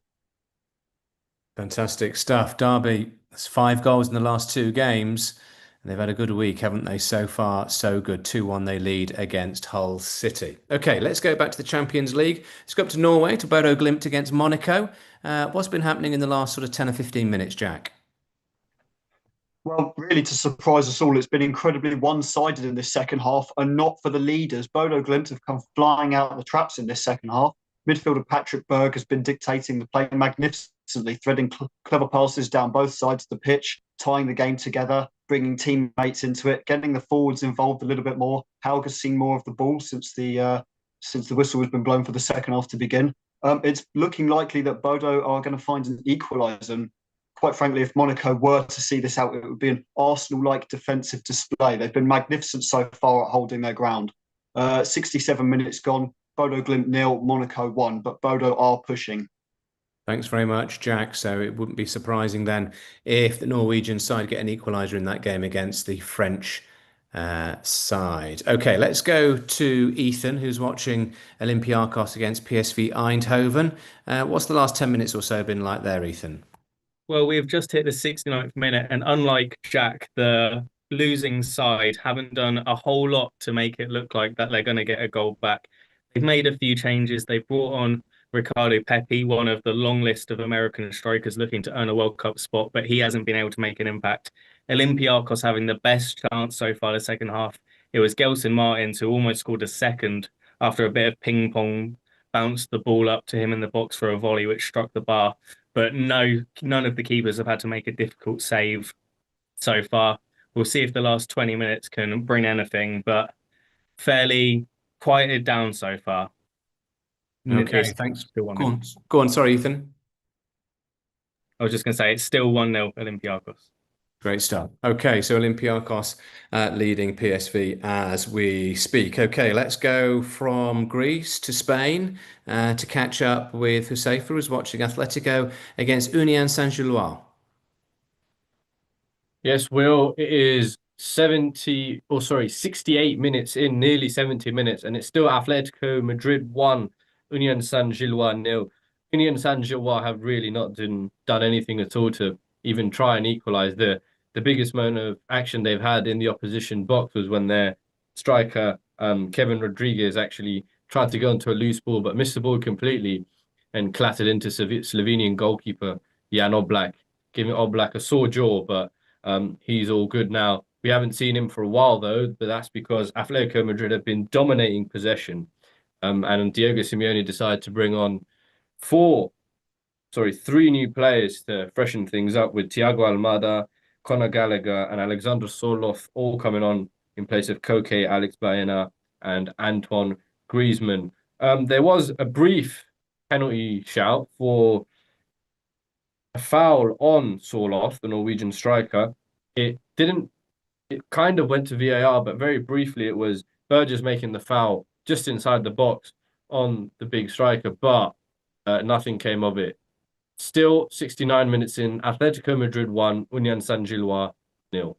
Fantastic stuff. Derby, that's 5 goals in the last 2 games. And they've had a good week, haven't they? So far, so good. 2-1 they lead against Hull City. Okay, let's go back to the Champions League. Let's go up to Norway, to Bodo Glimt against Monaco. What's been happening in the last sort of 10 or 15 minutes, Jack?
Well, really, to surprise us all, it's been incredibly one-sided in this second half, and not for the leaders. Bodo Glimt have come flying out of the traps in this second half. Midfielder Patrick Berg has been dictating the play magnificently, threading clever passes down both sides of the pitch, tying the game together, bringing teammates into it, getting the forwards involved a little bit more. Haug has seen more of the ball since the whistle has been blown for the second half to begin. It's looking likely that Bodo are going to find an equaliser. And quite frankly, if Monaco were to see this out, it would be an Arsenal-like defensive display. They've been magnificent so far at holding their ground. 67 minutes gone. Bodo Glimt 0, Monaco 1, but Bodo are pushing.
Thanks very much, Jack. So it wouldn't be surprising then if the Norwegian side get an equaliser in that game against the French side. Okay, let's go to Ethan, who's watching Olympiacos against PSV Eindhoven. What's the last 10 minutes or so been like there, Ethan?
Well, we've just hit the 69th minute, and unlike Jack, the losing side haven't done a whole lot to make it look like that they're going to get a goal back. They've made a few changes. They've brought on Ricardo Pepi, one of the long list of American strikers looking to earn a World Cup spot, but he hasn't been able to make an impact. Olympiacos having the best chance so far the second half. It was Gelson Martins who almost scored a second after a bit of ping pong bounced the ball up to him in the box for a volley, which struck the bar. But no, none of the keepers have had to make a difficult save so far. We'll see if the last 20 minutes can bring anything, but fairly quieted down so far.
Okay,
It's
thanks.
still 1-0.
Go on. Sorry, Ethan.
I was just going to say it's still 1-0 Olympiacos.
Great start. Okay, so Olympiacos leading PSV as we speak. Okay, let's go from Greece to Spain to catch up with Hussefa, who's watching Atletico against Union Saint-Gilloise.
Yes, Will, it is 68 minutes in, nearly 70 minutes, and it's still Atletico Madrid 1, Union Saint-Gilloise 0. Union Saint-Gilloise have really not done anything at all to even try and equalize. The biggest moment of action they've had in the opposition box was when their striker, Kevin Rodriguez, actually tried to go into a loose ball, but missed the ball completely and clattered into Slovenian goalkeeper Jan Oblak, giving Oblak a sore jaw, but he's all good now. We haven't seen him for a while, though, but that's because Atletico Madrid have been dominating possession. And Diego Simeone decided to bring on three new players to freshen things up with Thiago Almada, Conor Gallagher, and Alexander Soloth all coming on in place of Koke, Alex Baena, and Antoine Griezmann. There was a brief penalty shout for a foul on Soloth, the Norwegian striker. It kind of went to VAR, but very briefly it was Burgess making the foul just inside the box on the big striker, but nothing came of it. Still 69 minutes in, Atletico Madrid 1, Union Saint-Gilloise 0.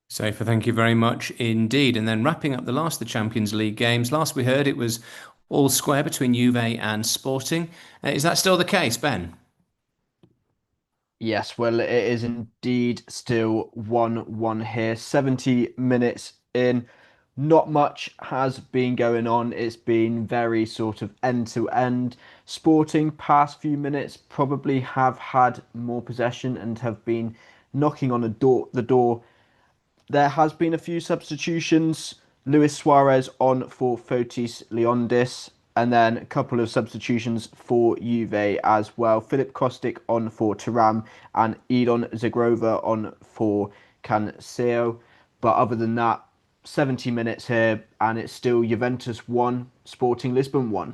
Safer, thank you very much indeed. And then wrapping up the last of the Champions League games, last we heard it was all square between Juve and Sporting. Is that still the case, Ben?
Yes, well, it is indeed still 1-1 here. 70 minutes in. Not much has been going on. It's been very sort of end to end. Sporting past few minutes probably have had more possession and have been knocking on the door. There has been a few substitutions. Luis Suarez on for Fotis Leondis, and then a couple of substitutions for Juve as well. Filip Kostic on for Thuram and Edon Zagrova on for Cancelo. But other than that, 70 minutes here, and it's still Juventus 1, Sporting Lisbon 1.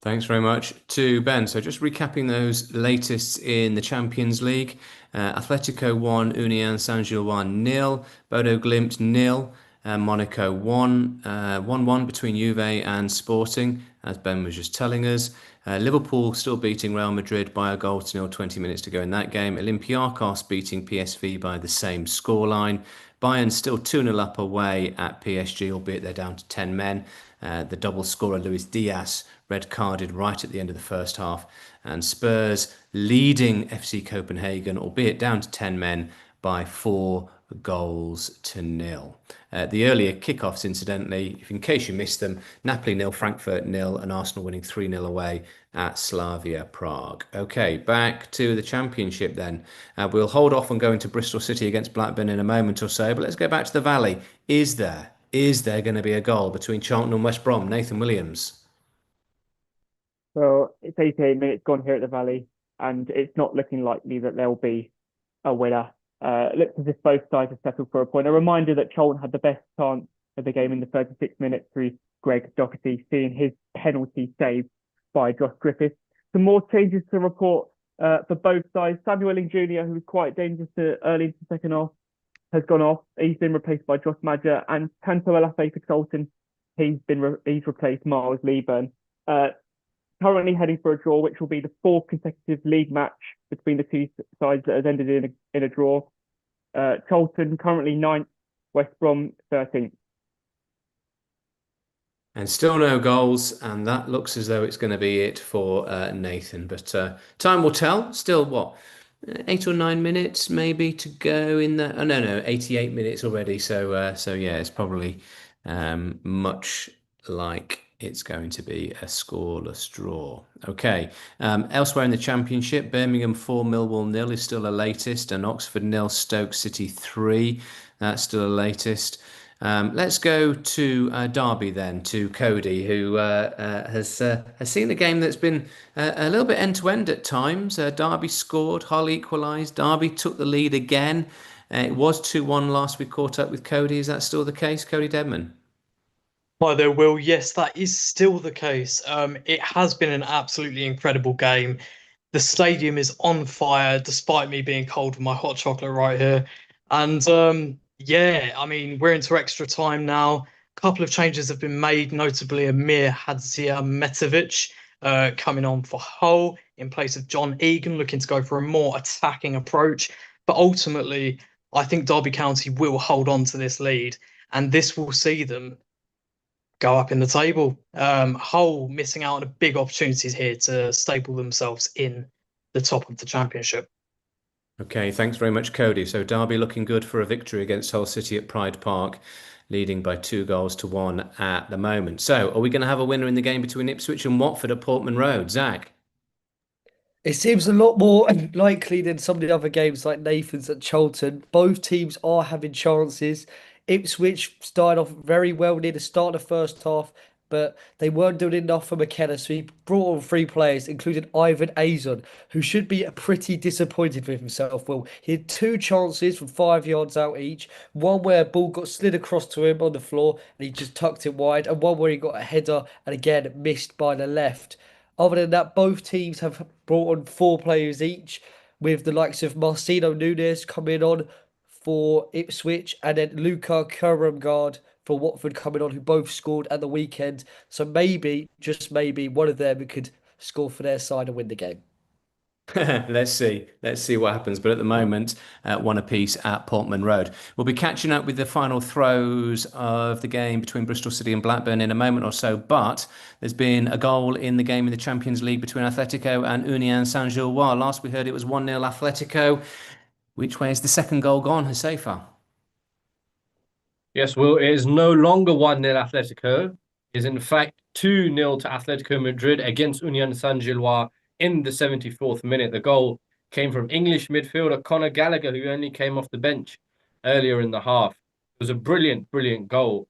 Thanks very much to Ben. So just recapping those latest in the Champions League. Atletico 1, Union Saint-Gilloise 0, Bodo Glimt 0, Monaco 1, 1-1 between Juve and Sporting, as Ben was just telling us. Liverpool still beating Real Madrid by a goal to 0, 20 minutes to go in that game. Olympiacos beating PSV by the same scoreline. Bayern still 2-0 up away at PSG, albeit they're down to 10 men. The double scorer, Luis Diaz, red carded right at the end of the first half. And Spurs leading FC Copenhagen, albeit down to 10 men, by 4 goals to 0. The earlier kickoffs, incidentally, in case you missed them, Napoli 0, Frankfurt 0, and Arsenal winning 3-0 away at Slavia Prague. Okay, back to the Championship then. We'll hold off on going to Bristol City against Blackburn in a moment or so, but let's go back to the Valley. Is there going to be a goal between Charlton and West Brom? Nathan Williams.
Well, it's 88 minutes gone here at the Valley, and it's not looking likely that there'll be a winner. It looks as if both sides have settled for a point. A reminder that Charlton had the best chance of the game in the 36 minutes through Greg Doherty, seeing his penalty saved by Josh Griffiths. Some more changes to report for both sides. Samuel Elling Jr., who was quite dangerous early into the second half, has gone off. He's been replaced by Josh Madger, and Tanto Alafe for Charlton. He's replaced Miles Leeburn. Currently heading for a draw, which will be the 4th consecutive league match between the two sides that has ended in a draw. Charlton currently 9th, West Brom 13th.
And still no goals, and that looks as though it's going to be it for Nathan. But time will tell. Still, what, 8 or 9 minutes maybe to go in the... Oh, no, 88 minutes already. So yeah, it's probably much like it's going to be a scoreless draw. Okay. Elsewhere in the Championship, Birmingham 4, Millwall 0 is still the latest, and Oxford 0, Stoke City 3. That's still the latest. Let's go to Derby then, to Cody, who has seen a game that's been a little bit end to end at times. Derby scored, Hull equalised, Derby took the lead again. It was 2-1 last we caught up with Cody. Is that still the case, Cody Dedman?
Hi there, Will. Yes, that is still the case. It has been an absolutely incredible game. The stadium is on fire, despite me being cold with my hot chocolate right here. And yeah, I mean, we're into extra time now. A couple of changes have been made, notably Amir Hadzimetovic coming on for Hull in place of John Egan, looking to go for a more attacking approach. But ultimately, I think Derby County will hold on to this lead, and this will see them go up in the table. Hull missing out on big opportunities here to stable themselves in the top of the championship.
Okay, thanks very much, Cody. So Derby looking good for a victory against Hull City at Pride Park, leading by 2-1 at the moment. So are we going to have a winner in the game between Ipswich and Watford at Portman Road? Zach?
It seems a lot more likely than some of the other games like Nathan's at Charlton. Both teams are having chances. Ipswich started off very well near the start of the first half, but they weren't doing enough for McKenna, so he brought on three players, including Ivan Azon, who should be pretty disappointed with himself. Well, he had two chances from 5 yards out each. One where a ball got slid across to him on the floor and he just tucked it wide, and one where he got a header and again missed by the left. Other than that, both teams have brought on four players each, with the likes of Marcelo Nunes coming on for Ipswich and then Luca Kurumgard for Watford coming on, who both scored at the weekend. So maybe, just maybe, one of them could score for their side and win the game.
Let's see. Let's see what happens. But at the moment, one apiece at Portman Road. We'll be catching up with the final throws of the game between Bristol City and Blackburn in a moment or so. But there's been a goal in the game in the Champions League between Atletico and Union Saint-Gilloise. Last we heard it was 1-0 Atletico. Which way has the second goal gone, Hussefa?
Yes, well, it is no longer 1-0 Atletico. It is in fact 2-0 to Atletico Madrid against Union Saint-Gilloise in the 74th minute. The goal came from English midfielder Conor Gallagher, who only came off the bench earlier in the half. It was a brilliant, brilliant goal.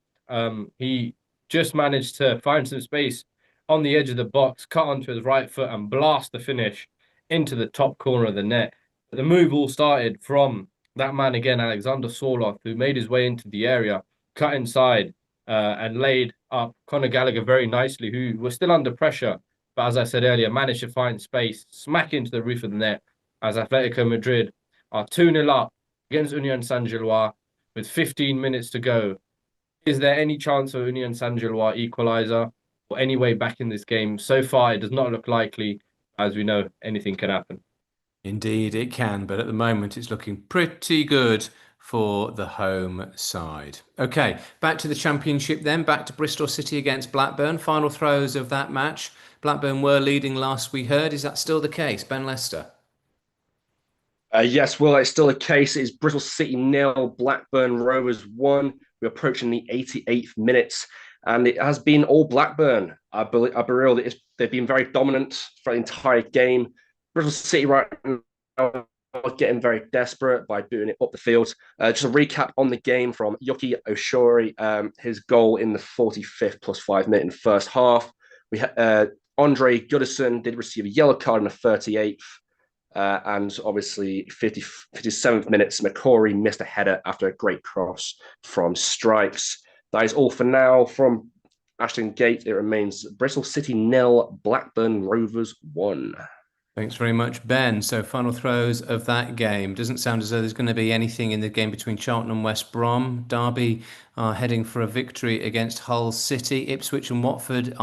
He just managed to find some space on the edge of the box, cut onto his right foot and blast the finish into the top corner of the net. The move all started from that man again, Alexander Sorloth, who made his way into the area, cut inside, and laid up Conor Gallagher very nicely, who was still under pressure. But as I said earlier, managed to find space, smack into the roof of the net as Atletico Madrid are 2-0 up against Union Saint-Gilloise with 15 minutes to go. Is there any chance of Union Saint-Gilloise equaliser or any way back in this game? So far, it does not look likely. As we know, anything can happen.
Indeed, it can, but at the moment it's looking pretty good for the home side. Okay, back to the Championship then, back to Bristol City against Blackburn. Final throws of that match. Blackburn were leading last we heard. Is that still the case, Ben Lester?
Yes, well, it's still the case. It's Bristol City 0, Blackburn Rovers 1. We're approaching the 88th minutes, and it has been all Blackburn. I believe they've been very dominant for the entire game. Bristol City right now getting very desperate by booting it up the field. Just a recap on the game from Yuki Oshori, his goal in the 45th plus 5 minute in the first half. We Andre Goodison did receive a yellow card in the 38th. And obviously 57th minutes, McCory missed a header after a great cross from Stripes. That is all for now from Ashton Gate. It remains Bristol City 0, Blackburn Rovers 1.
Thanks very much, Ben. So final throws of that game. Doesn't sound as though there's going to be anything in the game between Charlton and West Brom. Derby are heading for a victory against Hull City. Ipswich and Watford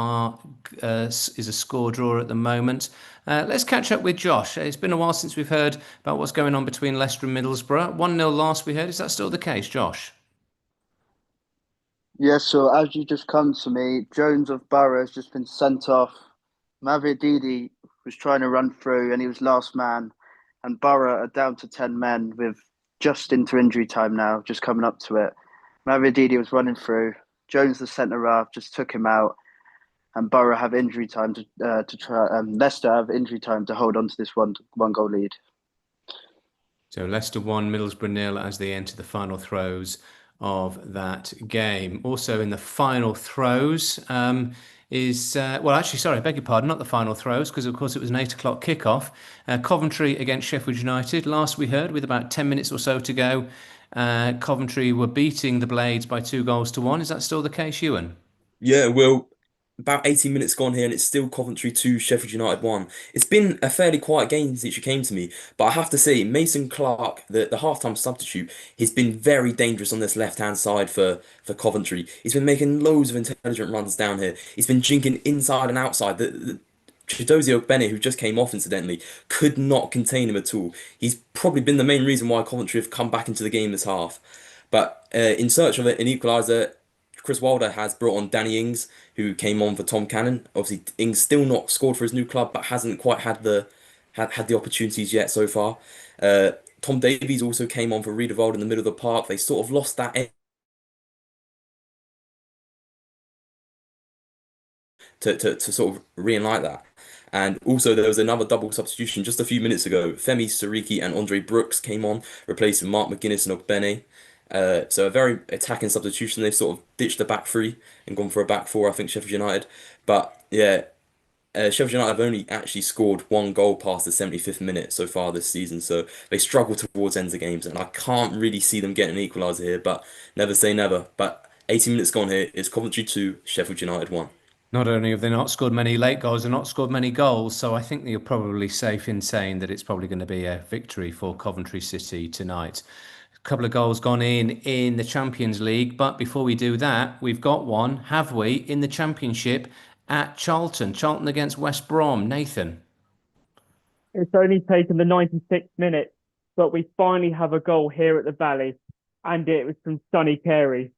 is a score draw at the moment. Let's catch up with Josh. It's been a while since we've heard about what's going on between Leicester and Middlesbrough. 1-0 last we heard. Is that still the case, Josh?
Yeah, so as you just come to me, Jones of Borough has just been sent off. Mavididi was trying to run through and he was last man. And Borough are down to 10 men with just into injury time now, just coming up to it. Mavididi was running through. Jones, the centre half, just took him out. And Borough have injury time to try. Leicester have injury time to hold on to this one goal lead.
So Leicester 1, Middlesbrough 0 as they enter the final throws of that game. Also in the final throws well, actually, sorry, I beg your pardon, not the final throws, because of course it was an 8 o'clock kickoff. Coventry against Sheffield United. Last we heard, with about 10 minutes or so to go, Coventry were beating the Blades by 2 goals to 1. Is that still the case, Ewan?
Yeah, well, about 18 minutes gone here, and it's still Coventry 2, Sheffield United 1. It's been a fairly quiet game since you came to me, but I have to say, Mason Clark, the halftime substitute, he's been very dangerous on this left-hand side for Coventry. He's been making loads of intelligent runs down here. He's been jinking inside and outside. The Chidozie Ogbene, who just came off incidentally, could not contain him at all. He's probably been the main reason why Coventry have come back into the game this half. But in search of an equaliser, Chris Wilder has brought on Danny Ings, who came on for Tom Cannon. Obviously, Ings still not scored for his new club, but hasn't quite had the opportunities yet so far. Tom Davies also came on for Riedewald in the middle of the park. They sort of lost that to sort of reignite that. And also there was another double substitution just a few minutes ago. Femi Sariki and Andre Brooks came on, replacing Mark McGuinness and Ogbene. So a very attacking substitution. They've sort of ditched the back three and gone for a back four, I think, Sheffield United. But yeah, Sheffield United have only actually scored 1 goal past the 75th minute so far this season. So they struggle towards ends of games, and I can't really see them getting an equaliser here, but never say never. But 18 minutes gone here. It's Coventry 2, Sheffield United 1.
Not only have they not scored many late goals, they've not scored many goals, so I think that you're probably safe in saying that it's probably going to be a victory for Coventry City tonight. A couple of goals gone in the Champions League, but before we do that, we've got one, have we, in the Championship at Charlton. Charlton against West Brom. Nathan.
It's only taken the 96th minute, but we finally have a goal here at the Valley, and it was from Sonny Carey.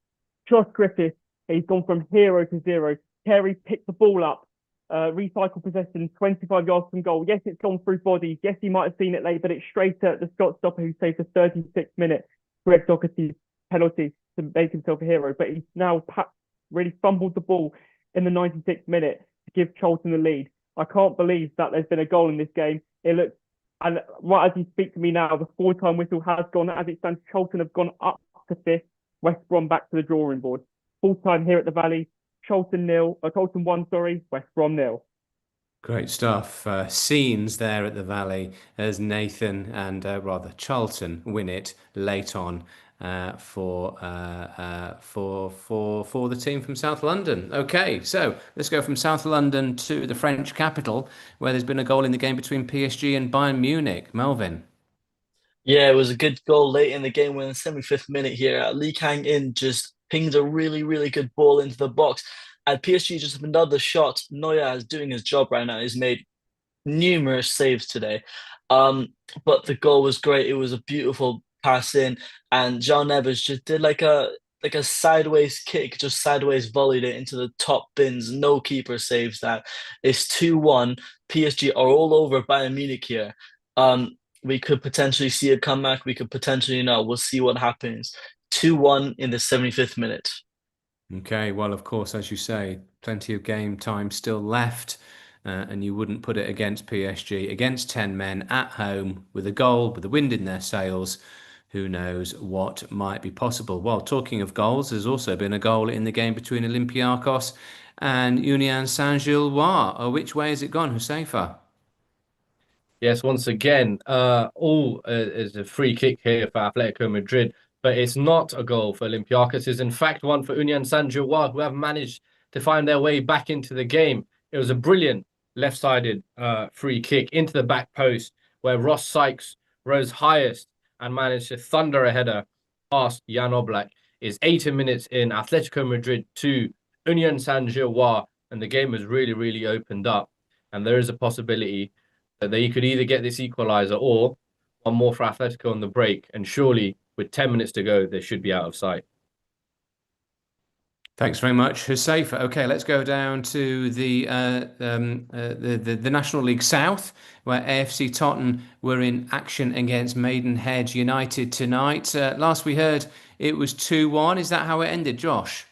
Josh Griffiths, he's gone from hero to zero. Carey picked the ball up, recycled possession 25 yards from goal. Yes, it's gone through bodies. Yes, he might have seen it late, but it's straight at the Scott stopper who saved the 36th minute Greg Doherty's penalty to make himself a hero. But he's now really fumbled the ball in the 96th minute to give Charlton the lead. I can't believe that there's been a goal in this game. It looks, and right as you speak to me now, the 4-time whistle has gone. As it stands, Charlton have gone up to 5th, West Brom back to the drawing board. Full time here at the Valley. Charlton 1, West Brom 0.
Great stuff. Scenes there at the Valley as Nathan and rather Charlton win it late on for the team from South London. Okay, so let's go from South London to the French capital, where there's been a goal in the game between PSG and Bayern Munich. Melvin.
Yeah, it was a good goal late in the game when the 75th minute here. Lee Kang-in just pinged a really, really good ball into the box. And PSG just have another shot. Neuer is doing his job right now. He's made numerous saves today. But the goal was great. It was a beautiful pass in, and Jean Neves just did like a sideways kick, just sideways volleyed it into the top bins. No keeper saves that. It's 2-1. PSG are all over Bayern Munich here. We could potentially see a comeback. We could potentially not. We'll see what happens. 2-1 in the 75th minute.
Okay, well, of course, as you say, plenty of game time still left, and you wouldn't put it against PSG, against 10 men at home with a goal, with the wind in their sails. Who knows what might be possible? Well, talking of goals, there's also been a goal in the game between Olympiacos and Union Saint-Gilloise. Which way has it gone, Hussefa?
Yes, once again, all is a free kick here for Atletico Madrid, but it's not a goal for Olympiacos. It's in fact one for Union Saint-Gilloise, who have managed to find their way back into the game. It was a brilliant left-sided free kick into the back post, where Ross Sykes rose highest and managed to thunder a header past Jan Oblak. It's 80 minutes in, Atletico Madrid 2, Union Saint-Gilloise, and the game has really, really opened up. And there is a possibility that they could either get this equaliser or one more for Atletico on the break. And surely, with 10 minutes to go, they should be out of sight.
Thanks very much, Hussefa. Okay, let's go down to the National League South, where AFC Tottenham were in action against Maidenhead United tonight. Last we heard, it was 2-1. Is that how it ended, Josh?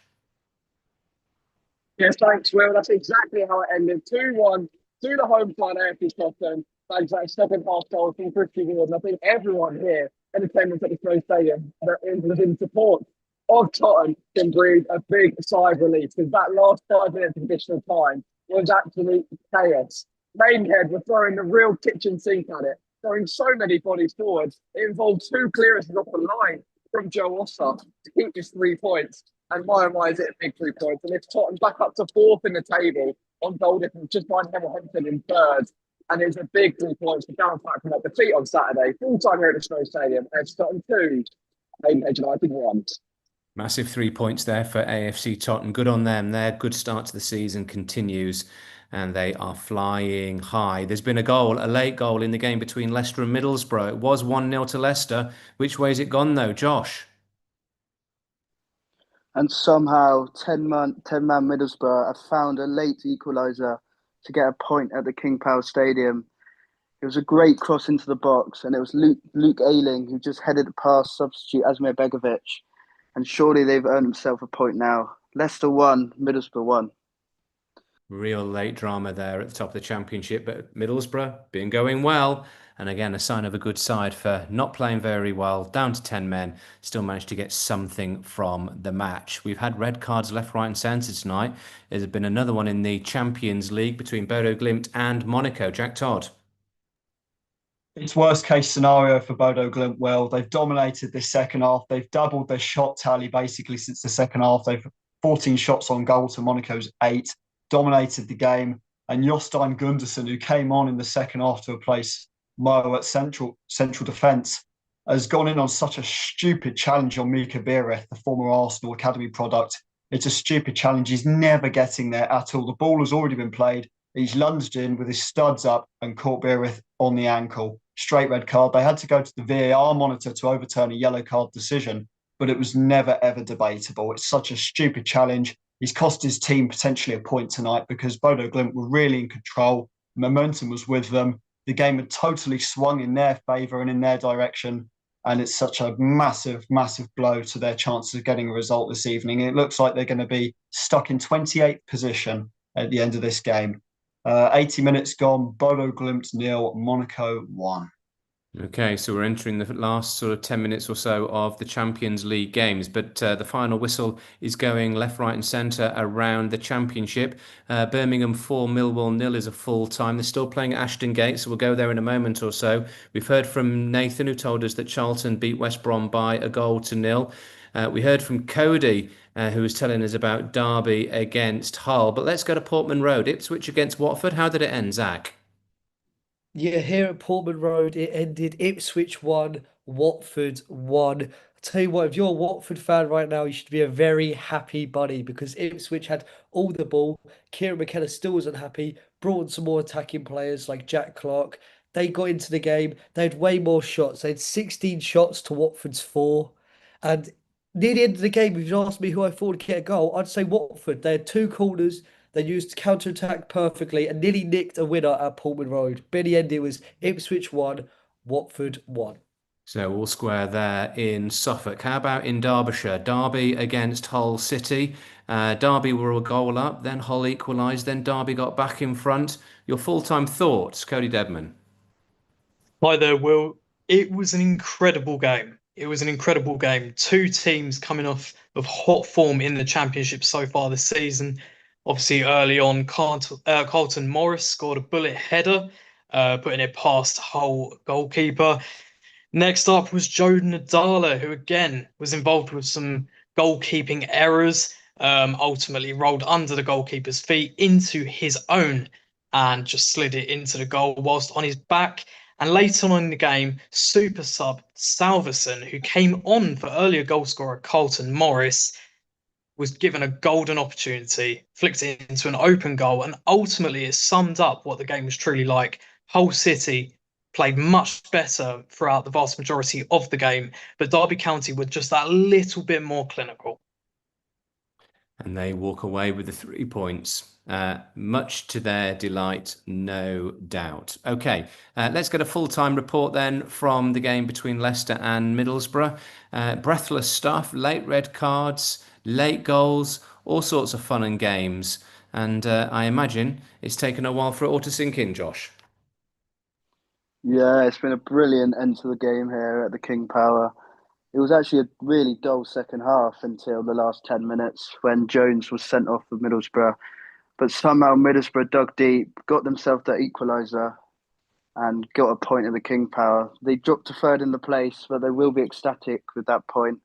Yes, thanks, Will. That's exactly how it ended. 2-1 to the home side, AFC Tottenham. Thanks to that second half goal from Christian Wood. And I think everyone here in attendance at the Snow Stadium was in support of Tottenham can breathe a big sigh of relief because that last 5 minutes of additional time was absolute chaos. Maidenhead were throwing the real kitchen sink at it, throwing so many bodies forwards. It involved two clearances off the line from Joe Ossa to keep just 3 points. And my oh my, is it a big 3 points? And it's Tottenham back up to fourth in the table on goal difference, just behind Hemel in third. And it's a big 3 points for bounce back from that defeat on Saturday. Full time here at the Snow Stadium. And it's Tottenham 2, Maidenhead United 1.
Massive 3 points there for AFC Tottenham. Good on them. Their good start to the season continues and they are flying high. There's been a late goal in the game between Leicester and Middlesbrough. It was 1-0 to Leicester. Which way's it gone though, Josh?
And somehow 10-man Middlesbrough have found a late equaliser to get a point at the King Power Stadium. It was a great cross into the box, and it was Luke Ayling who just headed it past substitute Asmir Begovic. And surely they've earned themselves a point now. Leicester 1, Middlesbrough 1.
Real late drama there at the top of the championship, but Middlesbrough been going well. And again, a sign of a good side for not playing very well, down to 10 men, still managed to get something from the match. We've had red cards left, right and centre tonight. There's been another one in the Champions League between Bodo Glimt and Monaco. Jack Todd.
It's worst case scenario for Bodo Glimt. Well, they've dominated this second half. They've doubled their shot tally basically since the second half. They've 14 shots on goal to Monaco's 8, dominated the game. And Jostein Gundersen, who came on in the second half to replace Mo at central defence, has gone in on such a stupid challenge on Mika Biereth, the former Arsenal Academy product. It's a stupid challenge. He's never getting there at all. The ball has already been played. He's lunged in with his studs up and caught Biereth on the ankle. Straight red card. They had to go to the VAR monitor to overturn a yellow card decision, but it was never, ever debatable. It's such a stupid challenge. He's cost his team potentially a point tonight because Bodo Glimt were really in control. Momentum was with them. The game had totally swung in their favour and in their direction. And it's such a massive, massive blow to their chances of getting a result this evening. It looks like they're going to be stuck in 28th position at the end of this game. 80 minutes gone, Bodo Glimt 0, Monaco 1.
Okay, so we're entering the last sort of 10 minutes or so of the Champions League games, but the final whistle is going left, right and centre around the Championship. Birmingham 4, Millwall 0 is a full time. They're still playing at Ashton Gate, so we'll go there in a moment or so. We've heard from Nathan, who told us that Charlton beat West Brom by 1-0. We heard from Cody, who was telling us about Derby against Hull, but let's go to Portman Road. Ipswich against Watford. How did it end, Zach?
Yeah, here at Portman Road, it ended Ipswich 1, Watford 1. I tell you what, if you're a Watford fan right now, you should be a very happy bunny because Ipswich had all the ball. Kieran McKenna still wasn't happy, brought in some more attacking players like Jack Clark. They got into the game, they had way more shots. They had 16 shots to Watford's 4. And near the end of the game, if you asked me who I thought would get a goal, I'd say Watford. They had two corners. They used counter-attack perfectly and nearly nicked a winner at Portman Road. But in the end, it was Ipswich 1, Watford 1.
So all square there in Suffolk. How about in Derbyshire? Derby against Hull City. Derby were a goal up, then Hull equalised, then Derby got back in front. Your full-time thoughts, Cody Debman?
Hi there, Will. It was an incredible game. It was an incredible game. Two teams coming off of hot form in the championship so far this season. Obviously, early on, Carlton Morris scored a bullet header, putting it past Hull goalkeeper. Next up was Joe Nadala, who again was involved with some goalkeeping errors, ultimately rolled under the goalkeeper's feet into his own and just slid it into the goal whilst on his back. And later on in the game, super sub Salverson, who came on for earlier goalscorer Carlton Morris, was given a golden opportunity, flicked it into an open goal, and ultimately it summed up what the game was truly like. Hull City played much better throughout the vast majority of the game, but Derby County were just that little bit more clinical.
And they walk away with the 3 points. Much to their delight, no doubt. Okay, let's get a full-time report then from the game between Leicester and Middlesbrough. Breathless stuff, late red cards, late goals, all sorts of fun and games. And I imagine it's taken a while for it all to sink in, Josh.
Yeah, it's been a brilliant end to the game here at the King Power. It was actually a really dull second half until the last 10 minutes when Jones was sent off for Middlesbrough. But somehow Middlesbrough dug deep, got themselves that equaliser, and got a point in the King Power. They dropped to third in the place, but they will be ecstatic with that point.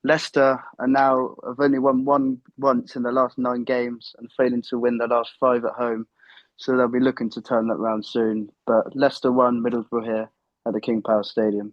Leicester are now have only won one once in the last 9 games and failing to win the last 5 at home. So they'll be looking to turn that round soon. But Leicester won, Middlesbrough here at the King Power Stadium.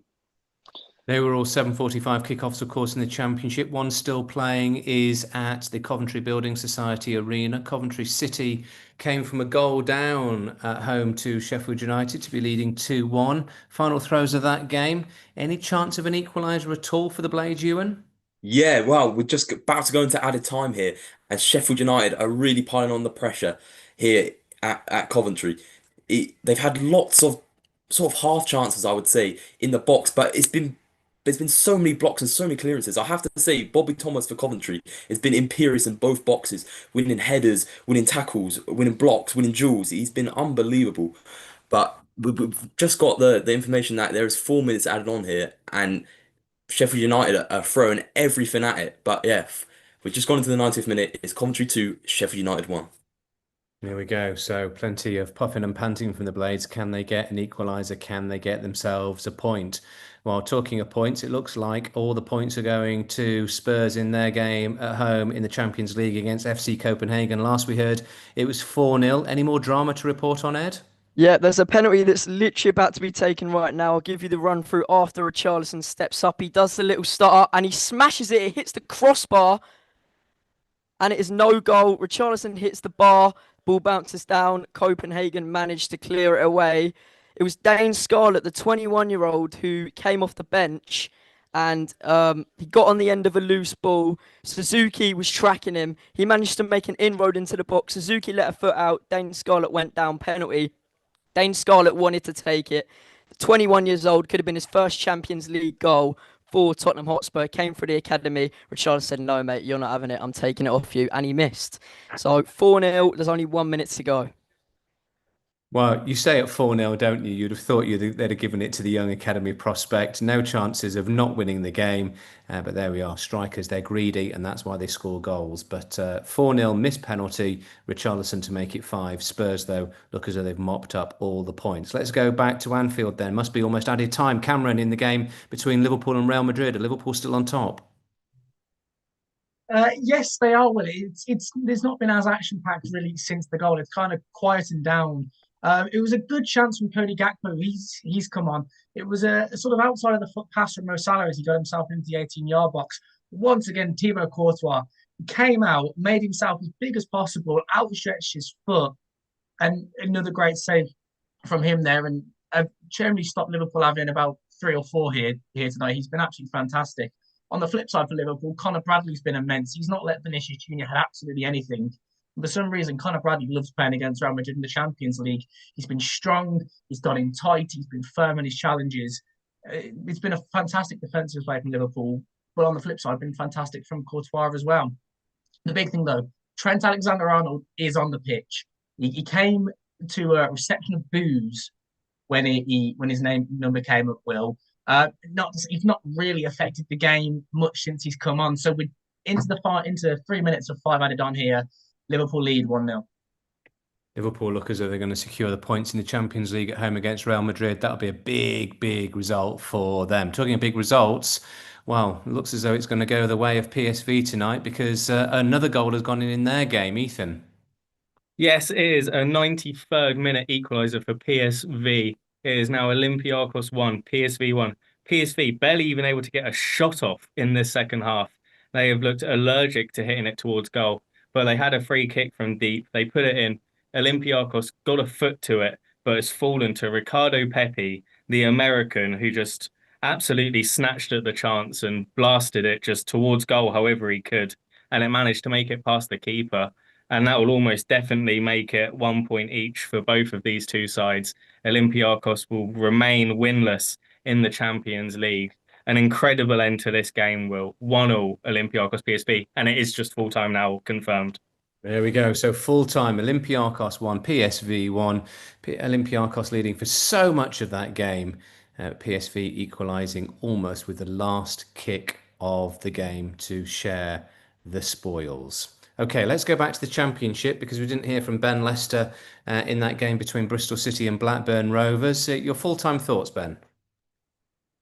They were all 7:45 kickoffs, of course, in the Championship. One still playing is at the Coventry Building Society Arena. Coventry City came from a goal down at home to Sheffield United to be leading 2-1. Final throws of that game. Any chance of an equaliser at all for the Blades, Ewan?
Yeah, well, we're just about to go into added time here, and Sheffield United are really piling on the pressure here at Coventry. They've had lots of sort of half chances, I would say, in the box, but there's been so many blocks and so many clearances. I have to say, Bobby Thomas for Coventry has been imperious in both boxes, winning headers, winning tackles, winning blocks, winning duels. He's been unbelievable. But we've just got the information that there is 4 minutes added on here, and Sheffield United are throwing everything at it. But yeah, we've just gone into the 90th minute. It's Coventry 2, Sheffield United 1.
There we go. So plenty of puffing and panting from the Blades. Can they get an equaliser? Can they get themselves a point? Well, talking of points, it looks like all the points are going to Spurs in their game at home in the Champions League against FC Copenhagen. Last we heard, it was 4-0. Any more drama to report on, Ed?
Yeah, there's a penalty that's literally about to be taken right now. I'll give you the run through after Richarlison steps up. He does the little stutter and he smashes it. It hits the crossbar and it is no goal. Richarlison hits the bar. Ball bounces down. Copenhagen managed to clear it away. It was Dane Scarlett, the 21-year-old, who came off the bench and he got on the end of a loose ball. Suzuki was tracking him. He managed to make an inroad into the box. Suzuki let a foot out. Dane Scarlett went down, penalty. Dane Scarlett wanted to take it. 21 years old, could have been his first Champions League goal for Tottenham Hotspur. Came through the academy. Richarlison said, "No, mate, you're not having it. I'm taking it off you." And he missed. So 4-0. There's only 1 minute to go.
Well, you say at 4-0, don't you? You'd have thought they'd have given it to the young academy prospect. No chances of not winning the game. But there we are. Strikers, they're greedy, and that's why they score goals. But 4-0, missed penalty. Richarlison to make it 5. Spurs, though, look as though they've mopped up all the points. Let's go back to Anfield then. Must be almost added time. Cameron in the game between Liverpool and Real Madrid. Are Liverpool still on top?
Yes, they are. Well, it's there's not been as action packed really since the goal. It's kind of quietened down. It was a good chance from Cody Gakpo. He's come on. It was a sort of outside of the foot pass from Mo Salah as he got himself into the 18-yard box. Once again, Thibaut Courtois came out, made himself as big as possible, outstretched his foot, and another great save from him there. And generally stopped Liverpool having about 3 or 4 here tonight. He's been absolutely fantastic. On the flip side for Liverpool, Conor Bradley's been immense. He's not let Vinicius Junior had absolutely anything. For some reason, Conor Bradley loves playing against Real Madrid in the Champions League. He's been strong. He's got in tight. He's been firm in his challenges. It's been a fantastic defensive play from Liverpool. But on the flip side, been fantastic from Courtois as well. The big thing, though, Trent Alexander-Arnold is on the pitch. He came to a reception of boos when his number came up. He's not really affected the game much since he's come on. So we're into 3 minutes of 5 added on here. Liverpool lead 1-0.
Liverpool look as though they're going to secure the points in the Champions League at home against Real Madrid. That'll be a big, big result for them. Talking of big results, well, it looks as though it's going to go the way of PSV tonight because another goal has gone in their game. Ethan.
Yes, it is a 93rd minute equaliser for PSV. It is now Olympiacos 1, PSV 1. PSV barely even able to get a shot off in the second half. They have looked allergic to hitting it towards goal, but they had a free kick from deep. They put it in. Olympiacos got a foot to it, but it's fallen to Ricardo Pepi, the American, who just absolutely snatched at the chance and blasted it just towards goal however he could. And it managed to make it past the keeper. And that will almost definitely make it 1 point each for both of these two sides. Olympiacos will remain winless in the Champions League. An incredible end to this game, Will. 1-1 Olympiacos PSV, and it is just full time now, confirmed.
There we go. So full time, Olympiacos 1, PSV 1. Olympiacos leading for so much of that game. PSV equalising almost with the last kick of the game to share the spoils. Okay, let's go back to the Championship because we didn't hear from Ben Lester in that game between Bristol City and Blackburn Rovers. Your full-time thoughts, Ben?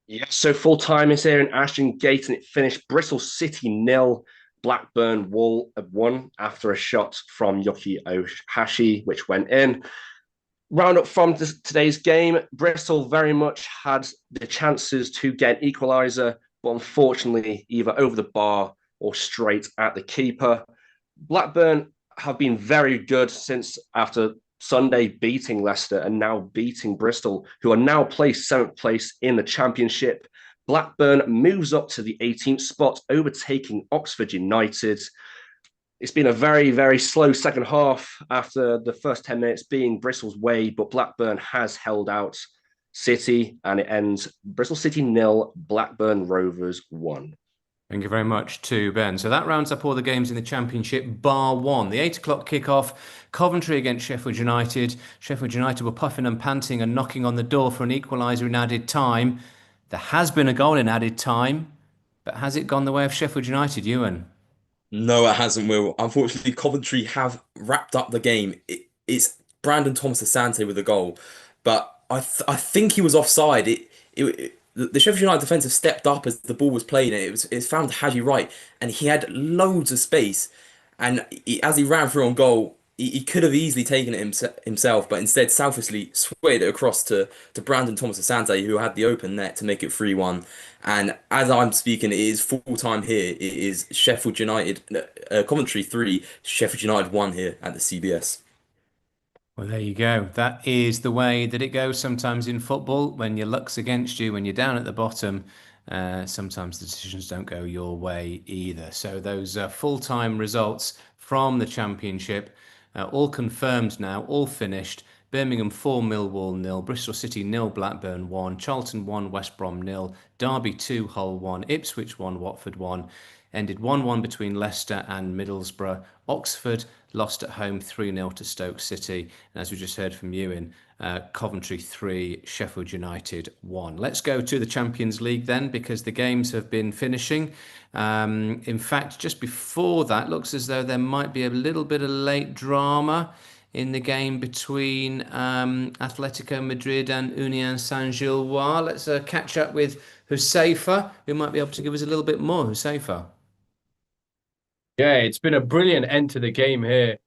Yes, so full time is here in Ashton Gate, and it finished Bristol City 0, Blackburn Wool 1 after a shot from Yuki Ohashi, which went in. Round up from today's game, Bristol very much had the chances to get an equaliser, but unfortunately either over the bar or straight at the keeper. Blackburn have been very good since after Sunday beating Leicester and now beating Bristol, who are now placed 7th place in the Championship. Blackburn moves up to the 18th spot, overtaking Oxford United. It's been a very, very slow second half after the first 10 minutes being Bristol's way, but Blackburn has held out City, and it ends Bristol City 0, Blackburn Rovers 1.
Thank you very much to Ben. So that rounds up all the games in the Championship, bar one. The 8 o'clock kickoff, Coventry against Sheffield United. Sheffield United were puffing and panting and knocking on the door for an equaliser in added time. There has been a goal in added time, but has it gone the way of Sheffield United, Ewan?
No, it hasn't, Will. Unfortunately, Coventry have wrapped up the game. It's Brandon Thomas Asante with a goal, but I think he was offside. The Sheffield United defence have stepped up as the ball was played, and it's found Haji Wright, and he had loads of space, and as he ran through on goal, he could have easily taken it himself, but instead selfishly swayed it across to Brandon Thomas Asante, who had the open net to make it 3-1. And as I'm speaking, it is full time here. It is Sheffield United, Coventry 3, Sheffield United 1 here at the CBS.
Well, there you go. That is the way that it goes sometimes in football. When your luck's against you, when you're down at the bottom, sometimes the decisions don't go your way either. So those full-time results from the Championship, all confirmed now, all finished. Birmingham 4, Millwall 0, Bristol City 0, Blackburn 1, Charlton 1, West Brom 0, Derby 2, Hull 1, Ipswich 1, Watford 1. Ended 1-1 between Leicester and Middlesbrough. Oxford lost at home 3-0 to Stoke City. And as we just heard from Ewan, Coventry 3, Sheffield United 1. Let's go to the Champions League then, because the games have been finishing. In fact, just before that, looks as though there might be a little bit of late drama in the game between Atletico Madrid and Union Saint-Gilloise. Let's catch up with Hussefa, who might be able to give us a little bit more. Hussefa.
Yeah, it's been a brilliant end to the game here.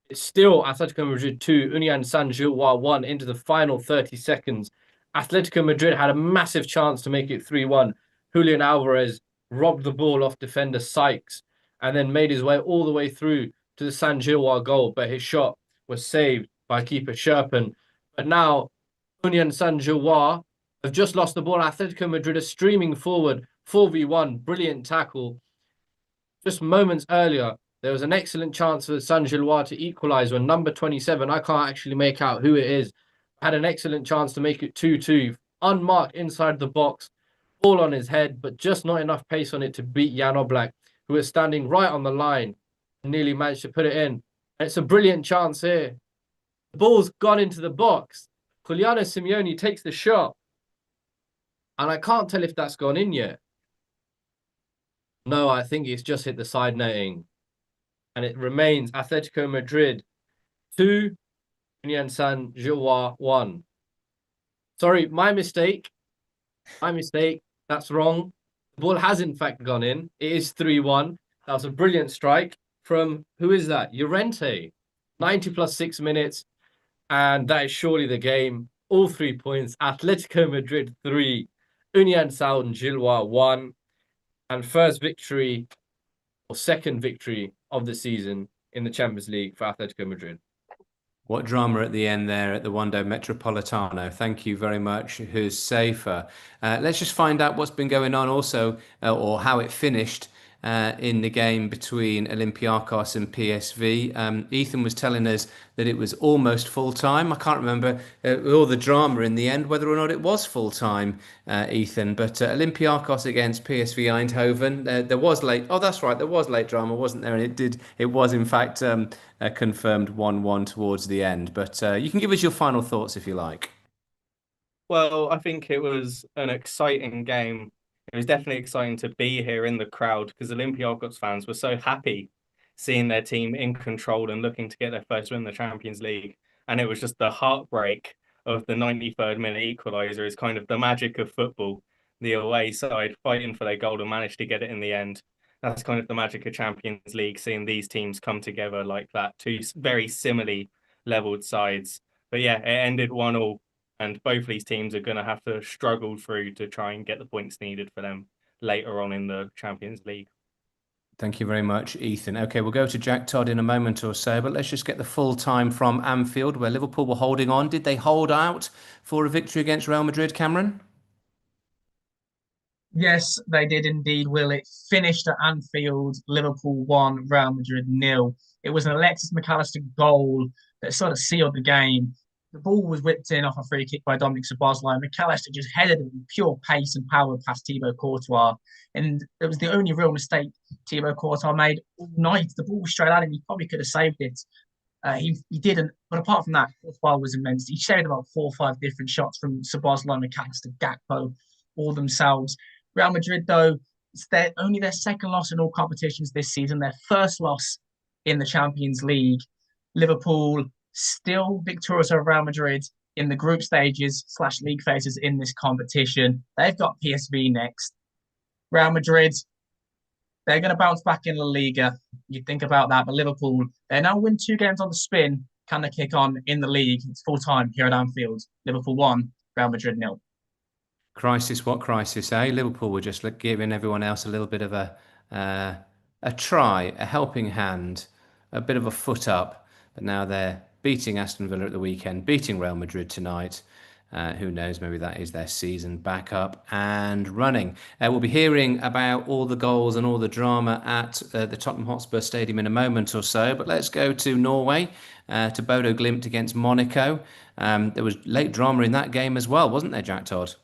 It's still Atletico Madrid 2, Union Saint-Gilloise 1 into the final 30 seconds. Atletico Madrid had a massive chance to make it 3-1. Julian Alvarez robbed the ball off defender Sykes and then made his way all the way through to the Saint-Gilloise goal, but his shot was saved by keeper Sherpen. But now Union Saint-Gilloise have just lost the ball. Atletico Madrid are streaming forward, 4v1, brilliant tackle. Just moments earlier, there was an excellent chance for Saint-Gilloise to equalise when number 27, I can't actually make out who it is, had an excellent chance to make it 2-2, unmarked inside the box, ball on his head, but just not enough pace on it to beat Jan Oblak, who was standing right on the line and nearly managed to put it in. And it's a brilliant chance here. The ball's gone into the box. Giuliano Simeone takes the shot, and I can't tell if that's gone in yet. No, I think it's just hit the side netting. And it remains Atletico Madrid 2, Union Saint-Gilloise 1. Sorry, my mistake. My mistake. That's wrong. The ball has in fact gone in. It is 3-1. That was a brilliant strike from, who is that? Llorente. 90 plus 6 minutes. And that is surely the game. All 3 points. Atletico Madrid 3, Union Saint-Gilloise 1. And first victory or second victory of the season in the Champions League for Atletico Madrid.
What drama at the end there at the Wando Metropolitano. Thank you very much, Hussefa. Let's just find out what's been going on also, or how it finished in the game between Olympiacos and PSV. Ethan was telling us that it was almost full time. I can't remember all the drama in the end, whether or not it was full time, Ethan. But Olympiacos against PSV Eindhoven, there was late. Oh, that's right, there was late drama, wasn't there? And it was in fact confirmed 1-1 towards the end. But you can give us your final thoughts if you like.
Well, I think it was an exciting game. It was definitely exciting to be here in the crowd because Olympiacos fans were so happy seeing their team in control and looking to get their first win in the Champions League. And it was just the heartbreak of the 93rd minute equaliser is kind of the magic of football. The away side fighting for their goal and managed to get it in the end. That's kind of the magic of Champions League, seeing these teams come together like that, two very similarly leveled sides. But yeah, it ended 1-1, and both these teams are going to have to struggle through to try and get the points needed for them later on in the Champions League.
Thank you very much, Ethan. Okay, we'll go to Jack Todd in a moment or so, but let's just get the full time from Anfield, where Liverpool were holding on. Did they hold out for a victory against Real Madrid, Cameron?
Yes, they did indeed, Will. It finished at Anfield, Liverpool 1, Real Madrid 0. It was an Alexis McAllister goal that sort of sealed the game. The ball was whipped in off a free kick by Dominic Szoboszlai. McAllister just headed it with pure pace and power past Thibaut Courtois. And it was the only real mistake Thibaut Courtois made all night. The ball was straight at him. He probably could have saved it. He didn't. But apart from that, Courtois was immense. He saved about 4 or 5 different shots from Szoboszlai, McAllister, Gakpo, all themselves. Real Madrid, though, it's only their second loss in all competitions this season, their first loss in the Champions League. Liverpool still victorious over Real Madrid in the group stages / league phases in this competition. They've got PSV next. Real Madrid, they're going to bounce back in La Liga. You think about that, but Liverpool, they now win 2 games on the spin. Can they kick on in the league? It's full time here at Anfield. Liverpool 1, Real Madrid 0.
Crisis, what crisis, eh? Liverpool were just giving everyone else a little bit of a try, a helping hand, a bit of a foot up. But now they're beating Aston Villa at the weekend, beating Real Madrid tonight. Who knows, maybe that is their season back up and running. We'll be hearing about all the goals and all the drama at the Tottenham Hotspur Stadium in a moment or so. But let's go to Norway, to Bodo Glimt against Monaco. There was late drama in that game as well, wasn't there, Jack Todd?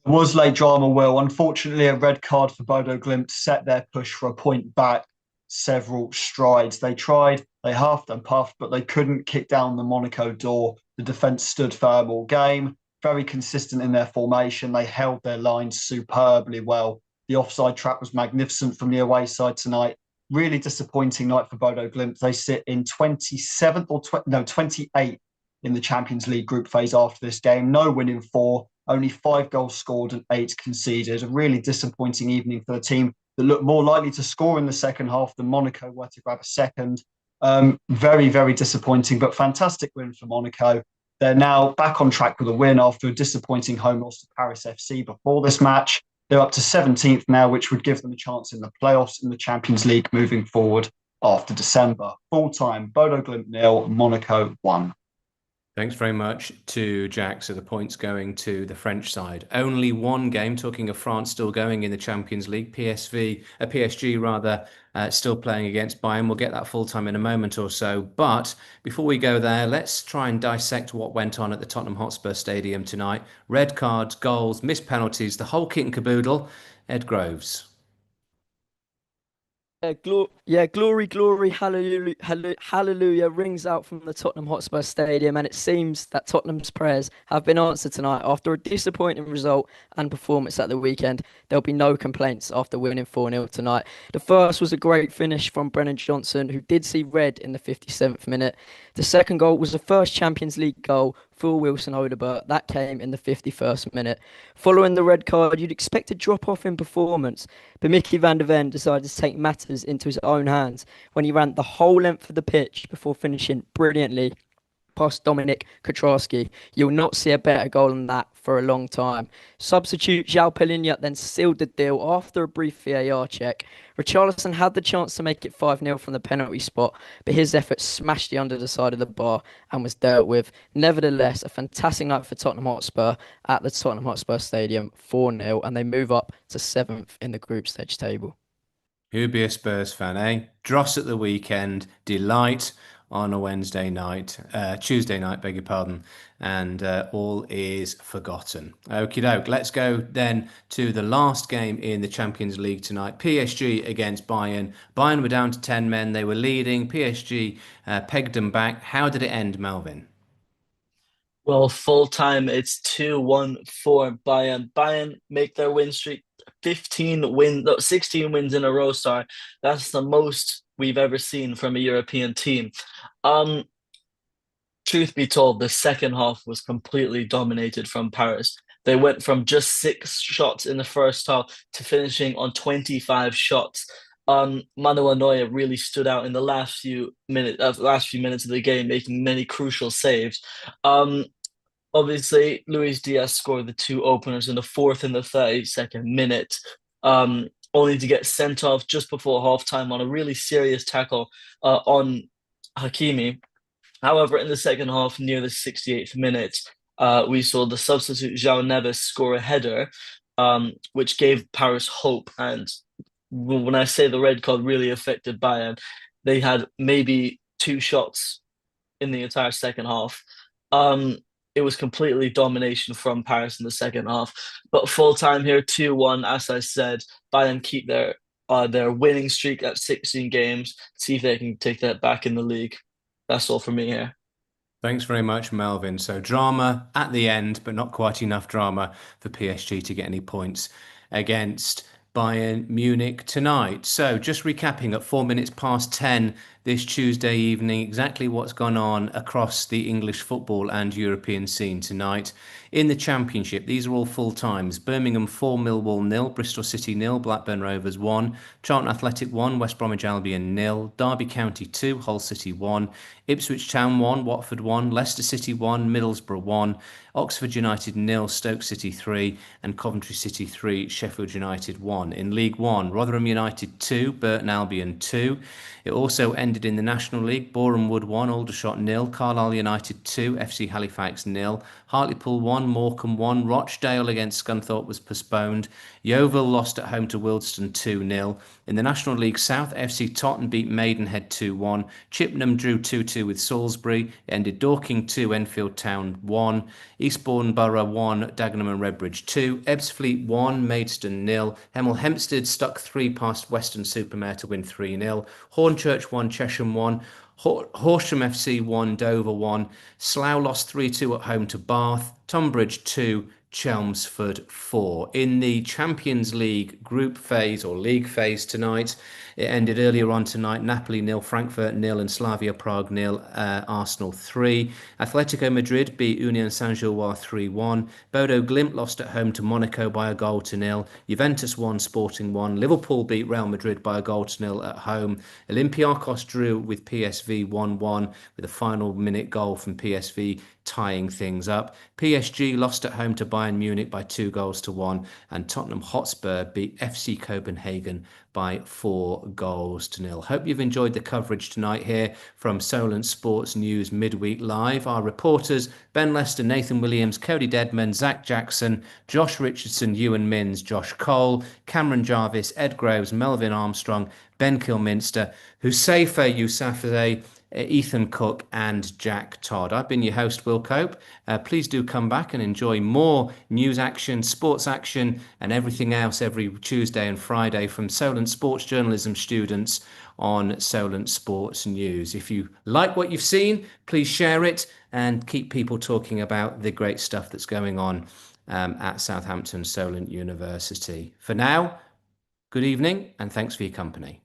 Was late drama, Will. Unfortunately, a red card for Bodo Glimt set their push for a point back several strides. They tried, they huffed and puffed, but they couldn't kick down the Monaco door. The defence stood firm all game, very consistent in their formation. They held their lines superbly well. The offside trap was magnificent from the away side tonight. Really disappointing night for Bodo Glimt. They sit in 27th or 28th in the Champions League group phase after this game. No win in 4. Only 5 goals scored and 8 conceded. A really disappointing evening for the team that looked more likely to score in the second half than Monaco were to grab a second. Very, very disappointing, but fantastic win for Monaco. They're now back on track with a win after a disappointing home loss to Paris FC before this match. They're up to 17th now, which would give them a chance in the playoffs in the Champions League moving forward after December. Full time, Bodo Glimt 0, Monaco 1.
Thanks very much to Jack. So the points going to the French side. Only one game, talking of France still going in the Champions League. PSG rather, still playing against Bayern. We'll get that full time in a moment or so. But before we go there, let's try and dissect what went on at the Tottenham Hotspur Stadium tonight. Red cards, goals, missed penalties, the whole kit and caboodle. Ed Groves.
Glory, glory, hallelujah, hallelujah rings out from the Tottenham Hotspur Stadium, and it seems that Tottenham's prayers have been answered tonight. After a disappointing result and performance at the weekend, there'll be no complaints after winning 4-0 tonight. The first was a great finish from Brennan Johnson, who did see red in the 57th minute. The second goal was the first Champions League goal for Wilson Odobert. That came in the 51st minute. Following the red card, you'd expect a drop-off in performance, but Mickey van der Ven decided to take matters into his own hands when he ran the whole length of the pitch before finishing brilliantly past Dominic Kotrowski. You'll not see a better goal than that for a long time. Substitute João Palhinha then sealed the deal after a brief VAR check. Richarlison had the chance to make it 5-0 from the penalty spot, but his effort smashed the under the side of the bar and was dealt with. Nevertheless, a fantastic night for Tottenham Hotspur at the Tottenham Hotspur Stadium, 4-0, and they move up to 7th in the group stage table.
Who'd be a Spurs fan, eh? Dross at the weekend, delight on a Tuesday night, beg your pardon, and all is forgotten. Okie doke. Let's go then to the last game in the Champions League tonight. PSG against Bayern. Bayern were down to 10 men. They were leading. PSG pegged them back. How did it end, Melvin?
Well, full time, it's 2-1 for Bayern. Bayern make their win streak 16 wins in a row, sorry. That's the most we've ever seen from a European team. Um, Truth be told, the second half was completely dominated from Paris. They went from just 6 shots in the first half to finishing on 25 shots. Manuel Neuer really stood out in the last few minutes of the game, making many crucial saves. Um, Obviously, Luis Diaz scored the 2 openers in the fourth and the 32nd minute, only to get sent off just before halftime on a really serious tackle on Hakimi. However, in the second half, near the 68th minute, we saw the substitute João Neves score a header, which gave Paris hope. And when I say the red card really affected Bayern, they had maybe 2 shots in the entire second half. Um, it was completely domination from Paris in the second half. But full time here, 2-1, as I said, Bayern keep their winning streak at 16 games, see if they can take that back in the league. That's all for me here.
Thanks very much, Melvin. So drama at the end, but not quite enough drama for PSG to get any points against Bayern Munich tonight. So just recapping at 4 minutes past 10 this Tuesday evening, exactly what's gone on across the English football and European scene tonight. In the Championship, these are all full times. Birmingham 4, Millwall 0, Bristol City 0, Blackburn Rovers 1, Charlton Athletic 1, West Bromwich Albion 0, Derby County 2, Hull City 1, Ipswich Town 1, Watford 1, Leicester City 1, Middlesbrough 1, Oxford United 0, Stoke City 3, and Coventry City 3, Sheffield United 1. In League One, Rotherham United 2, Burton Albion 2. It also ended in the National League. Boreham Wood 1, Aldershot 0, Carlisle United 2, FC Halifax 0, Hartlepool 1, Morecambe 1, Rochdale against Scunthorpe was postponed. Yeovil lost at home to Wildston 2-0. In the National League South, FC Totton beat Maidenhead 2-1. Chippenham drew 2-2 with Salisbury. It ended Dorking 2, Enfield Town 1. Eastbourne Borough 1, Dagenham and Redbridge 2. Ebbsfleet 1, Maidstone 0. Hemel Hempstead stuck 3 past Western-super-Mare to win 3-0. Hornchurch 1, Chesham 1. Horsham FC 1, Dover 1. Slough lost 3-2 at home to Bath. Tonbridge 2, Chelmsford 4. In the Champions League group phase or league phase tonight, it ended earlier on tonight. Napoli 0, Frankfurt 0, and Slavia Prague 0, Arsenal 3. Atletico Madrid beat Union Saint-Gilloise 3-1. Bodo Glimt lost at home to Monaco by a goal to 0. Juventus 1, Sporting 1. Liverpool beat Real Madrid by a goal to 0 at home. Olympiacos drew with PSV 1-1 with a final minute goal from PSV tying things up. PSG lost at home to Bayern Munich by 2 goals to 1, and Tottenham Hotspur beat FC Copenhagen by 4 goals to 0. Hope you've enjoyed the coverage tonight here from Solent Sports News Midweek Live. Our reporters, Ben Lester, Nathan Williams, Cody Deadman, Zach Jackson, Josh Richardson, Ewan Minns, Josh Cole, Cameron Jarvis, Ed Groves, Melvin Armstrong, Ben Kilminster, Hussefa Yousafzai, Ethan Cook and Jack Todd. I've been your host, Will Cope. Please do come back and enjoy more news action, sports action, and everything else every Tuesday and Friday from Solent sports journalism students on Solent Sports News. If you like what you've seen, please share it and keep people talking about the great stuff that's going on at Southampton Solent University. For now, good evening and thanks for your company.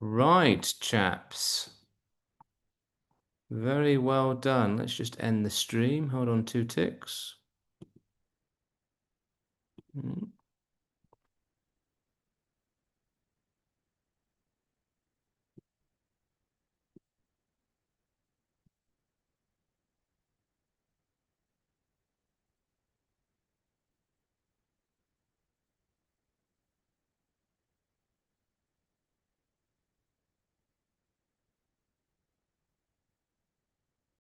Right, chaps. Very well done. Let's just end the stream. Hold on 2 ticks.